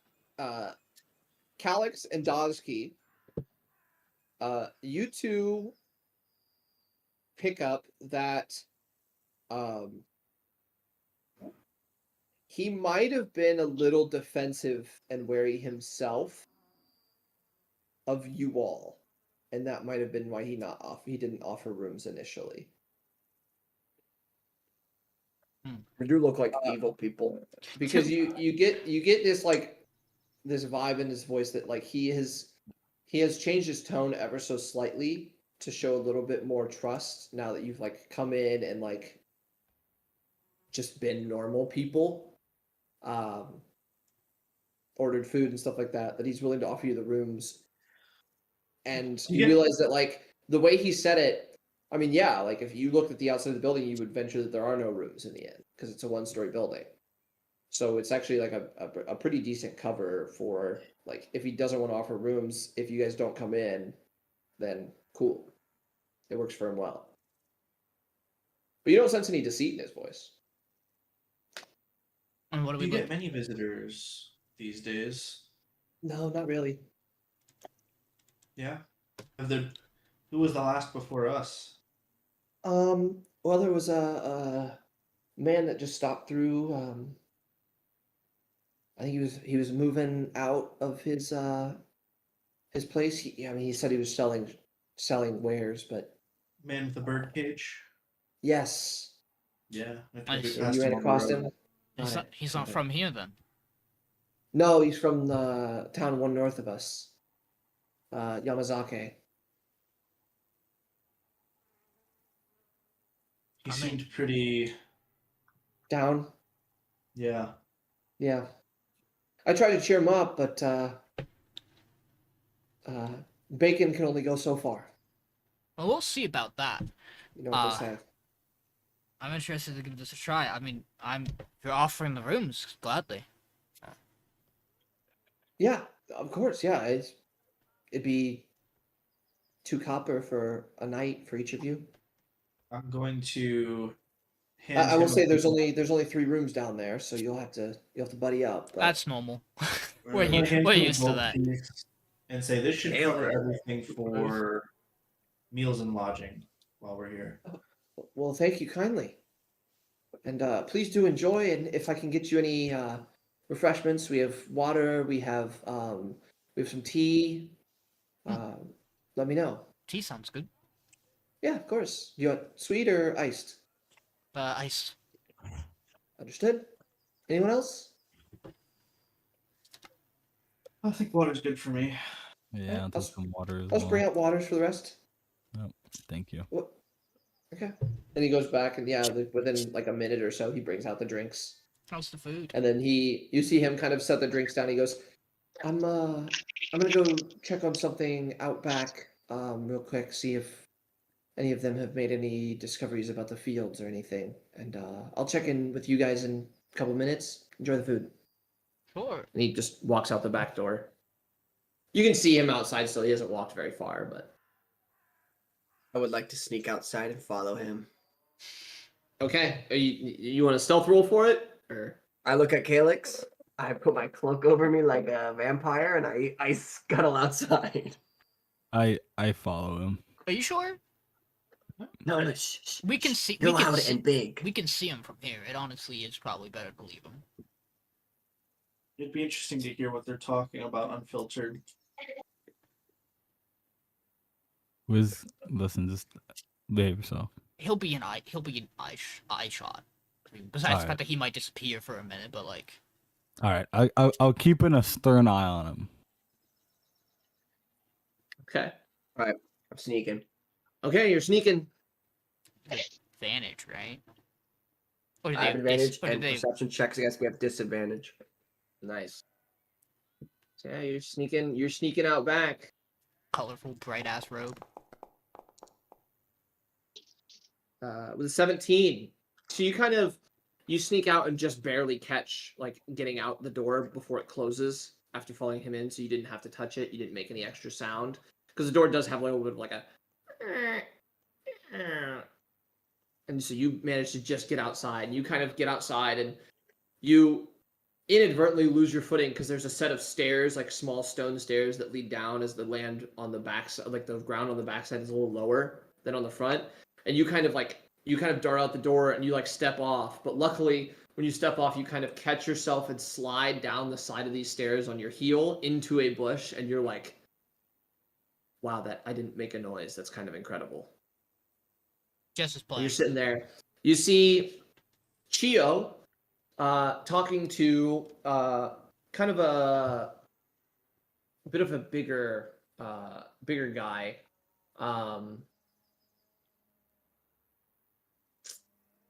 Calyx and Dozki, you two pick up that he might have been a little defensive and wary himself of you all, and that might have been why he didn't offer rooms initially. We do look like evil people. Because you get this this vibe in his voice that like he has changed his tone ever so slightly to show a little bit more trust now that you've like come in and like just been normal people, ordered food and stuff like that he's willing to offer you the rooms. And you realize that like the way he said it, I mean, yeah, like if you looked at the outside of the building, you would venture that there are no rooms in the end because it's a one-story building. So it's actually like a pretty decent cover for like if he doesn't want to offer rooms, if you guys don't come in, then cool. It works for him well. But you don't sense any deceit in his voice. And what do Do we you look? get many visitors these days? No, not really. Yeah. Who was the last before us? Well, there was a man that just stopped through. I think he was moving out of his place. He said he was selling wares, but Man with the bird cage. yes, Yeah. I think Nice. we passed you ran him on the across road. him. He's not from here then. No, he's from the town one north of us, Yamazake. He I mean- seemed pretty. Down. Yeah. Yeah. I tried to cheer him up, but bacon can only go so far. Well, we'll see about that. You know what they say. I'm interested to give this a try. I mean, if you're offering the rooms, gladly. Yeah, of course. Yeah, it'd be 2 copper for a night for each of you. I'm going to. hand I will him say a- there's only 3 rooms down there, so you'll have to buddy up. But That's normal. I'm we're gonna hand we're him a used to gold that. piece And say this should Damn. cover everything for meals and lodging while we're here. Well, thank you kindly, and please do enjoy. And if I can get you any refreshments, we have water, we have some tea. Let me know. Tea sounds good. Yeah, of course. Do you want sweet or iced? Ice. Understood. Anyone else? I think water's good for me. Yeah, I'll I'll take s- some water as I'll just bring well. out waters for the rest. Thank you. What? Okay. And he goes back, and yeah, within like a minute or so, he brings out the drinks, How's the food? and then you see him kind of set the drinks down. He goes, I'm gonna go check on something out back, real quick, see if any of them have made any discoveries about the fields or anything, and I'll check in with you guys in a couple minutes. Enjoy the food. Sure. And he just walks out the back door. You can see him outside still. He hasn't walked very far, but I would like to sneak outside and follow him. okay. You want a stealth roll for it, or I look at Calyx. I put my cloak over me like a vampire, and I scuttle outside. I follow him. Are you sure? No, shh, shh. We can see. You're We can loud see, and big. we can see him from here. It honestly is probably better to leave him. It'd be interesting to hear what they're talking about unfiltered. Wizz, listen, just behave yourself. He'll be an eye shot. I mean, besides the Alright. fact that he might disappear for a minute, but like, All right, I'll keep a stern eye on him. okay. I'm sneaking. Okay, you're sneaking. Advantage, right? Or do I have they? advantage, Or do and they? perception checks against me have disadvantage. Nice. So yeah, you're sneaking. You're sneaking out back. Colorful, bright ass robe. With a 17. So you sneak out and just barely catch like getting out the door before it closes after following him in, so you didn't have to touch it. You didn't make any extra sound because the door does have a little bit of like a. And so you manage to just get outside. You kind of get outside and you inadvertently lose your footing because there's a set of stairs, like small stone stairs that lead down as the land on the back side, like the ground on the backside is a little lower than on the front. And you kind of dart out the door and you like step off. But luckily, when you step off, you kind of catch yourself and slide down the side of these stairs on your heel into a bush. And you're like, wow, that I didn't make a noise. That's kind of incredible. Just as You're playing. sitting there. You see Chio talking to kind of a bit of a bigger guy.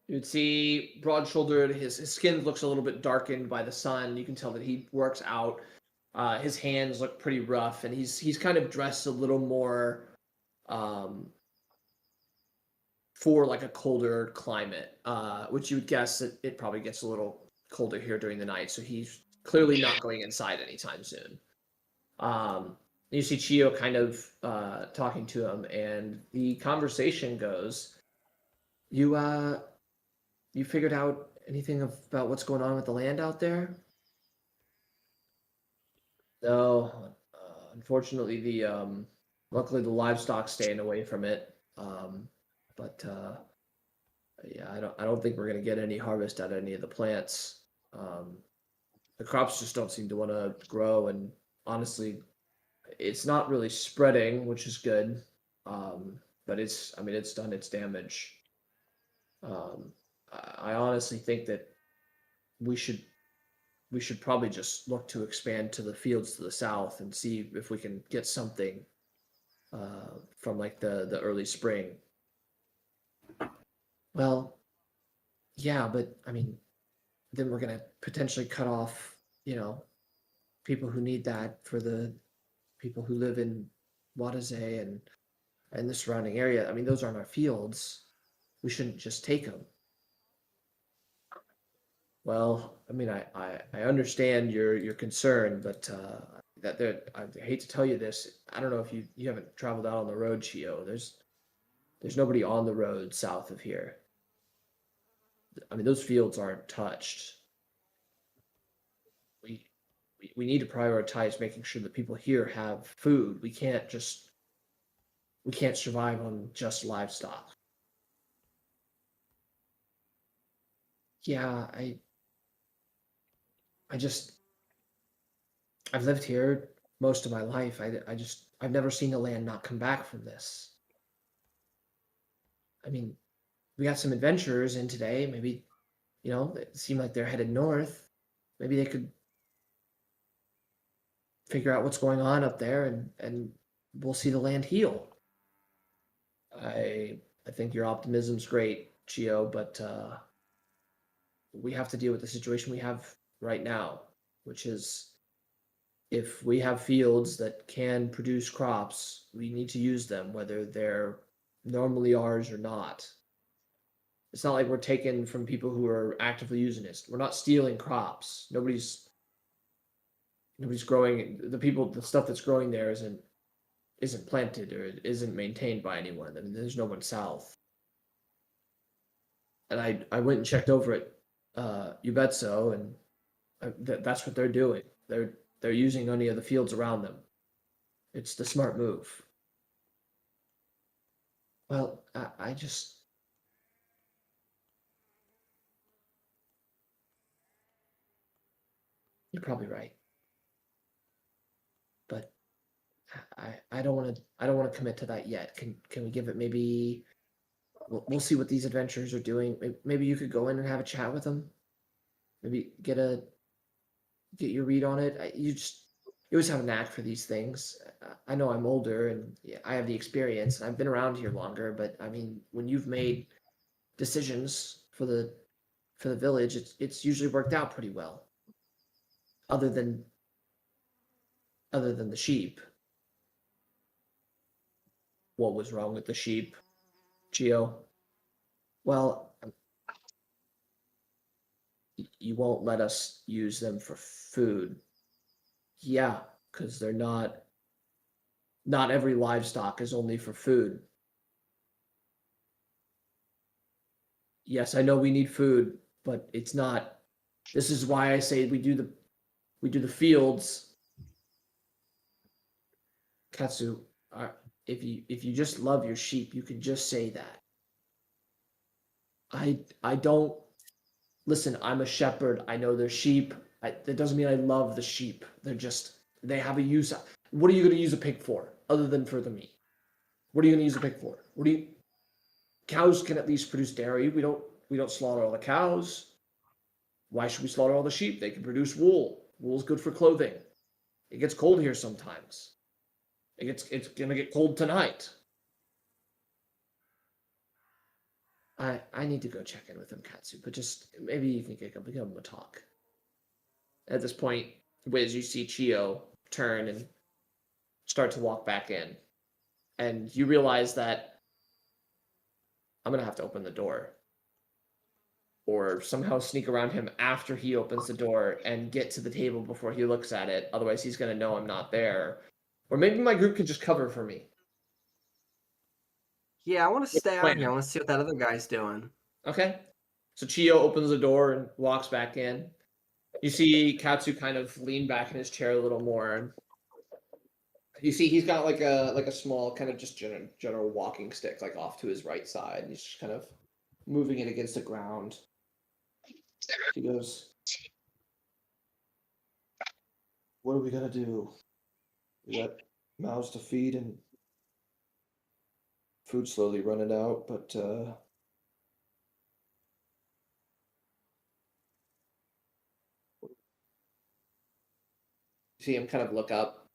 You'd see broad-shouldered. His skin looks a little bit darkened by the sun. You can tell that he works out. His hands look pretty rough, and he's kind of dressed a little more for like a colder climate, which you would guess that it probably gets a little colder here during the night. So he's clearly not going inside anytime soon. You see Chio kind of talking to him, and the conversation goes, You figured out anything about what's going on with the land out there? No, unfortunately, luckily the livestock's staying away from it. But yeah, I don't think we're gonna get any harvest out of any of the plants. The crops just don't seem to want to grow, and honestly, it's not really spreading, which is good. But it's done its damage. I honestly think that we should probably just look to expand to the fields to the south and see if we can get something from like the early spring. Well, yeah, but I mean, then we're gonna potentially cut off, people who need that for the people who live in Wadazay and the surrounding area. I mean, those aren't our fields. We shouldn't just take them. Well, I mean, I understand your concern, but I hate to tell you this. I don't know if you haven't traveled out on the road, Chio. There's nobody on the road south of here. I mean, those fields aren't touched. We need to prioritize making sure that people here have food. We can't survive on just livestock. Yeah, I've lived here most of my life. I've never seen the land not come back from this. I mean, we got some adventurers in today. Maybe, it seemed like they're headed north. Maybe they could figure out what's going on up there, and we'll see the land heal. I think your optimism's great, Chio, but we have to deal with the situation we have right now, which is if we have fields that can produce crops, we need to use them, whether they're normally ours or not. It's not like we're taking from people who are actively using this. We're not stealing crops. Nobody's growing the stuff that's growing there isn't planted or it isn't maintained by anyone. I mean, there's no one south. And I went and checked over it. You bet so, and that's what they're doing. They're using any of the fields around them. It's the smart move. Well, I just. You're probably right. But I don't want to commit to that yet. Can we give it ame we'll see what these adventurers are doing. Maybe you could go in and have a chat with them. Maybe get your read on it. You're you always have a knack for these things. I know I'm older and yeah, I have the experience and I've been around here longer, but I mean, when you've made decisions for the village, it's usually worked out pretty well. Other than the sheep. What was wrong with the sheep, Geo? Well, you won't let us use them for food. Yeah, because they're not every livestock is only for food. Yes, I know we need food, but it's not. This is why I say we do the fields. Katsu, if you just love your sheep, you can just say that. I don't listen. I'm a shepherd. I know they're sheep. That doesn't mean I love the sheep. They have a use. What are you going to use a pig for, other than for the meat? What are you going to use a pig for? Cows can at least produce dairy. We don't slaughter all the cows. Why should we slaughter all the sheep? They can produce wool. Wool's good for clothing. It gets cold here sometimes. It's gonna get cold tonight. I need to go check in with him, Katsu, but just maybe you can give him a talk. At this point, Wizz, you see Chio turn and start to walk back in. And you realize that I'm gonna have to open the door. Or somehow sneak around him after he opens the door and get to the table before he looks at it. Otherwise, he's gonna know I'm not there. Or maybe my group can just cover for me. Yeah, I want to stay out plan? here. I want to see what that other guy's doing. Okay. So Chio opens the door and walks back in. You see Katsu kind of lean back in his chair a little more. And you see he's got like a small kind of just general walking stick like off to his right side. And he's just kind of moving it against the ground. He goes, "What are we gonna do? We got mouths to feed and food slowly running out, but see him kind of look up.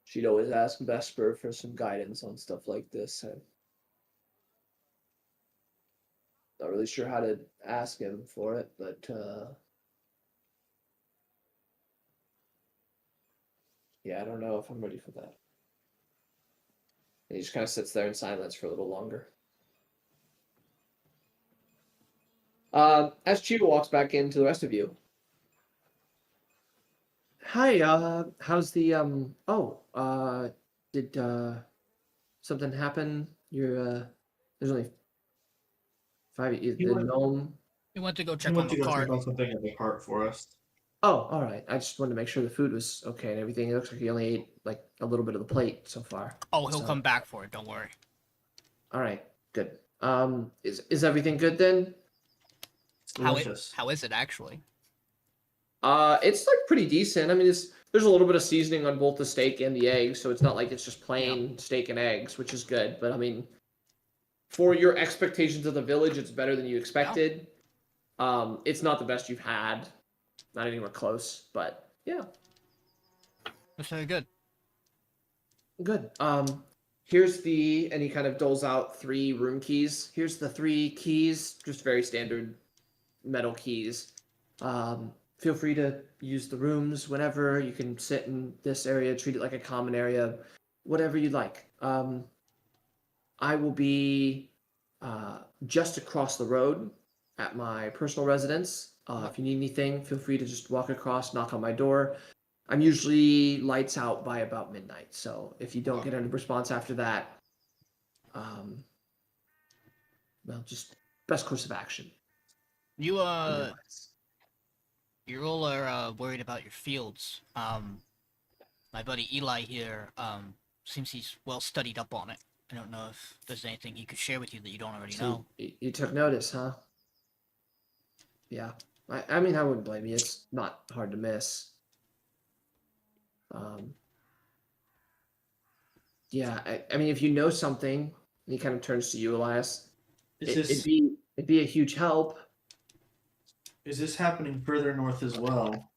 She'd always ask Vesper for some guidance on stuff like this. I'm not really sure how to ask him for it, but yeah, I don't know if I'm ready for that." And he just kind of sits there in silence for a little longer. As Chiba walks back into the rest of you. Hi, how's the did something happen? There's only 5 the gnome. We went to go I check on went the to go check cart. on something at the cart for us. Oh, all right. I just wanted to make sure the food was okay and everything. It looks like he only ate like a little bit of the plate so far. Oh, he'll So- come back for it. Don't worry. All right, good. Is everything good then? It's delicious. How is it actually? It's like pretty decent. I mean, there's a little bit of seasoning on both the steak and the eggs, so it's not like it's just plain steak and eggs, which is good. But I mean, for your expectations of the village, it's better than you expected. It's not the best you've had, not anywhere close, but yeah, That's very good. good. Here's and he kind of doles out 3 room keys. Here's the 3 keys, just very standard metal keys. Feel free to use the rooms whenever. You can sit in this area, treat it like a common area, whatever you'd like. I will be just across the road at my personal residence. If you need anything, feel free to just walk across, knock on my door. I'm usually lights out by about midnight, so if you don't get any response after that, well, just best course of action. You Otherwise. you all are worried about your fields. My buddy Eli here seems he's well studied up on it. I don't know if there's anything he could share with you that you don't already know. You took notice, huh? Yeah. I mean, I wouldn't blame you. It's not hard to miss. Yeah, I mean, if you know something, and he kind of turns to you, Elias. Is this It'd be It'd be a huge help. Is this happening further north as well?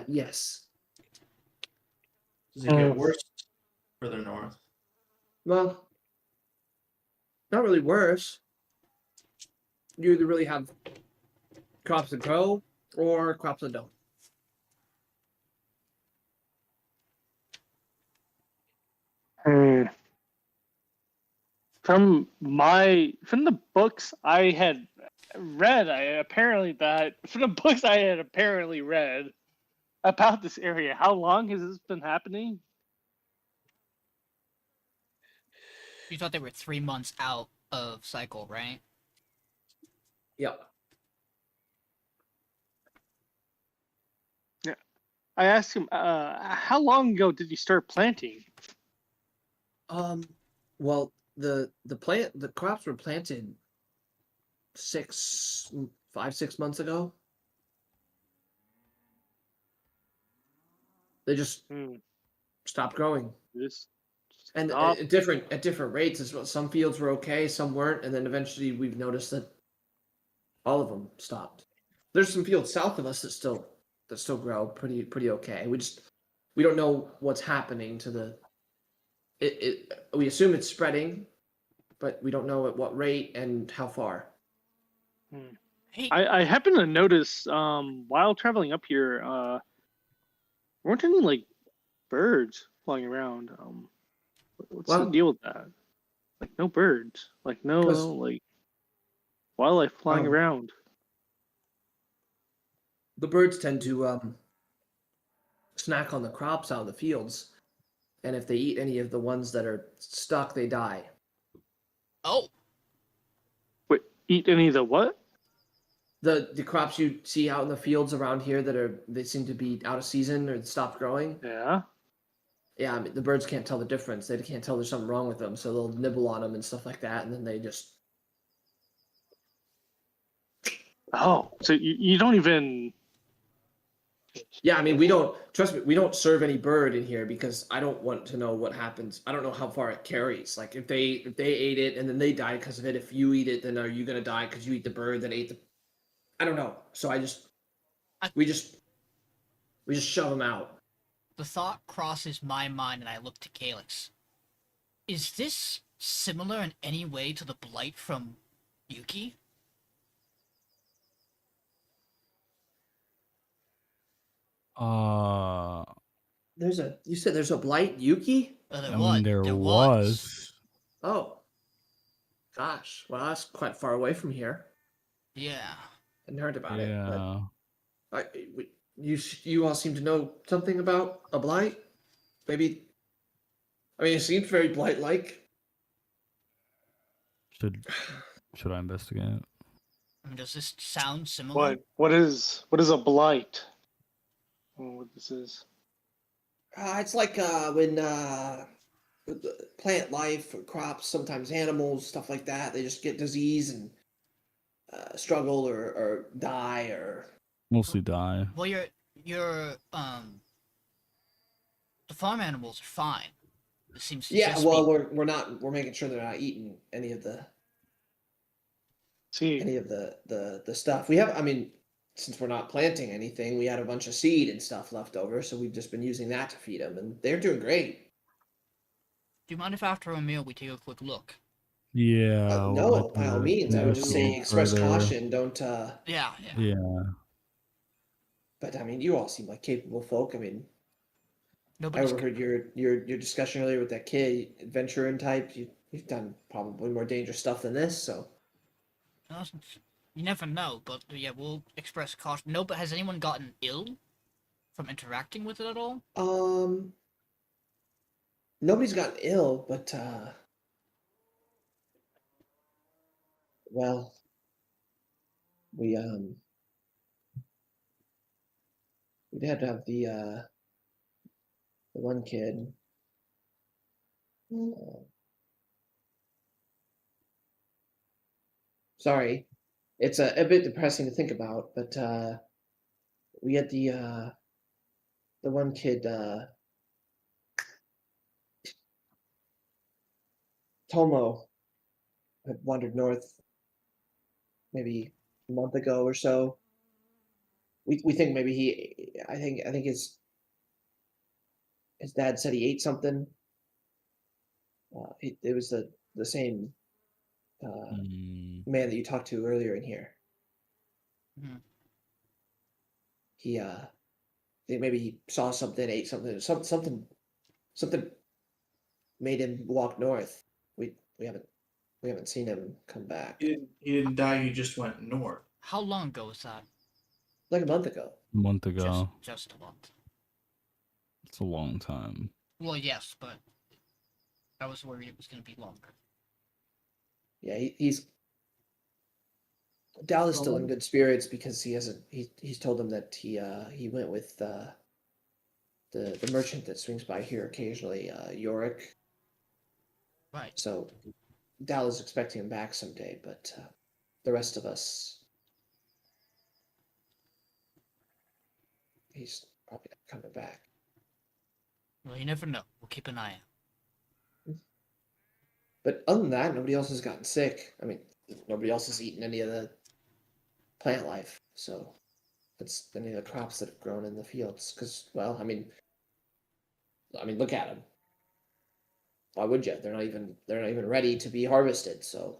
Yes. Does it get worse further north? Well, not really worse. You either really have crops that grow or crops that don't. From the books I had read, from the books I had apparently read about this area, how long has this been happening? You thought they were 3 months out of cycle, right? Yep. Yeah. I asked him, how long ago did you start planting? Well, the crops were planted 5-6 months ago. They just stopped growing. And at different rates as well. Some fields were okay, some weren't, and then eventually we've noticed that all of them stopped. There's some fields south of us that still grow pretty okay. We don't know what's happening to the. We assume it's spreading, but we don't know at what rate and how far. Hey, I happen to notice while traveling up here, weren't any like birds flying around. What's the deal with that? Like no birds, like no like wildlife flying around. The birds tend to snack on the crops out of the fields, and if they eat any of the ones that are stuck, they die. oh, Wait, eat any of the what? The crops you see out in the fields around here they seem to be out of season or stopped growing. Yeah. Yeah, I mean, the birds can't tell the difference. They can't tell there's something wrong with them, so they'll nibble on them and stuff like that, and then they just. Oh, so you don't even. Yeah, I mean, we don't serve any bird in here because I don't want to know what happens. I don't know how far it carries. Like if they ate it and then they died because of it. If you eat it, then are you gonna die because you eat the bird that ate the? I don't know. So we just shove them out. the thought crosses my mind and I look to Calyx. Is this similar in any way to the blight from Yuki? You said there's a blight, Yuki? There was. Oh. Gosh. Well, that's quite far away from here. Yeah. Hadn't heard about it. Yeah. But you all seem to know something about a blight? Maybe. I mean, it seems very blight-like. Should I investigate? I mean, does this sound similar? What is a blight? I don't know what this is. It's like when plant life, or crops, sometimes animals, stuff like that. They just get disease and struggle or die or. Mostly die. Well, the farm animals are fine. It seems to just well, be... we're making sure they're not eating any of the stuff. We have, I mean, since we're not planting anything, we had a bunch of seed and stuff left over, so we've just been using that to feed them, and they're doing great. Do you mind if after a meal we take a quick look? Yeah. No, by all means. I would just say express caution. Don't. Yeah. Yeah. But I mean, you all seem like capable folk. I mean, Nobody's... I overheard your discussion earlier with that kid, adventurer type. You've done probably more dangerous stuff than this, so. You never know, but yeah, we'll express caution. No, but has anyone gotten ill from interacting with it at all? Nobody's gotten ill, but well, we had to have the one kid. Sorry, it's a bit depressing to think about, but we had the one kid, Tomo. had wandered north maybe a month ago or so. We think maybe I think his dad said he ate something. It was the same man that you talked to earlier in here. Mhm. He I think maybe he saw something, ate something, something made him walk north. We haven't seen him come back. He didn't die. He just went north. How long ago was that? Like a month ago. A month ago. Just a month. It's a long time. Well, yes, but I was worried it was going to be longer. Yeah, he's Dal is still in good spirits because he's told him that he went with the merchant that swings by here occasionally, Yorick. Right. So Dal is expecting him back someday, but the rest of us, he's probably not coming back. Well, you never know. We'll keep an eye out. But other than that, nobody else has gotten sick. I mean, nobody else has eaten any of the plant life. So it's any of the crops that have grown in the fields. Because, well, I mean, look at them. Why would you? They're not even ready to be harvested. So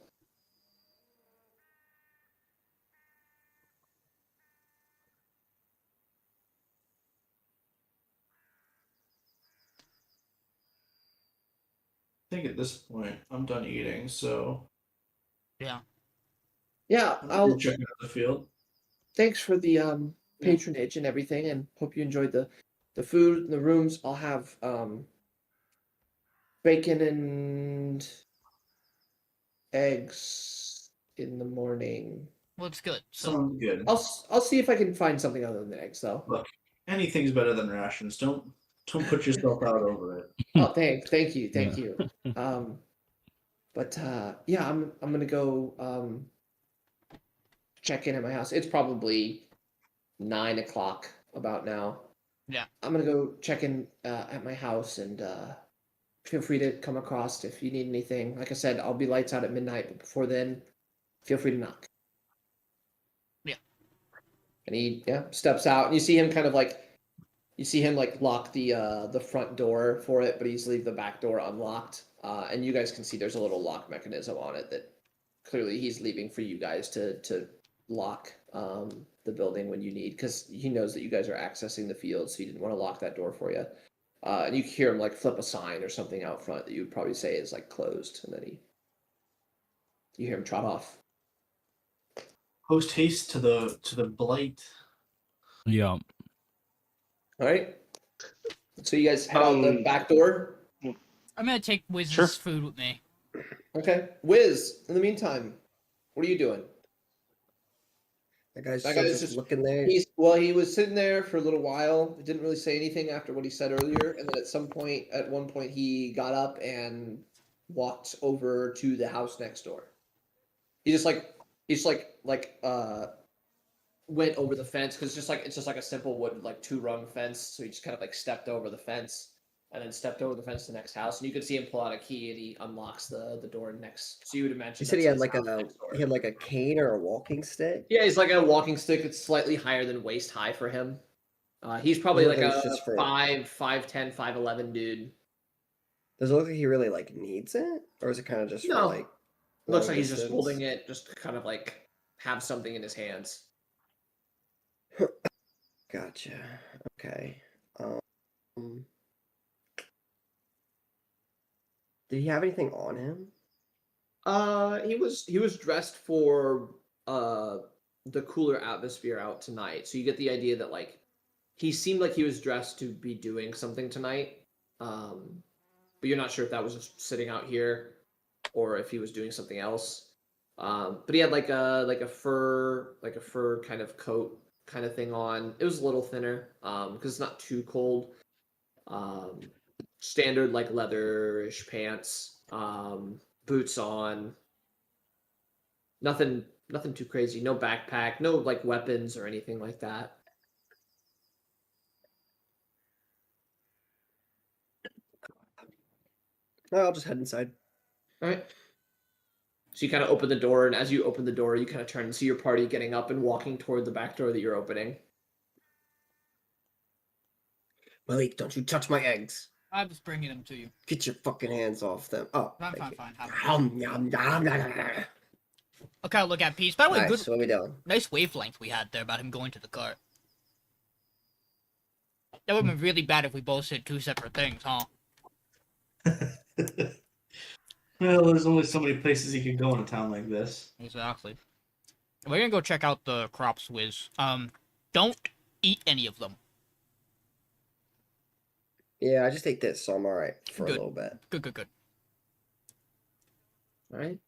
I think at this point I'm done eating, so Yeah. yeah, I'll check out the field. thanks for the patronage and everything, and hope you enjoyed the food and the rooms. I'll have bacon and eggs in the morning. Well, it's good. So Sounds good. I'll see if I can find something other than eggs, though. Look, anything's better than rations. Don't put yourself out over it. Oh, thank you. But yeah, I'm gonna go check in at my house. It's probably 9 o'clock about now. Yeah. I'm gonna go check in at my house, and feel free to come across if you need anything. Like I said, I'll be lights out at midnight, but before then, feel free to knock. Yeah. And he steps out, and you see him lock the front door for it, but he's leave the back door unlocked. And you guys can see there's a little lock mechanism on it that clearly he's leaving for you guys to lock the building when you need, because he knows that you guys are accessing the field, so he didn't want to lock that door for you. And you hear him like flip a sign or something out front that you would probably say is like closed, and then you hear him trot off. Post haste to the blight. Yeah. All right. So you guys head out the back door. I'm gonna take Wizz's Sure. food with me. Okay. Wizz, in the meantime, what are you doing? That guy's That still guy's just just- looking there. He was sitting there for a little while. He didn't really say anything after what he said earlier, and then at one point, he got up and walked over to the house next door. He just went over the fence, because it's just like a simple wood like 2-rung fence. So he just kind of like stepped over the fence and then stepped over the fence to the next house, and you could see him pull out a key and he unlocks the door next. So you would imagine You said he that's had his like house next door. he had like a cane or a walking stick. Yeah, he's like a walking stick that's slightly higher than waist high for him. He's probably One of like those a just for- 5'10", 5'11" dude. Does it look like he really like needs it, or is it kind of just No. for like? Looks long like he's just distance? holding it, just to kind of like have something in his hands. Gotcha. Okay. Did he have anything on him? He was dressed for the cooler atmosphere out tonight. So you get the idea that like he seemed like he was dressed to be doing something tonight. But you're not sure if that was just sitting out here or if he was doing something else. But he had like a fur kind of coat kind of thing on. It was a little thinner because it's not too cold. Standard like leatherish pants, boots on. Nothing too crazy. No backpack, no like weapons or anything like that. No, I'll just head inside. All right. So you kind of open the door, and as you open the door, you kind of turn and see your party getting up and walking toward the back door that you're opening. Malek, don't you touch my eggs. I was bringing them to you. Get your fucking hands off them. Oh, Fine, thank fine, you. fine. Okay, look at Peach. By the way, Nice, good, what are we doing? nice wavelength we had there about him going to the cart. That would have been really bad if we both said two separate things, huh? Well, there's only so many places you can go in a town like this. Exactly. We're gonna go check out the crops, Wizz. Don't eat any of them. Yeah, I just ate this, so I'm alright for Good. a little bit. Good. All right.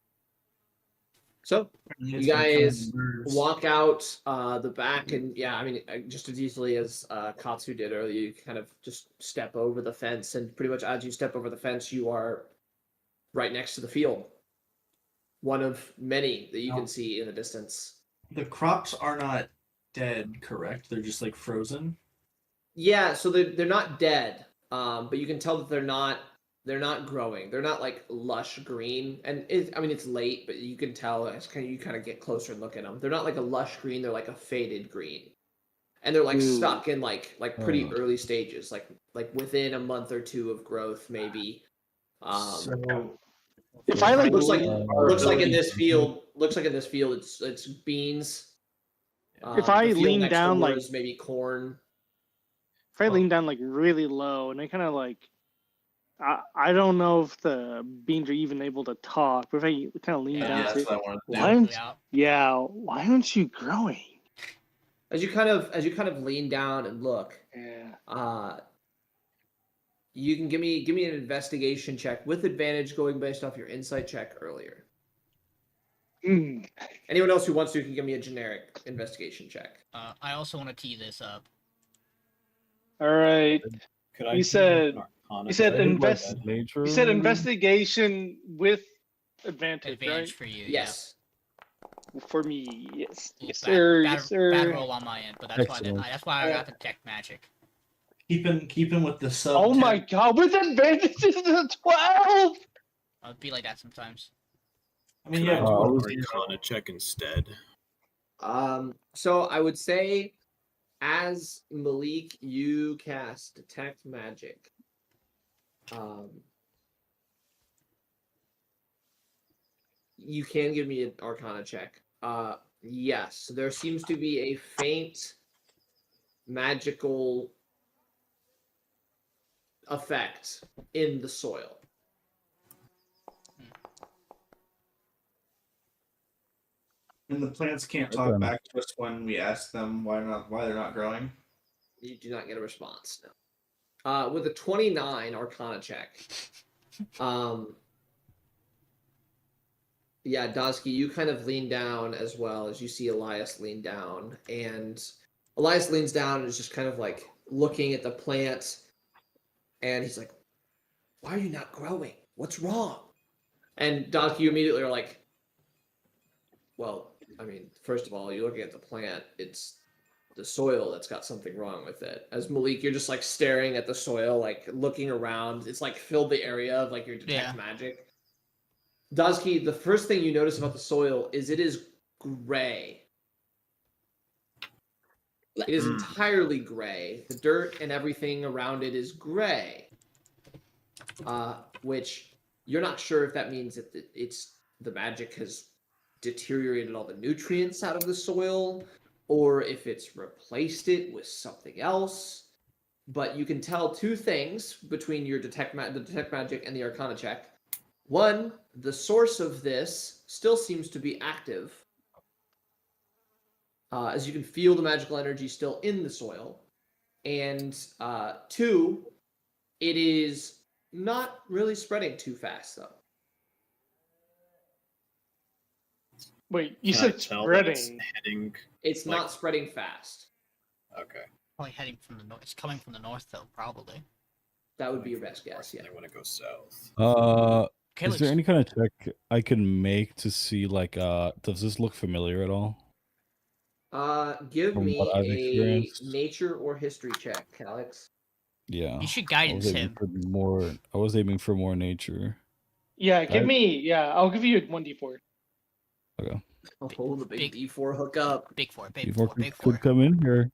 So you guys walk out the back, and yeah, I mean, just as easily as Katsu did earlier, you kind of just step over the fence, and pretty much as you step over the fence, you are right next to the field. One of many that you can see in the distance. The crops are not dead, correct? They're just like frozen. Yeah, so they're not dead, but you can tell that they're not growing. They're not like lush green, and it's late, but you can tell as you kind of get closer and look at them. They're not like a lush green. They're like a faded green, and they're like stuck in like pretty early stages, like within a month or two of growth, maybe. So If I like looks like in this field, it's beans. If I the field lean next down, door like- is maybe corn. if I lean down like really low, and I kind of like, I don't know if the beans are even able to talk, but if I kind of lean yeah, down, that's say, what I wanted to do. why aren't Yeah. why aren't you growing? As you kind of lean down and look, Yeah. you can give me an investigation check with advantage, going based off your insight check earlier. Hmm. Anyone else who wants to can give me a generic investigation check. I also want to tee this up. All right. Could I You do said- an Arcana you said check? invest- Nature. You said investigation with advantage, Advantage right? for you. Yes. For me, yes. Yeah. Yes, Bad- sir. bad, Yes, sir. Bad roll on my end, but that's Excellent. why that's why I got the tech magic. Keeping with the sub. Oh my 10. god, with advantage is a 12! I'll be like that sometimes. I mean, Could I yeah. do I an was- Arcana check instead? So I would say, as Malek, you cast detect magic. You can give me an Arcana check. Yes, there seems to be a faint magical effect in the soil. And the plants can't talk Okay. back to us when we ask them why they're not growing. You do not get a response. No. With a 29 Arcana check. Yeah, Dozki, you kind of lean down as well as you see Elias lean down. And Elias leans down and is just kind of like looking at the plant. And he's like, why are you not growing? What's wrong? And Dozki, you immediately are like, well, I mean, first of all, you're looking at the plant. It's the soil that's got something wrong with it. As Malek, you're just like staring at the soil, like looking around. It's like filled the area of like your detect magic. Dozki, the first thing you notice about the soil is it is gray. It is entirely gray. The dirt and everything around it is gray. Which you're not sure if that means that the magic has deteriorated all the nutrients out of the soil, or if it's replaced it with something else. But you can tell two things between your detect magic and the Arcana check. One, the source of this still seems to be active, as you can feel the magical energy still in the soil. And two, it is not really spreading too fast, though. Wait, you Can I said tell that it's spreading. heading. It's Like- not spreading fast. Okay. Probably heading from the north. It's coming from the north, though, probably. That would be your best guess, yeah. I want to go south. Is there any kind of check I can make to see like does this look familiar at all? Give From me what I've a experienced. nature or history check, Calyx. Yeah. You should I guidance was aiming him. for more. I was aiming for more nature. Yeah, give I- me. Yeah, I'll give you a 1d4. Okay. Oh, the big Big- D4 hookup. Big four, big Before four, big could four. come in here.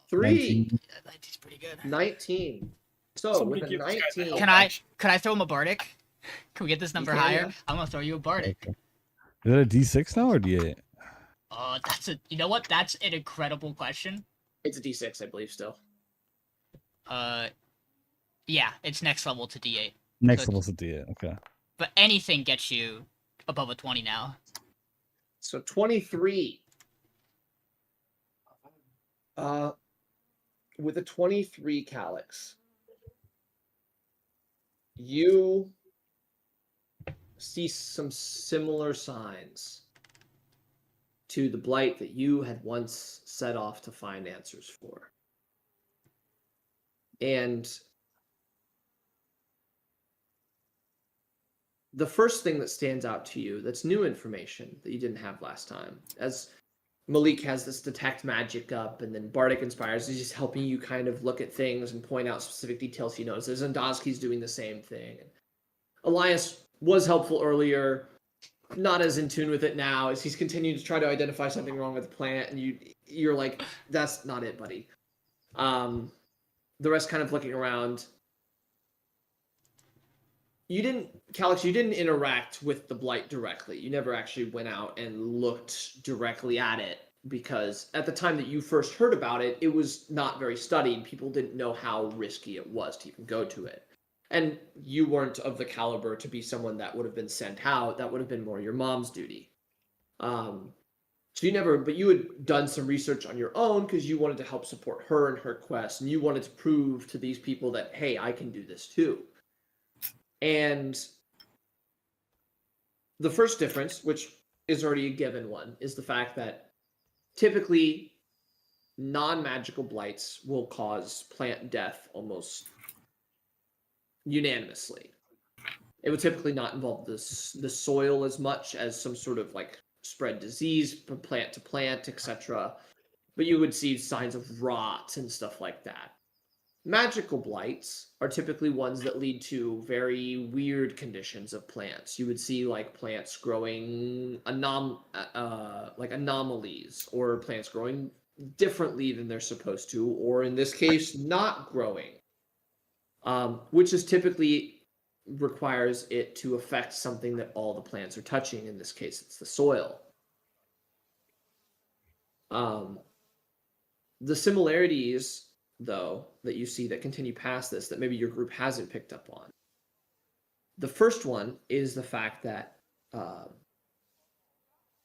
3, 19. Yeah, 19's pretty good. 19. So Somebody with a give this guy the 19, help. Can I throw him a bardic? Can we get this number can, higher? yeah. I'm gonna throw you a bardic. Okay. Is that a D6 now or D8? That's a. You know what? That's an incredible question. It's a D6, I believe, still. Yeah, it's next level to D8. Next So level's a D8. Okay. But anything gets you above a 20 now. So 23. With a 23 Calyx, you see some similar signs to the blight that you had once set off to find answers for. And the first thing that stands out to you that's new information that you didn't have last time, as Malik has this detect magic up, and then Bardic Inspires is just helping you kind of look at things and point out specific details he notices, and Dozki's doing the same thing. Elias was helpful earlier, not as in tune with it now, as he's continuing to try to identify something wrong with the plant, and you're like, that's not it, buddy. The rest kind of looking around. Calyx, you didn't interact with the blight directly. You never actually went out and looked directly at it, because at the time that you first heard about it, it was not very studied. People didn't know how risky it was to even go to it. And you weren't of the caliber to be someone that would have been sent out. That would have been more your mom's duty. So you had done some research on your own because you wanted to help support her in her quest, and you wanted to prove to these people that, hey, I can do this too. And the first difference, which is already a given one, is the fact that typically non-magical blights will cause plant death almost unanimously. It would typically not involve the soil as much as some sort of like spread disease from plant to plant, etc. But you would see signs of rot and stuff like that. Magical blights are typically ones that lead to very weird conditions of plants. You would see like plants growing anomalies, or plants growing differently than they're supposed to, or in this case, not growing, which is typically requires it to affect something that all the plants are touching. In this case, it's the soil. The similarities, though, that you see that continue past this, that maybe your group hasn't picked up on. The first one is the fact that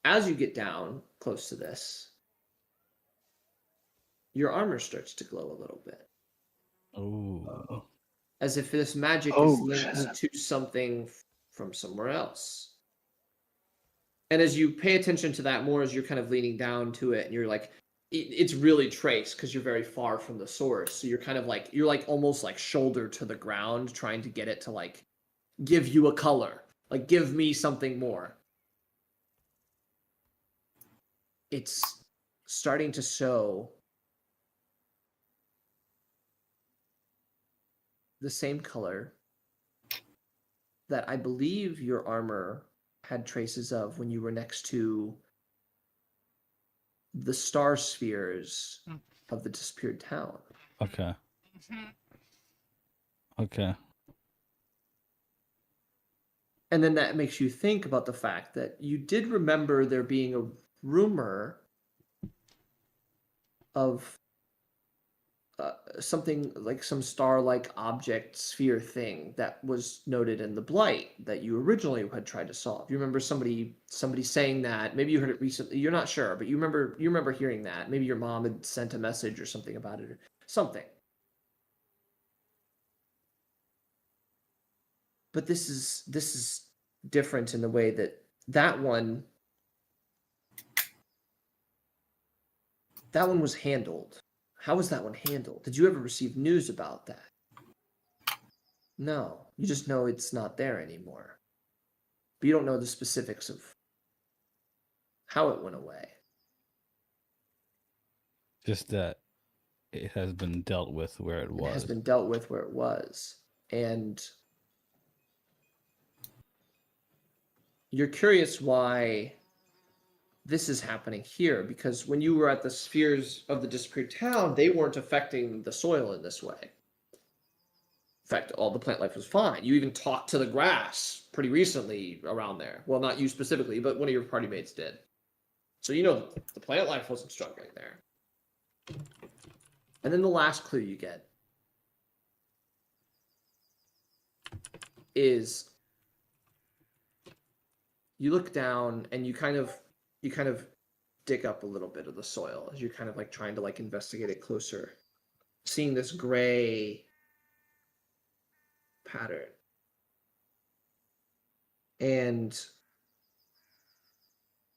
as you get down close to this, your armor starts to glow a little bit. Oh. As if this magic is linked to something from somewhere else. And as you pay attention to that more, as you're kind of leaning down to it, and you're like, it's really traced because you're very far from the source. So you're kind of like, you're like almost like shoulder to the ground, trying to get it to like give you a color, like give me something more. It's starting to show the same color that I believe your armor had traces of when you were next to the star spheres of the disappeared town. Okay. Okay. And then that makes you think about the fact that you did remember there being a rumor of something like some star-like object sphere thing that was noted in the blight that you originally had tried to solve. You remember somebody saying that. Maybe you heard it recently. You're not sure, but you remember hearing that. Maybe your mom had sent a message or something about it, or something. But this is different in the way that one was handled. How was that one handled? Did you ever receive news about that? No. You just know it's not there anymore. But you don't know the specifics of how it went away. Just that it has been dealt with where it was. It has been dealt with where it was. And you're curious why this is happening here, because when you were at the spheres of the disappeared town, they weren't affecting the soil in this way. In fact, all the plant life was fine. You even talked to the grass pretty recently around there. Well, not you specifically, but one of your party mates did. So you know the plant life wasn't struggling there. And then the last clue you get is you look down and you kind of dig up a little bit of the soil as you're kind of like trying to like investigate it closer, seeing this gray pattern. And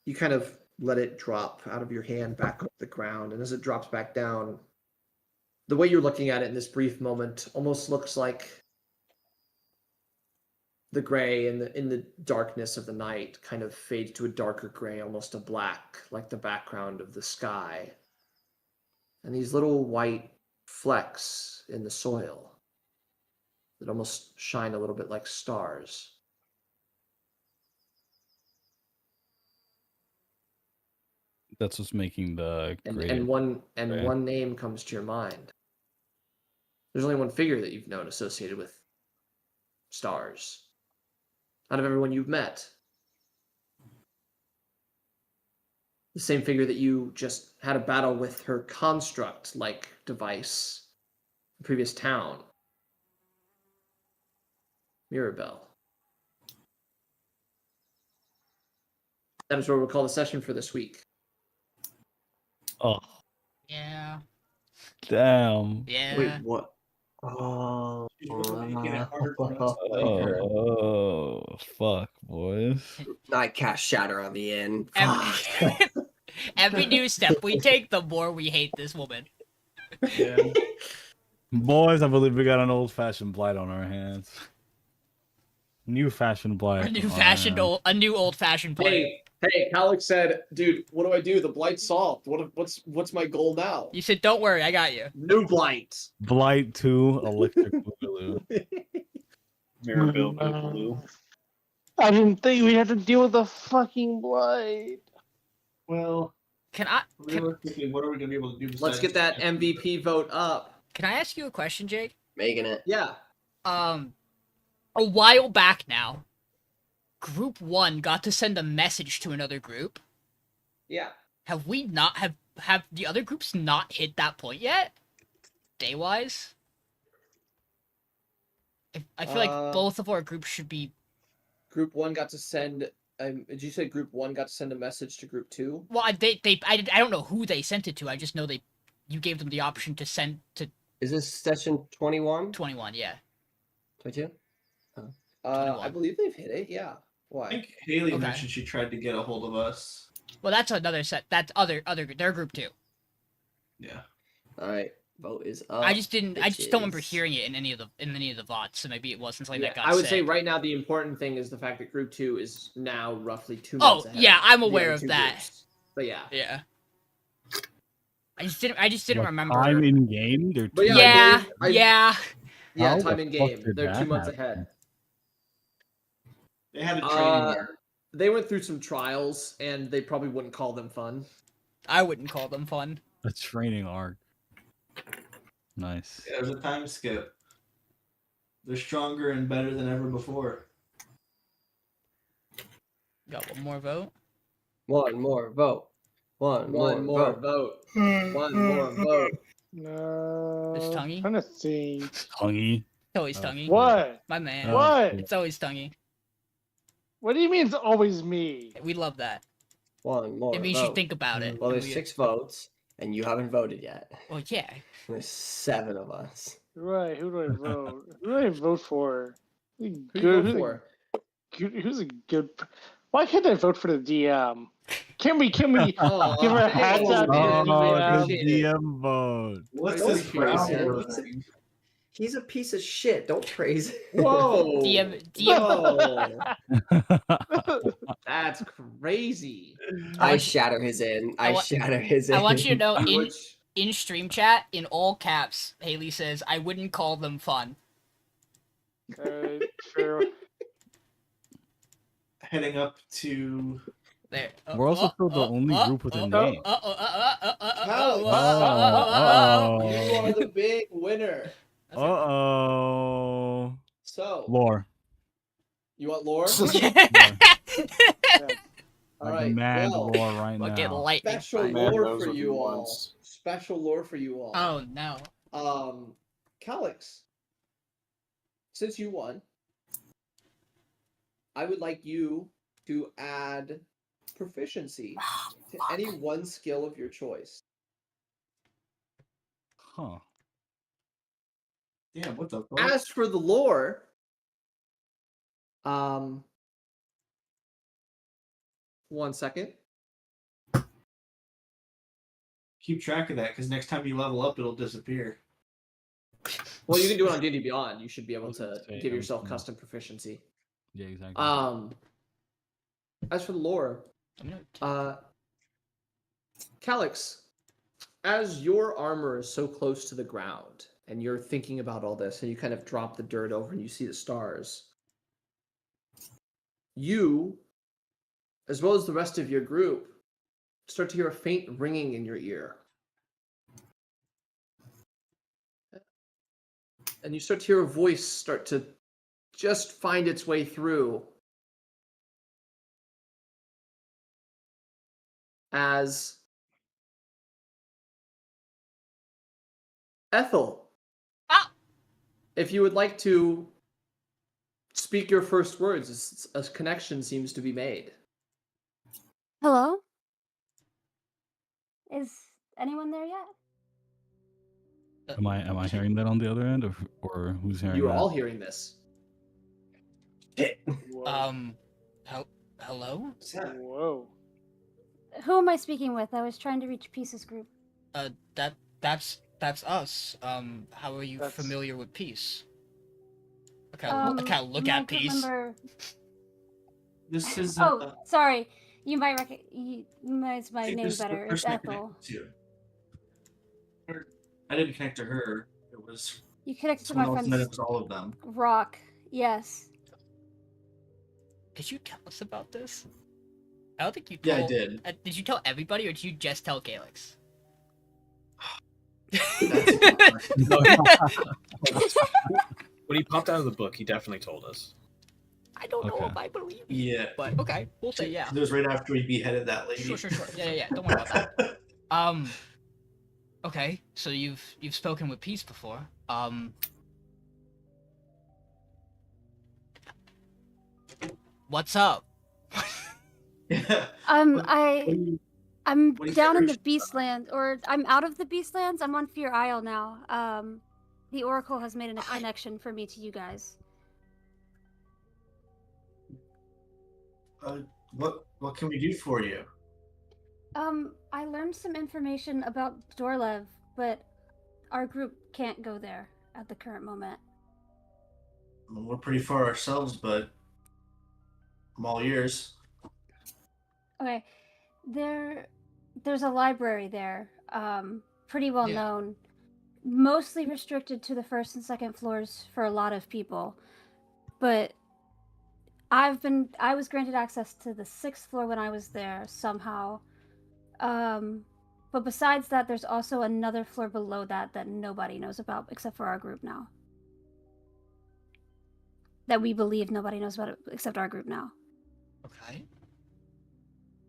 you kind of let it drop out of your hand back up the ground, and as it drops back down, the way you're looking at it in this brief moment almost looks like the gray in the darkness of the night kind of fades to a darker gray, almost a black, like the background of the sky. And these little white flecks in the soil that almost shine a little bit like stars. That's what's making the And one name comes to your mind. There's only one figure that you've known associated with stars out of everyone you've met. The same figure that you just had a battle with her construct-like device in the previous town. Mirabelle. That is where we'll call the session for this week. Oh, Yeah. damn. Yeah. Wait, what? Oh, She's really making it harder for us to like her. Oh, fuck, boys. I cast Shatter on the inn. Every, every new step we take, the more we hate this woman. Yeah. Boys, I believe we got an old-fashioned blight on our hands. New-fashioned blight. A new old-fashioned play. Hey, Calyx said, dude, what do I do? The blight's solved. What's my goal now? You said, "Don't worry, I got you." New blight. Blight 2, Electric Boogaloo. Mirabelle Blue. I didn't think we had to deal with the fucking blight. Well, Can I realistically, what are we gonna be able to do? Let's besides get that just- MVP vote up. can I ask you a question, Jake? Making it. Yeah. A while back now, Group 1 got to send a message to another group. Yeah. Have we not have the other groups not hit that point yet? Day-wise? I feel like both of our groups should be. Group 1 got to send. Did you say Group 1 got to send a message to Group 2? Well, I don't know who they sent it to. I just know you gave them the option to send to Is this session 21? 21. Yeah. 22? I believe they've hit it. Yeah. I Why? think Haley Okay. mentioned she tried to get a hold of us. Well, that's another set. That's other. They're Group 2. Yeah. Alright, vote is up. I just don't remember bitches. hearing it in any of the VODs. So maybe it wasn't something Yeah, that got. I would say said. right now the important thing is the fact that Group 2 is now roughly 2 Oh months ahead. yeah, I'm the aware other of two that. groups. But yeah. Yeah. I just didn't What, remember. Time in game? They're But two- yeah, Yeah. Yeah, How time the in fuck game. did They're 2 that months happen? ahead. They had a training there. They went through some trials, and they probably wouldn't call them fun. I wouldn't call them fun. A training arc. Nice. Yeah, there's a time skip. They're stronger and better than ever before. Got one more vote. One more vote. One more vote. One more vote. No. It's Tonguey? Trying to think. Tonguey. It's always Tonguey. What? My man. Oh, What? cool. It's always Tonguey. What do you mean it's always me? We love that. One more It means vote. you think about it. Well, and there's we- 6 votes, and you haven't voted yet. Well, yeah. There's 7 of us. Right, who do I vote? Who do I vote for? Who do you vote for? Who's a good? Why can't I vote for the DM? Can we Oh, give her a hats out to the Oh, DM? the DM vote. What's Don't this praise brown him. word? He's a piece of shit. Don't praise him. Whoa! DM. Whoa! That's crazy. I shatter his in. I shatter his in. I want you to know in Which, in stream chat in all caps, Haley says, "I wouldn't call them fun." True. Heading up to There. We're also still the only group with a name. You are the big winner. Uh-oh. So, Lore. you want lore? All I right. demand Well, lore right We'll get now. lightning. special fire. Man lore knows for what he you all. wants. Special lore for you all. Oh no. Calyx, since you won, I would like you to add proficiency to any one skill of your choice. Huh. Yeah, what the fuck? As for the lore, one second. Keep track of that, because next time you level up, it'll disappear. Well, you can do it on D&D Beyond. You should be able was gonna to say, give I was yourself gonna- custom proficiency. Yeah, exactly. As for the lore, I'm gonna- Calyx, as your armor is so close to the ground, and you're thinking about all this, and you kind of drop the dirt over and you see the stars, you, as well as the rest of your group, start to hear a faint ringing in your ear. And you start to hear a voice start to just find its way through as Ethel, if you would like to speak your first words, a connection seems to be made. Hello? Is anyone there yet? Am I hearing that on the other end, or who's hearing You are that? all hearing this. Hello? Whoa. Who am I speaking with? I was trying to reach Peace's group. That's us. How are you That's- familiar with peace? Okay, Um, okay, look my at group peace. Uh, This is. Oh, sorry. You might recognize my think name this is the better. It's person I Ethel. connected to. I didn't connect to her. It was You connected to someone my else, and then it friend's was all of them. Rock. Yes. Did you tell us about this? I don't think you Yeah, told. I did. Did you tell everybody, or did you just tell Calyx? That's a good question. When he popped out of the book, he definitely told us. I don't know Okay. if I believe you. Yeah. But okay, we'll say yeah. It was right after we beheaded that lady. Sure. Yeah. Don't worry about that. Okay, so you've spoken with Peace before. What's up? Yeah. I'm What do you- what do you down in the think? Beastland, or I'm out of the Beastlands. I'm on Fear Isle now. The Oracle has made a connection for me to you guys. What can we do for you? I learned some information about Dorlev, but our group can't go there at the current moment. Well, we're pretty far ourselves, but I'm all ears. Okay, there's a library there, pretty well Yeah. known, mostly restricted to the first and second floors for a lot of people, but I was granted access to the 6th floor when I was there somehow. But besides that, there's also another floor below that nobody knows about except for our group now. That we believe nobody knows about it except our group now. Okay.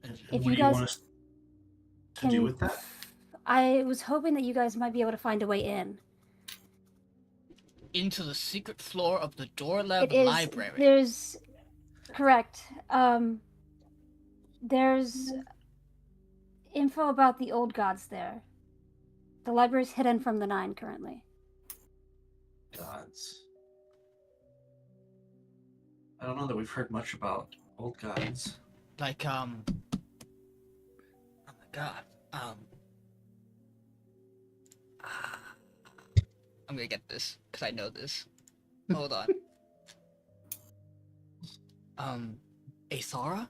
If What you do guys want us to do with that? I was hoping that you guys might be able to find a way in. Into the secret floor of the Dorlev It is library. there's correct. There's info about the old gods there. The library's hidden from the 9 currently. Gods. I don't know that we've heard much about old gods. Like, oh my god. I'm gonna get this, because I know this. Hold on. Athara?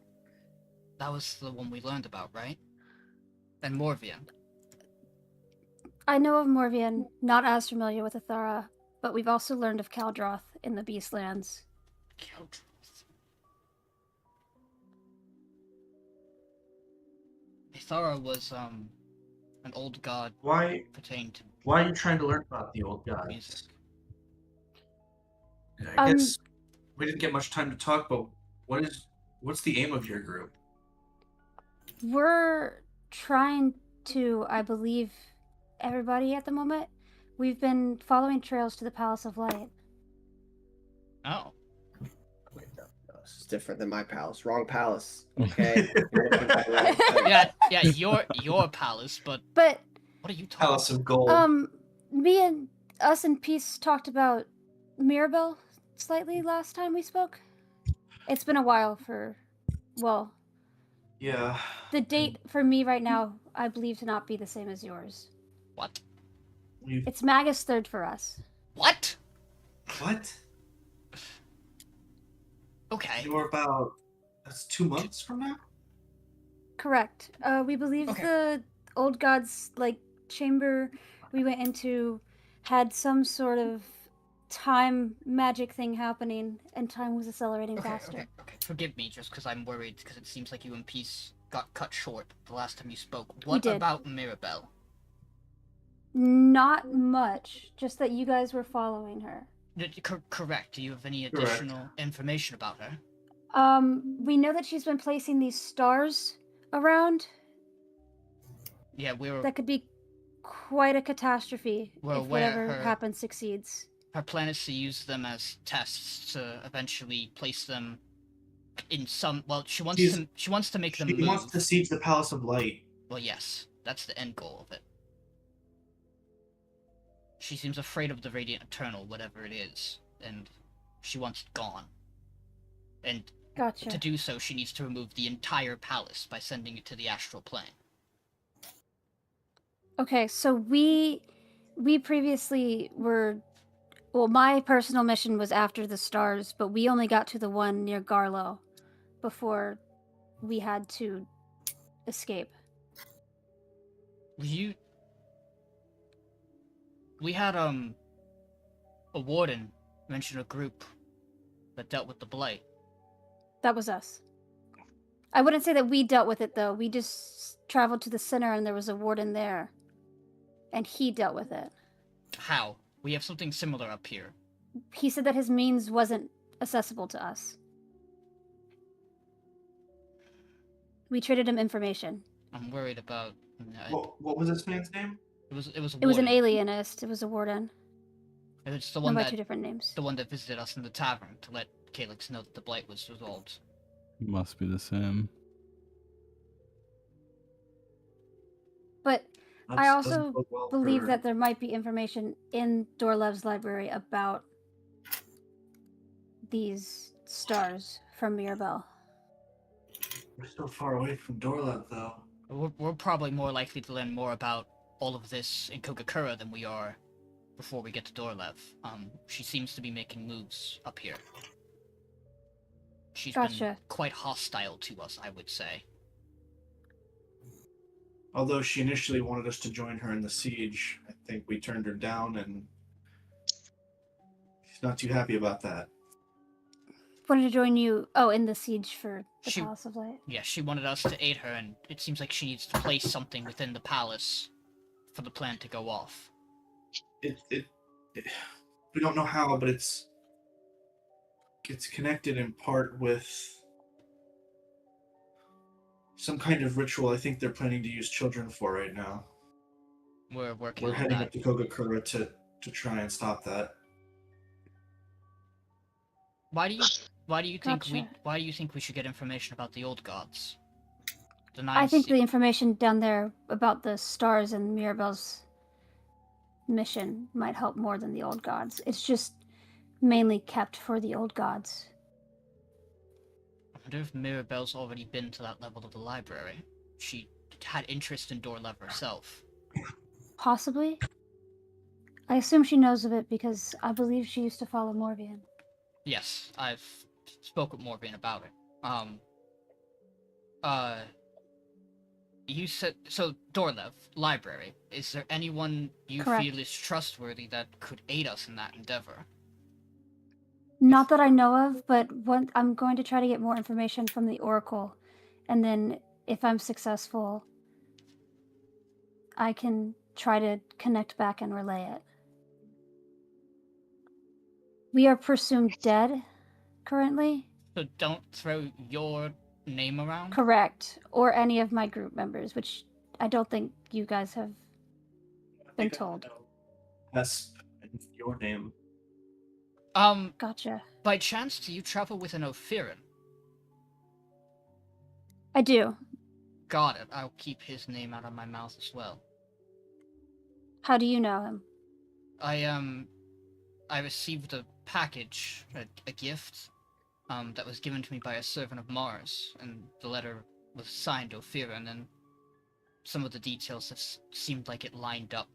That was the one we learned about, right? And Morvian. I know of Morvian, not as familiar with Athara, but we've also learned of Kaldroth in the Beastlands. Thara was an old god Why pertaining to are you trying to learn about the old gods? music. I guess we didn't get much time to talk, but what's the aim of your group? We're trying to, I believe, everybody at the moment. We've been following trails to the Palace of Light. Oh. Wait, no, it's different than my palace. Wrong palace. Okay. You're looking at the wrong thing. Yeah, your palace, but But what are you talking Palace of Gold. me and us and Peace talked about Mirabelle slightly last time we spoke. It's been a while Yeah. the date for me right now, I believe to not be the same as yours. What? It's Magus 3rd for us. What? What? Okay. You're about... That's 2 months from now? Correct. We believe Okay. the old gods chamber we went into had some sort of time magic thing happening, and time was accelerating faster. Okay. Forgive me, just because I'm worried, because it seems like you and Peace got cut short the last time you spoke. What did. about Mirabelle? Not much, just that you guys were following her. Correct. Do you have any Correct. additional information about her? We know that she's been placing these stars around. Yeah, That could be quite a catastrophe We're if aware whatever her- happens succeeds. her plan is to use them as tests to eventually place them in some. Well, she wants to make them She move. wants to siege the Palace of Light. Well, yes, that's the end goal of it. She seems afraid of the Radiant Eternal, whatever it is, and she wants it gone. And Gotcha. to do so, she needs to remove the entire palace by sending it to the astral plane. Okay, so we previously were, well, my personal mission was after the stars, but we only got to the one near Garlow before we had to escape. We had a warden mention a group that dealt with the blight. That was us. I wouldn't say that we dealt with it, though. We just traveled to the center and there was a warden there. And he dealt with it. How? We have something similar up here. He said that his means wasn't accessible to us. We traded him information. I'm worried about. What was this man's name? It was a It was an warden. alienist. It was a warden. It's the Known one by that 2 different names. the one that visited us in the tavern to let Calyx know that the blight was resolved. Must be the same. But I That's- also doesn't bode well believe for- that there might be information in Dorlev's library about these stars from Mirabelle. We're so far away from Dorland, though. We're probably more likely to learn more about all of this in Kogakura than we are before we get to Dorlev. She seems to be making moves up here. She's been Gotcha. quite hostile to us, I would say. Although she initially wanted us to join her in the siege, I think we turned her down, and she's not too happy about that. Wanted to join you, in the siege for the She- Palace of Light. Yeah, she wanted us to aid her, and it seems like she needs to place something within the palace for the plan to go off. We don't know how, but it's connected in part with some kind of ritual I think they're planning to use children for right now. We're working We're on heading that. up to Kogakura to try and stop that. Why do you think Gotcha. why do you think we should get information about the old gods? I think the information down there about the stars and Mirabelle's mission might help more than the old gods. It's just mainly kept for the old gods. I wonder if Mirabelle's already been to that level of the library. She had interest in Dorlev herself. Possibly. I assume she knows of it because I believe she used to follow Morvian. Yes, I've spoke with Morvian about it. You said so. Dorlev library. Is there anyone you Correct. feel is trustworthy that could aid us in that endeavor? Not that I know of, but I'm going to try to get more information from the Oracle. And then, if I'm successful, I can try to connect back and relay it. We are presumed dead currently. So don't throw your name around. Correct. Or any of my group members, which I don't think you guys have been told. That's your name. Gotcha. By chance, do you travel with an Ophirin? I do. Got it. I'll keep his name out of my mouth as well. How do you know him? I received a package, a gift, that was given to me by a servant of Mars, and the letter was signed Ophirin, and some of the details have seemed like it lined up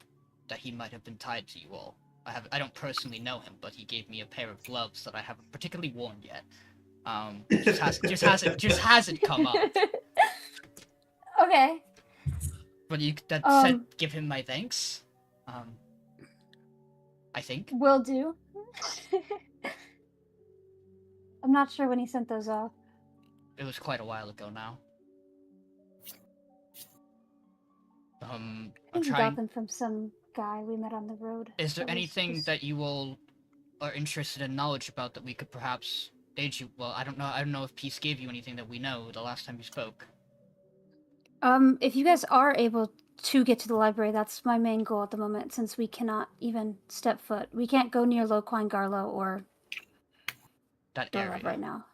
that he might have been tied to you all. I don't personally know him, but he gave me a pair of gloves that I haven't particularly worn yet. Just hasn't come up. Okay. But you said give him my thanks. I think. Will do. I'm not sure when he sent those off. It was quite a while ago now. I'm I think we trying. got them from some guy we met on the road. Is there That was anything just- that you all are interested in knowledge about that we could perhaps aid you? Well, I don't know if Peace gave you anything that we know the last time you spoke. If you guys are able to get to the library, that's my main goal at the moment, since we cannot even step foot. We can't go near Loquine Garlo or That Dorne area. right now.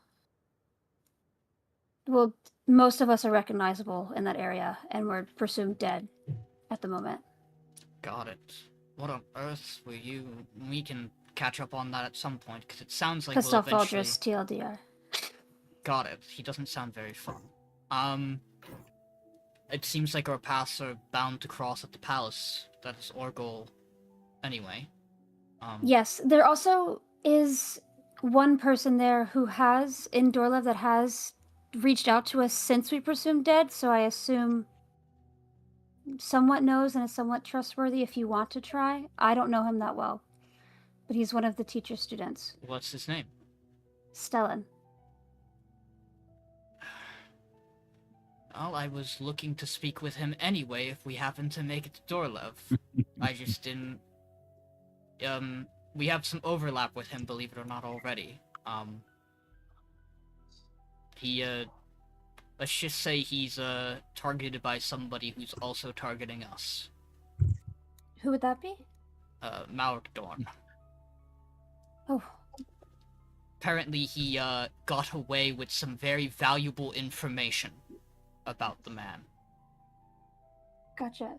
Well, most of us are recognizable in that area, and we're presumed dead at the moment. Got it. What on earth were you? We can catch up on that at some point, because it sounds like we'll Christoph eventually... Aldris, TLDR. Got it. He doesn't sound very fun. It seems like our paths are bound to cross at the palace. That is our goal, anyway. Yes, there also is one person there who has, in Dorlev, that has reached out to us since we presumed dead, so I assume somewhat knows and is somewhat trustworthy if you want to try. I don't know him that well, but he's one of the teacher students. What's his name? Stellan. Well, I was looking to speak with him anyway if we happen to make it to Dorlev. I just didn't... we have some overlap with him, believe it or not, already. Let's just say he's, targeted by somebody who's also targeting us. Who would that be? Malek Dorne. Oh, Apparently he, got away with some very valuable information about the man. gotcha.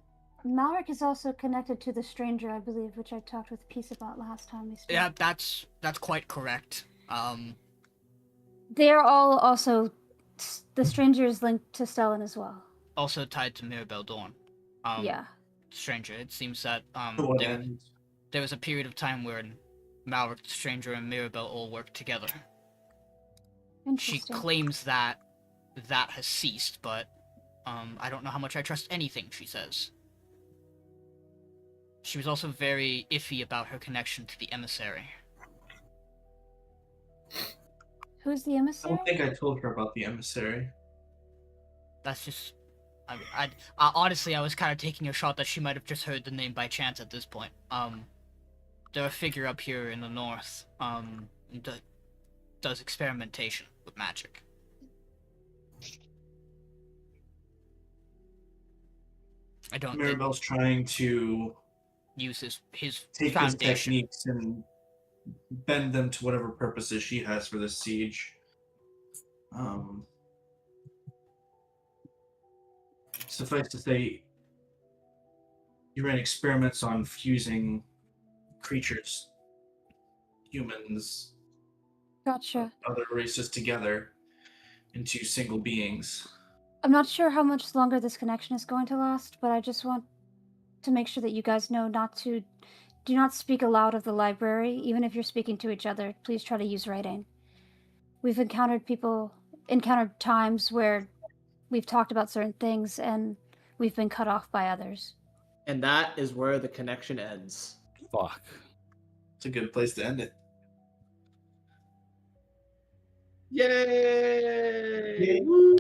Malric is also connected to the stranger, I believe, which I talked with Peace about last time we spoke. Yeah, that's quite correct. They are all also... The stranger is linked to Stellan as well. Also tied to Mirabelle Dorne. Yeah. Stranger, it seems that, What there, end? there was a period of time where Malric, the Stranger, and Mirabelle all worked together. She Interesting. claims that that has ceased, but, I don't know how much I trust anything she says. She was also very iffy about her connection to the emissary. Who's the I emissary? don't think I told her about the emissary. That's just... honestly, I was kind of taking a shot that she might have just heard the name by chance at this point. They're a figure up here in the north, does experimentation with magic. I don't think Mirabelle's trying to use his take his foundation. techniques and bend them to whatever purposes she has for this siege. Suffice to say, you ran experiments on fusing creatures, humans, Gotcha. other races together into single beings. I'm not sure how much longer this connection is going to last, but I just want to make sure that you guys know do not speak aloud of the library. Even if you're speaking to each other, please try to use writing. We've encountered times where we've talked about certain things and we've been cut off by others. And that is where the connection ends. Fuck. It's a good place to end it. Yay!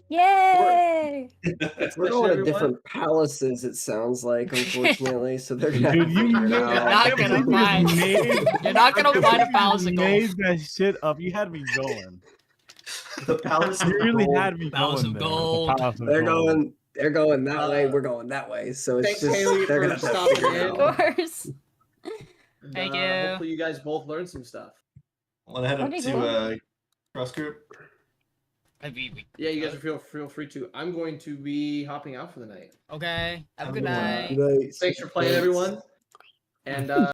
Yay! We're going to different palaces, it sounds like, unfortunately. So they're gonna Dude, you figure it made, out. not gonna find- You're not gonna find a palace of gold. made that shit up. You had me going. The palace of You really gold. had me Palace going of there. gold. The Palace of They're Gold. going that way. Uh, We're going that way. So it's thanks, just Haley, they're for gonna have to stopping figure it in. Of out. course. And, Thank you. Hopefully, you guys both learned some stuff. Want to head up That'd be to cool. cross group? I mean, Yeah, you guys are feel free to. I'm going to be hopping out for the night. okay. Have a good Have a night. good Nice. Thanks for playing, everyone. And